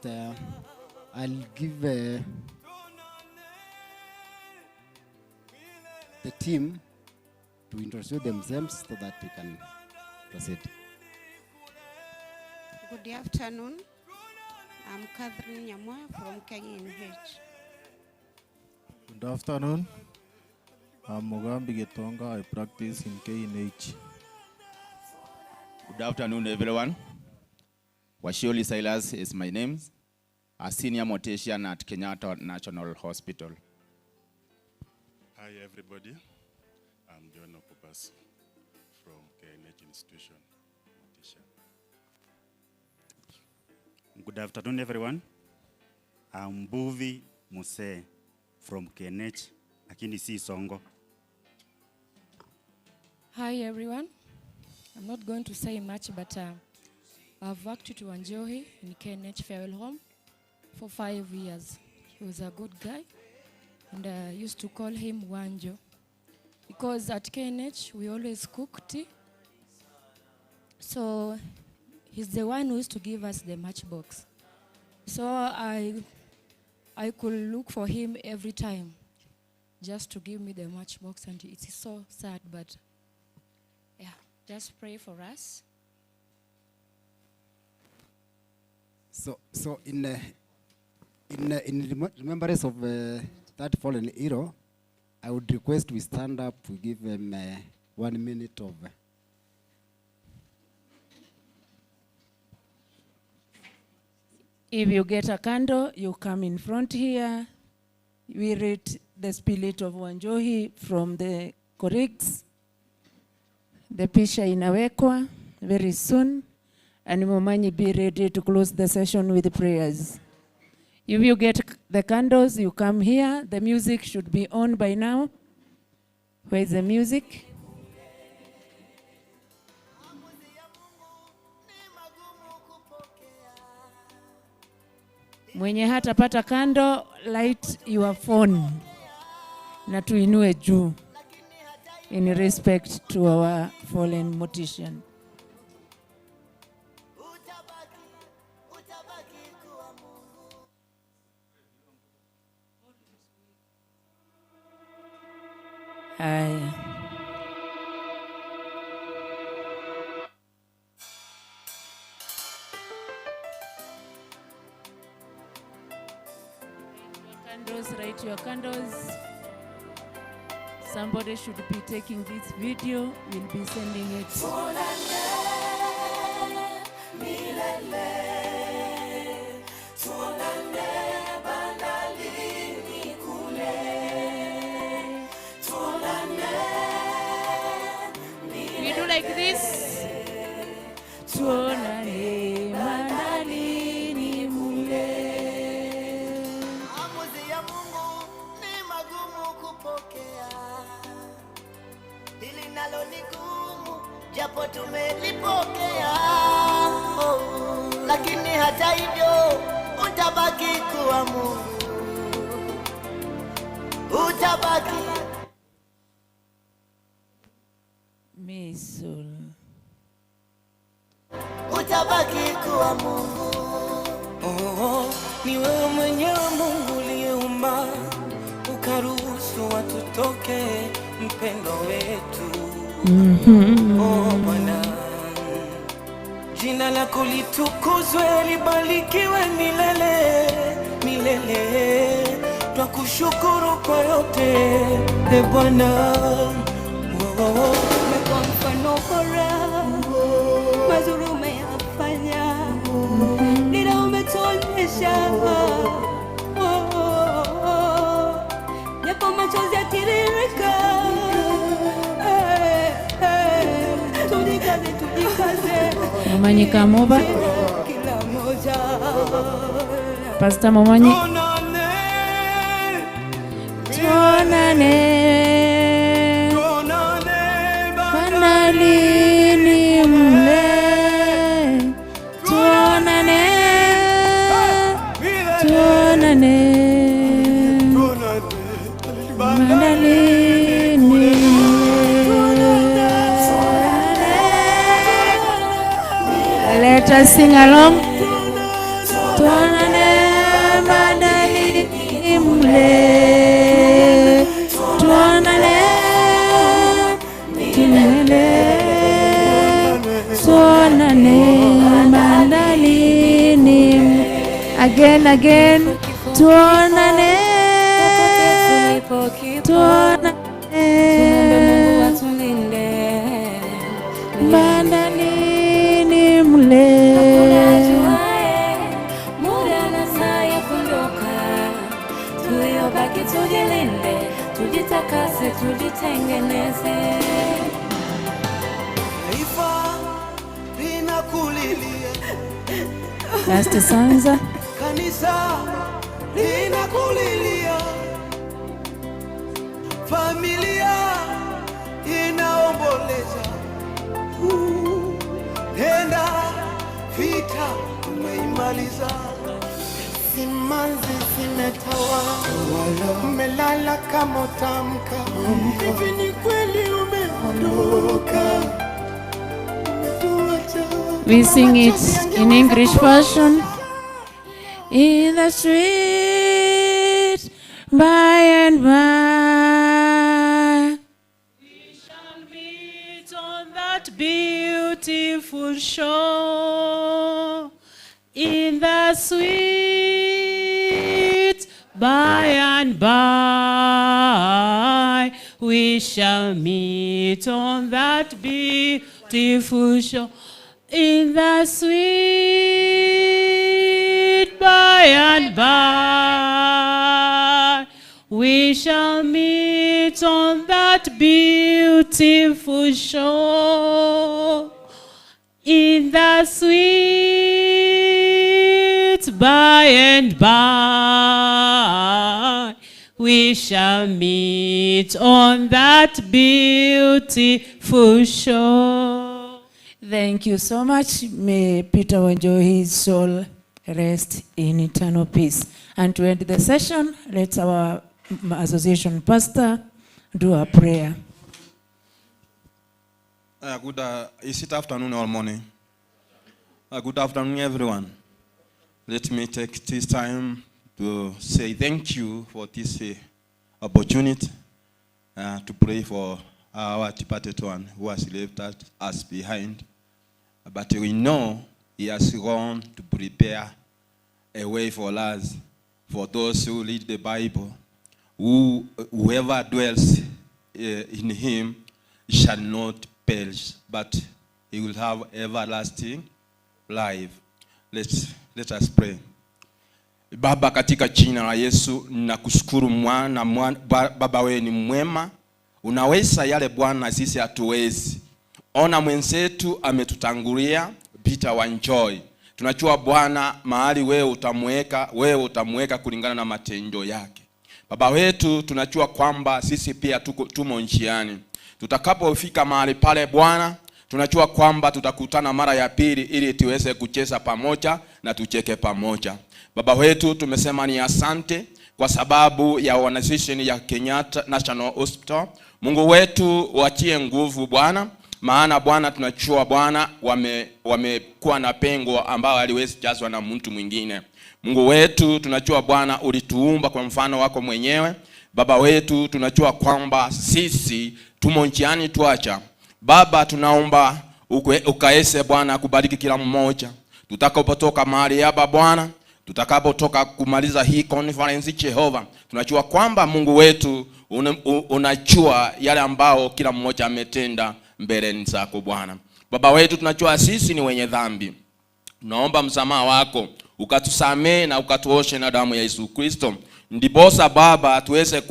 I'll give the team to introduce themselves so that we can proceed. Good afternoon. I'm Catherine Nyamwa from KNH. Good afternoon. I'm Mugambi Getonga. I practice in KNH. Good afternoon, everyone. Washioli Silas is my name. A senior mortician at Kenyatta National Hospital. Hi, everybody. I'm John Okupas from KNH Institution, mortician. Good afternoon, everyone. I'm Buvi Muse from KNH, lakini si Songo. Hi, everyone. I'm not going to say much, but I've worked with Wanjohi in KNH Farewell Home for 5 years. He was a good guy, and I used to call him Wanjo. because at KNH we always cook tea. So he's the one who used to give us the matchbox. So I could look for him every time just to give me the matchbox, and it's so sad, but yeah, just pray for us. So in remembrance of that fallen hero, I would request we stand up, we give them 1 minute of. If you get a candle, you come in front here. We read the spirit of Wanjohi from the Corix. The pisha inawekwa very soon. And Momanyi, be ready to close the session with prayers. If you get the candles, you come here. The music should be on by now. Where is the music? Mwenye hatapata kando, light your phone. Na tuinue juu. In respect to our fallen mortician. Haya. Write your candles. Somebody should be taking this video. We'll be sending it. We do like this. Tuonane mandalini mule. Maamuzi ya Mungu ni magumu kupokea. Hili nalo ni gumu japo tumelipokea. Lakini hata hivyo utabaki kuwa Mungu. Utabaki. Misul. Utabaki kuwa Mungu. Ni wewe mwenyewe Mungu uliyeumba, ukaruhusu watu toke, mpendo wetu. Bwana, jina lako litukuzwe, libarikiwe milele milele. Twakushukuru kwa yote, Bwana. Umekuwa mfano bora, mazuri umeyafanya, dira umetuonyesha, japo machozi yatiririka, tujikaze, Momanyi Kamova. kila moja. Pastor Momanyi. Tuonane. Mandalini mle. Tuonane. Tuonane. Mandalini mle. Let us sing along. Tuonane mandalini mle. Tuonane milele. Tuonane mandalini. Again. Tuonane. Tuonane mandalini mle. Muda na saa ya kuondoka, tuliyobaki tujilinde, tujitakase, tujitengeneze. Taifa linakulilia, Pastor Sanza. kanisa linakulilia, familia inaomboleza. Nenda vita umeimaliza, simanzi zimetawala, umelala kama utamka. Hivi ni kweli umeondoka? We sing it in English version. In the street, by and by, we shall meet on that beautiful shore. In the sweet, by and by, we shall meet on that beautiful shore. In the sweet by and by, we shall meet on that beautiful shore. In the sweet by and by, we shall meet on that beautiful shore. Thank you so much. May Peter enjoy his soul rest in eternal peace. And to end the session, let our association pastor do a prayer. Is it afternoon or morning? Good afternoon, everyone. Let me take this time to say thank you for this opportunity to pray for our departed one who has left us behind. But we know he has gone to prepare a way for us, for those who read the Bible. Whoever dwells in him shall not perish, but he will have everlasting life. Let us pray. Baba, katika jina la Yesu, nakushukuru Baba, wewe ni mwema. Unaweza yale Bwana sisi hatuwezi. Ona mwenzetu ametutangulia, Peter Wanjoy. Tunajua Bwana mahali wewe utamweka kulingana na matendo yake. Baba wetu, tunajua kwamba sisi pia tumo njiani. Tutakapofika mahali pale Bwana, tunajua kwamba tutakutana mara ya pili ili tuweze kucheza pamoja na tucheke pamoja. Baba wetu, tumesema ni asante kwa sababu ya organization ya Kenyatta National Hospital. Mungu wetu, watie nguvu Bwana, maana Bwana tunajua Bwana wamekuwa na pengo ambao haliwezi jazwa na mtu mwingine. Mungu wetu, tunajua Bwana ulituumba kwa mfano wako mwenyewe. Baba wetu, tunajua kwamba sisi tumo njiani tuacha. Baba, tunaomba ukaese Bwana kubariki kila mmoja. Tutakapotoka mahali hapa Bwana, tutakapotoka kumaliza hii conference Jehova, tunajua kwamba Mungu wetu unajua yale ambao kila mmoja ametenda mbele zako Bwana. Baba wetu, tunajua sisi ni wenye dhambi. Tunaomba msamaha wako, ukatusamee na ukatuoshe na damu ya Yesu Kristo. Ndiposa Baba tuweze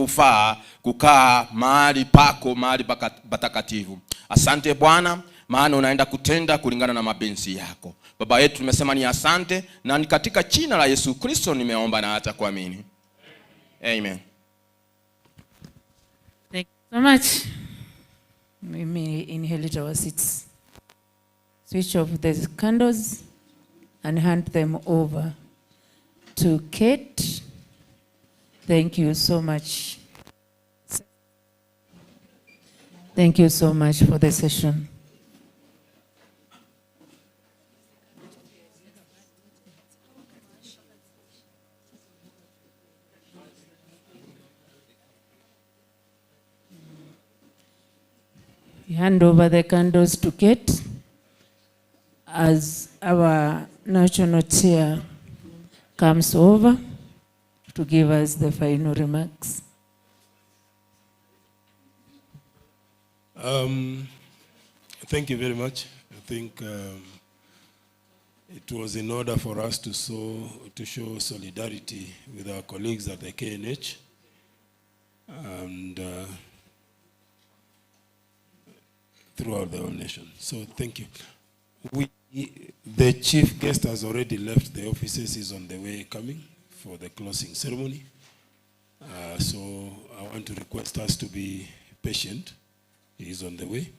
kukaa mahali pako, mahali patakatifu. Asante Bwana, maana unaenda kutenda kulingana na mapenzi yako. Baba yetu, tumesema ni asante, na ni katika jina la Yesu Kristo nimeomba na hata kuamini. Amen. Thank you so much. We may inherit our seats. Switch off the candles and hand them over to Kate. Thank you so much. Thank you so much for the session. We hand over the candles to Kate as our national chair comes over to give us the final remarks. Thank you very much. I think it was in order for us to show solidarity with our colleagues at the KNH, and throughout the whole nation. So thank you. The chief guest has already left the offices. He's on the way coming for the closing ceremony. So I want to request us to be patient. He's on the way.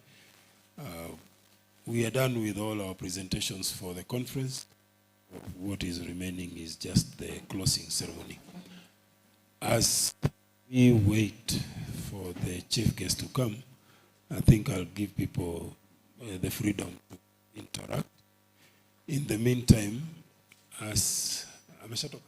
We are done with all our presentations for the conference. What is remaining is just the closing ceremony. As we wait for the chief guest to come, I think I'll give people the freedom to interact. In the meantime, as ameshatoka.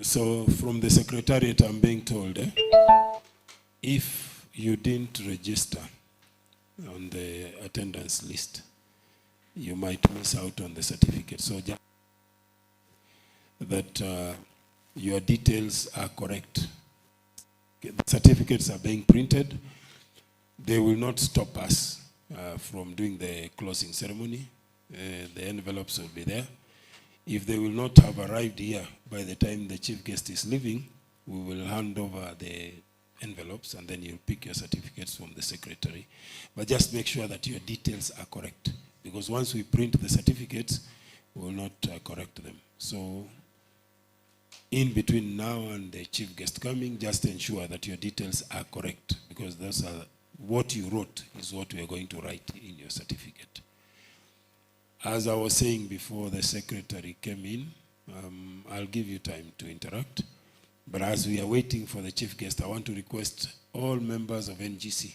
So from the secretariat, I'm being told, if you didn't register on the attendance list, you might miss out on the certificate. So just that your details are correct. The certificates are being printed. They will not stop us from doing the closing ceremony. The envelopes will be there. If they will not have arrived here by the time the chief guest is leaving, we will hand over the envelopes and then you'll pick your certificates from the secretary. But just make sure that your details are correct, because once we print the certificates, we will not correct them. So in between now and the chief guest coming, just ensure that your details are correct, because those are what you wrote is what we are going to write in your certificate. As I was saying before the secretary came in, I'll give you time to interact. But as we are waiting for the chief guest, I want to request all members of NGC.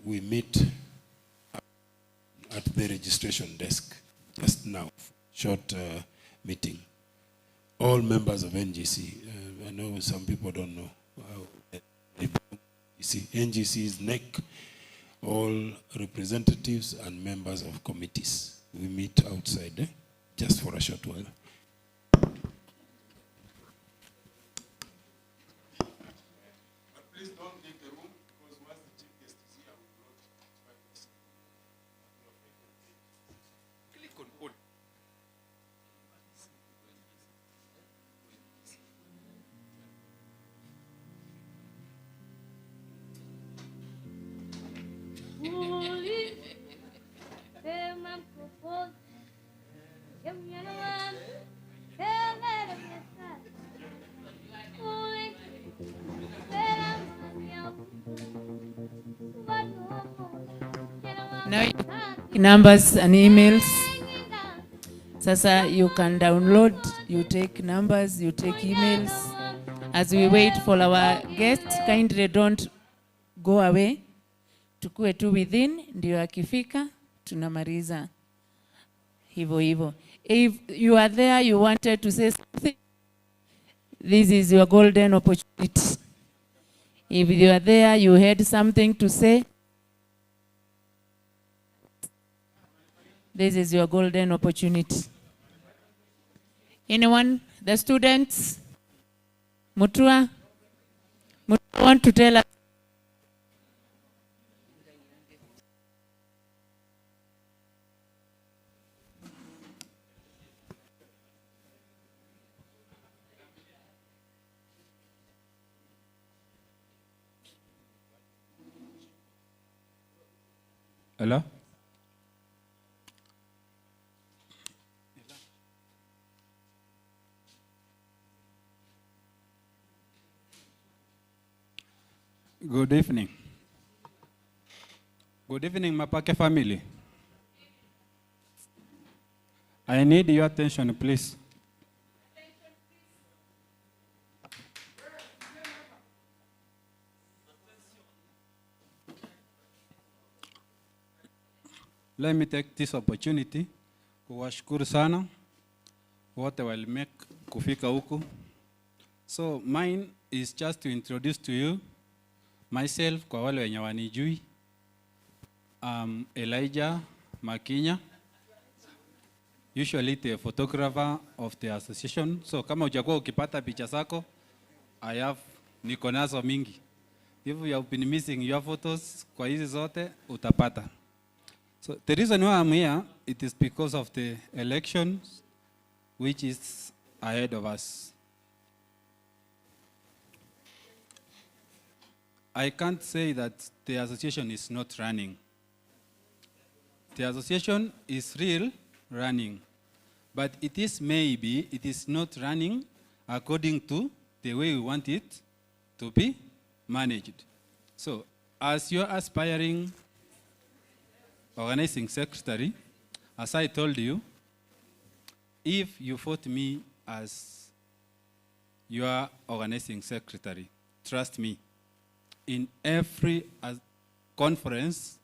We meet at the registration desk just now, short meeting. All members of NGC. I know some people don't know. NGC is NEC. All representatives and members of committees. We meet outside just for a short while. Please don't leave the room, because once the chief guest is here, we will not try this. Click on all. Now numbers and emails. Sasa you can download, you take numbers, you take emails. As we wait for our guest, kindly don't go away. Tukue tu within, ndio akifika, tunamaliza hivyo hivyo. If you are there, you wanted to say something, this is your golden opportunity. If you are there, you had something to say, this is your golden opportunity. Anyone? The students? Mutua? Mutua want to tell us? Hello? Good evening. Good evening, Mapake family. I need your attention, please. Let me take this opportunity kuwashukuru sana wote walimake kufika huku. So mine is just to introduce to you myself kwa wale wenye wanijui. Elijah Makinya, usually the photographer of the association. So kama hujakuwa ukipata picha zako, niko nazo mingi. If you have been missing your photos kwa hizi zote utapata. So the reason why I'm here, it is because of the elections which is ahead of us. I can't say that the association is not running. The association is real running, but it is not running according to the way we want it to be managed. So, as your aspiring organizing secretary, as I told you, if you vote me as your organizing secretary, trust me, in every conference,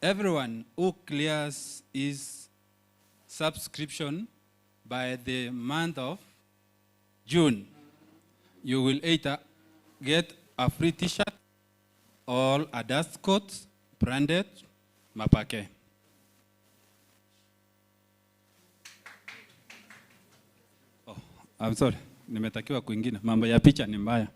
everyone who clears his subscription by the month of June, you will either get a free t-shirt or a dust coat branded Mapake. Oh, I'm sorry, nimetakiwa kwingine. Mambo ya picha ni mbaya.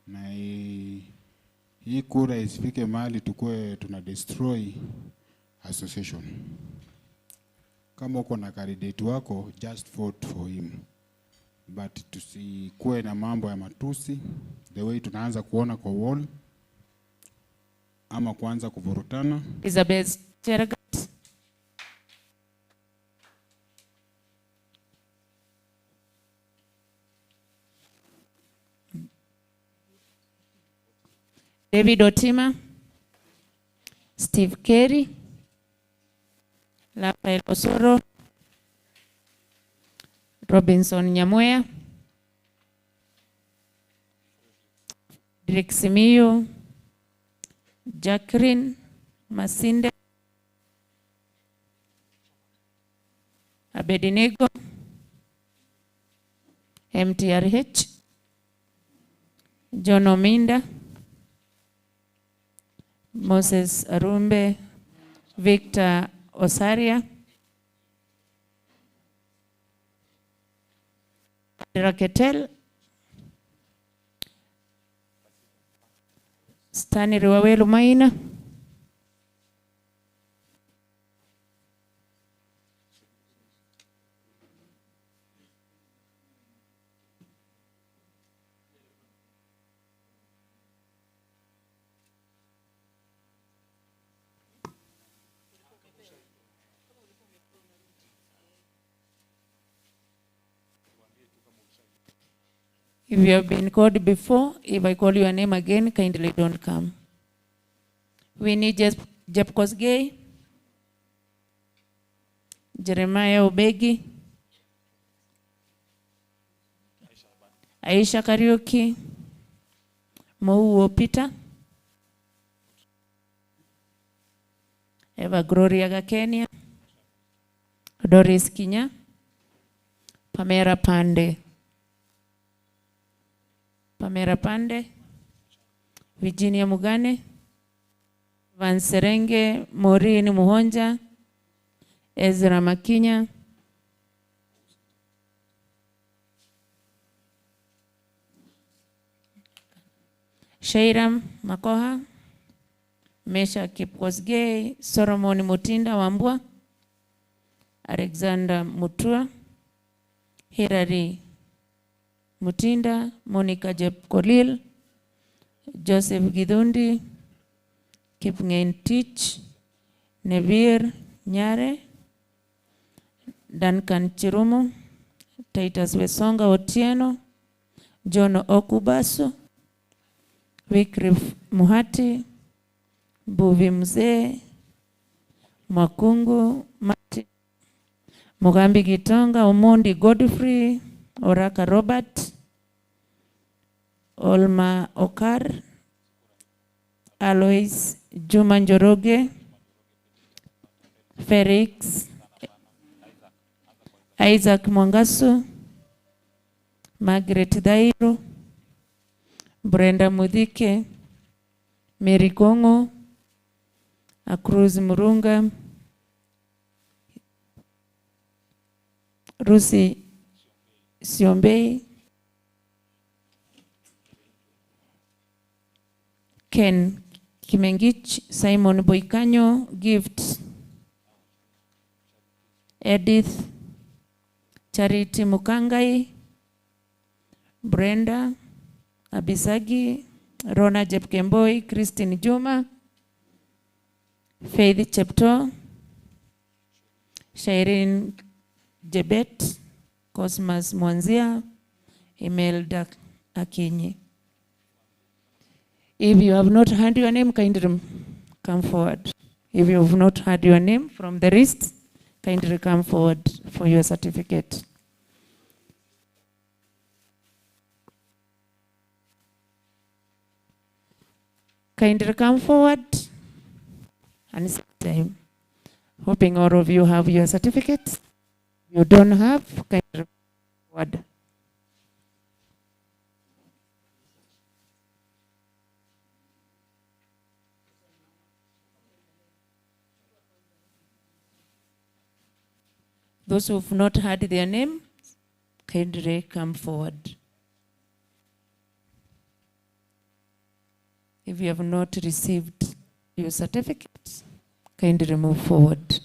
Na hii kura isifike mahali tukue tuna destroy association. Kama uko na candidate wako, just vote for him. But tusikue na mambo ya matusi, the way tunaanza kuona kwa wall, ama kuanza kuvurutana. Elizabeth Cheragat. David Otima, Steve Kerry, Rafael Osoro, Robinson Nyamwea, Derek Simiyu, Jacqueline Masinde, Abednego, MTRH, John Ominda, Moses Arumbe, Victor Osaria, Raketel, Stanley Wawelu Maina, if you have been called before, if I call your name again, kindly don't come. We need Jep Kosgei, Jeremiah Obegi, Aisha Kariuki, Mouo Peter, Eva Gloria Gakenya, Doris Kinya, Pamela Pande, Virginia Mugane, Van Serenge, Maureen Muhonja, Ezra Makinya, Shairam Makoha, Mesha Kipkosgei, Solomon Mutinda Wambua, Alexander Mutua, Hilary Mutinda, Monica Jepkolil, Joseph Gidundi, Kipngen Tich, Nevir Nyare, Duncan Chirumo, Titus Wesonga Otieno, John Okubaso, Wycliffe Muhati, Buvi Mzee, Mwakungu Mati, Mugambi Gitonga, Omondi Godfrey, Oraka Robert, Olma Okar, Alois Juma Njoroge, Felix, Isaac Mwangasu, Margaret Dairo, Brenda Mudike, Mary Kongo, Cruz Murunga, Rusi Siombei, Ken Kimengich, Simon Boikanyo, Gift, Edith, Charity Mukangai, Brenda, Abisagi, Rona Jepkemboi, Christine Juma, Faith Chepto, Shairin Jebet, Cosmas Mwanzia, Imelda Akinyi. If you have not heard your name, kindly come forward. If you have not heard your name from the list, kindly come forward for your certificate. Kindly come forward and sit time. Hoping all of you have your certificates. You don't have, kindly come forward. Those who have not heard their name, kindly come forward. If you have not received your certificate, kindly move forward.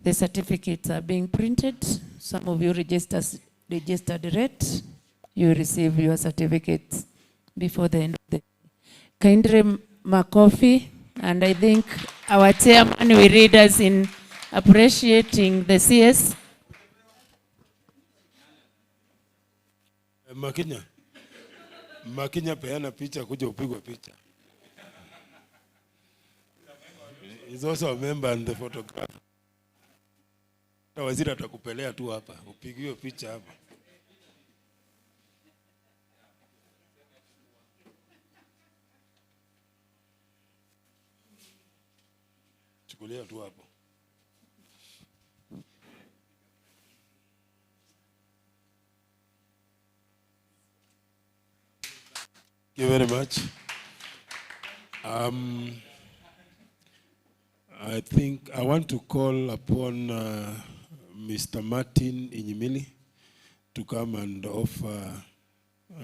The certificates are being printed. Some of you registered late. You receive your certificates before the end of the day. Kindly Makofi, and I think our chairman will read us in appreciating the CS. Makinya peana picha kuja upigwe picha. He's also a member and the photographer. Waziri atakupelea tu hapa, upigiwe picha hapa. Chukulia tu hapo. Thank you very much. I think I want to call upon Mr. Martin Inyimili to come and offer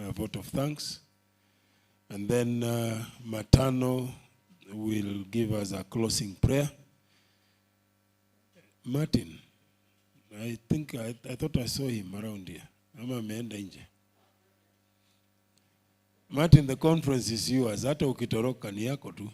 a vote of thanks. And then Matano will give us a closing prayer. Martin, I think I thought I saw him around here. Ama ameenda nje. Martin, the conference is yours. Hata ukitoroka ni yako tu.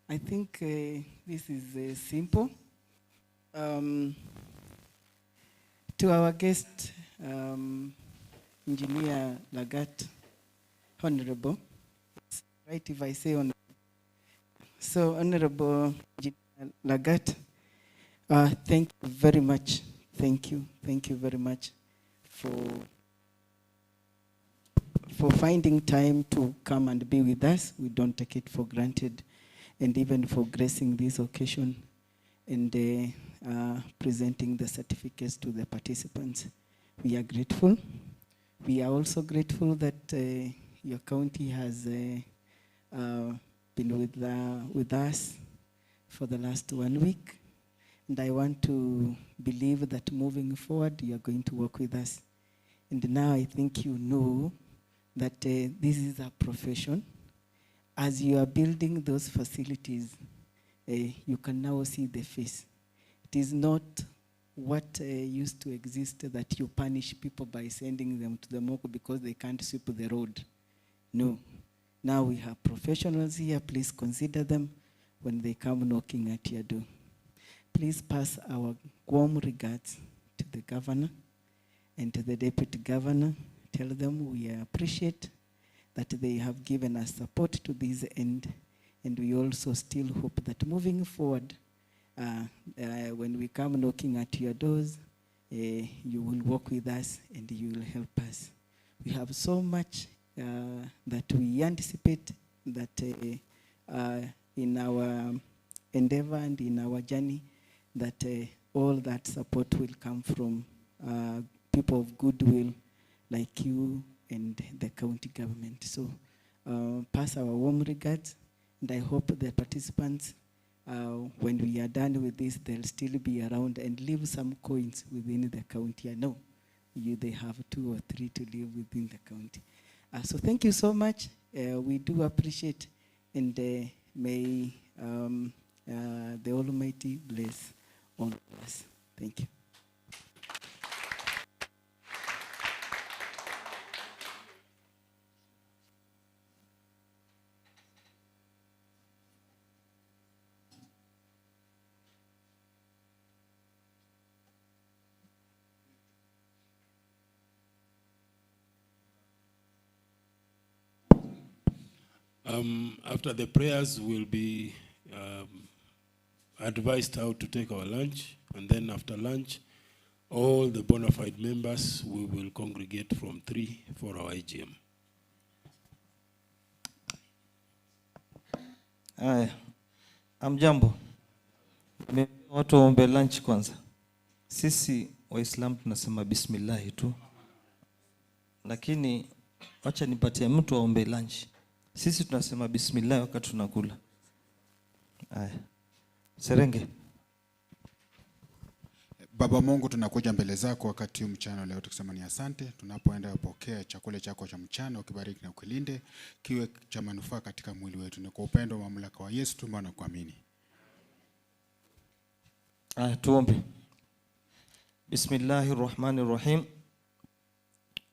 I think this is simple. To our guest, Engineer Lagat, Honorable, right if I say honorable. So Honorable Engineer Lagat, thank you very much. Thank you very much for finding time to come and be with us. We don't take it for granted. And even for gracing this occasion and presenting the certificates to the participants. We are grateful. We are also grateful that your county has been with us for the last 1 week. And I want to believe that moving forward, you are going to work with us. And now I think you know that this is a profession. As you are building those facilities, you can now see the face. It is not what used to exist that you punish people by sending them to the morgue because they can't sweep the road. No. Now we have professionals here. Please consider them when they come knocking at your door. Please pass our warm regards to the governor and to the deputy governor, tell them we appreciate that they have given us support to this end, and we also still hope that moving forward, when we come knocking at your doors, you will walk with us and you will help us. We have so much that we anticipate that in our endeavor and in our journey, that all that support will come from people of goodwill like you and the county government. So pass our warm regards, and I hope the participants, when we are done with this, they'll still be around and leave some coins within the county. I know they have 2 or 3 to leave within the county. So thank you so much. We do appreciate, and may the Almighty bless all of us. Thank you. After the prayers, we'll be advised how to take our lunch, and then after lunch, all the bona fide members, we will congregate from 3 for our AGM. Amjambo. Watu waombe lunch kwanza. Sisi Waislamu tunasema bismillah tu. Lakini wacha nipatie mtu aombe lunch. Sisi tunasema bismillah wakati tunakula. Serenge. Baba Mungu, tunakuja mbele zako wakati huu mchana leo tukisema ni asante. Tunapoenda kupokea chakula chako cha mchana, ukibariki na ukilinde, kiwe cha manufaa katika mwili wetu. Ni kwa upendo wa mamlaka wa Yesu tuomba na kuamini. Tuombe. Bismillahirrahmanirrahim.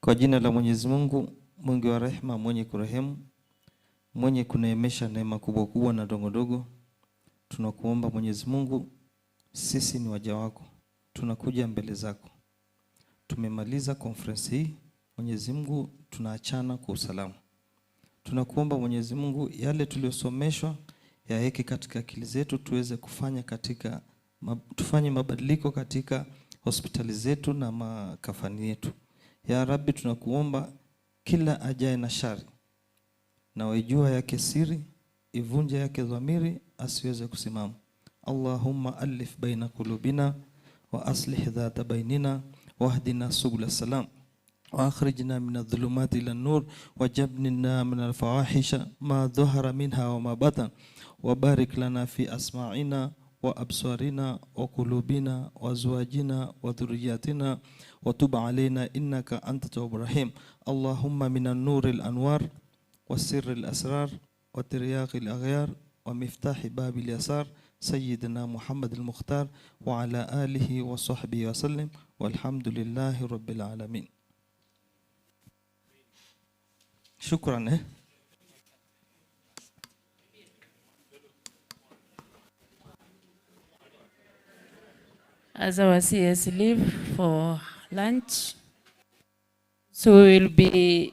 Kwa jina la Mwenyezi Mungu, Mungu wa rehema, mwenye kurehemu, mwenye kuneemesha neema kubwa kubwa na ndogo ndogo. Tunakuomba Mwenyezi Mungu, sisi ni waja wako. Tunakuja mbele zako. Tumemaliza conference hii. Mwenyezi Mungu, tunaachana kwa usalama. Tunakuomba Mwenyezi Mungu, yale tuliyosomeshwa yaweke katika akili zetu, tuweze kufanya tufanye mabadiliko katika hospitali zetu na makafani yetu. Ya Rabbi, tunakuomba kila ajaye na shari na wajua yake siri, ivunje yake dhamiri, asiweze kusimama. Allahumma alif baina qulubina wa aslih dhata bainina wahdina subul salam wa akhrijna min adh-dhulumati ila an-nur wajabnina min al-fawahisha ma dhahara minha wa ma batan wa barik lana fi asma'ina wa absarina wa qulubina wa azwajina wa dhurriyyatina wa tub alayna innaka anta tawwabur rahim. Allahumma min an-nur al-anwar wa sirr al-asrar wa tiryaq al-aghyar wa miftah bab al-yasar سيدنا محمد المختار وعلى آله وصحبه وسلم والحمد لله رب العالمين. شكرا. As our CS leave for lunch, so we will be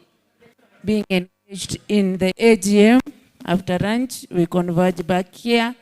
being engaged in the AGM. After lunch, we converge back here.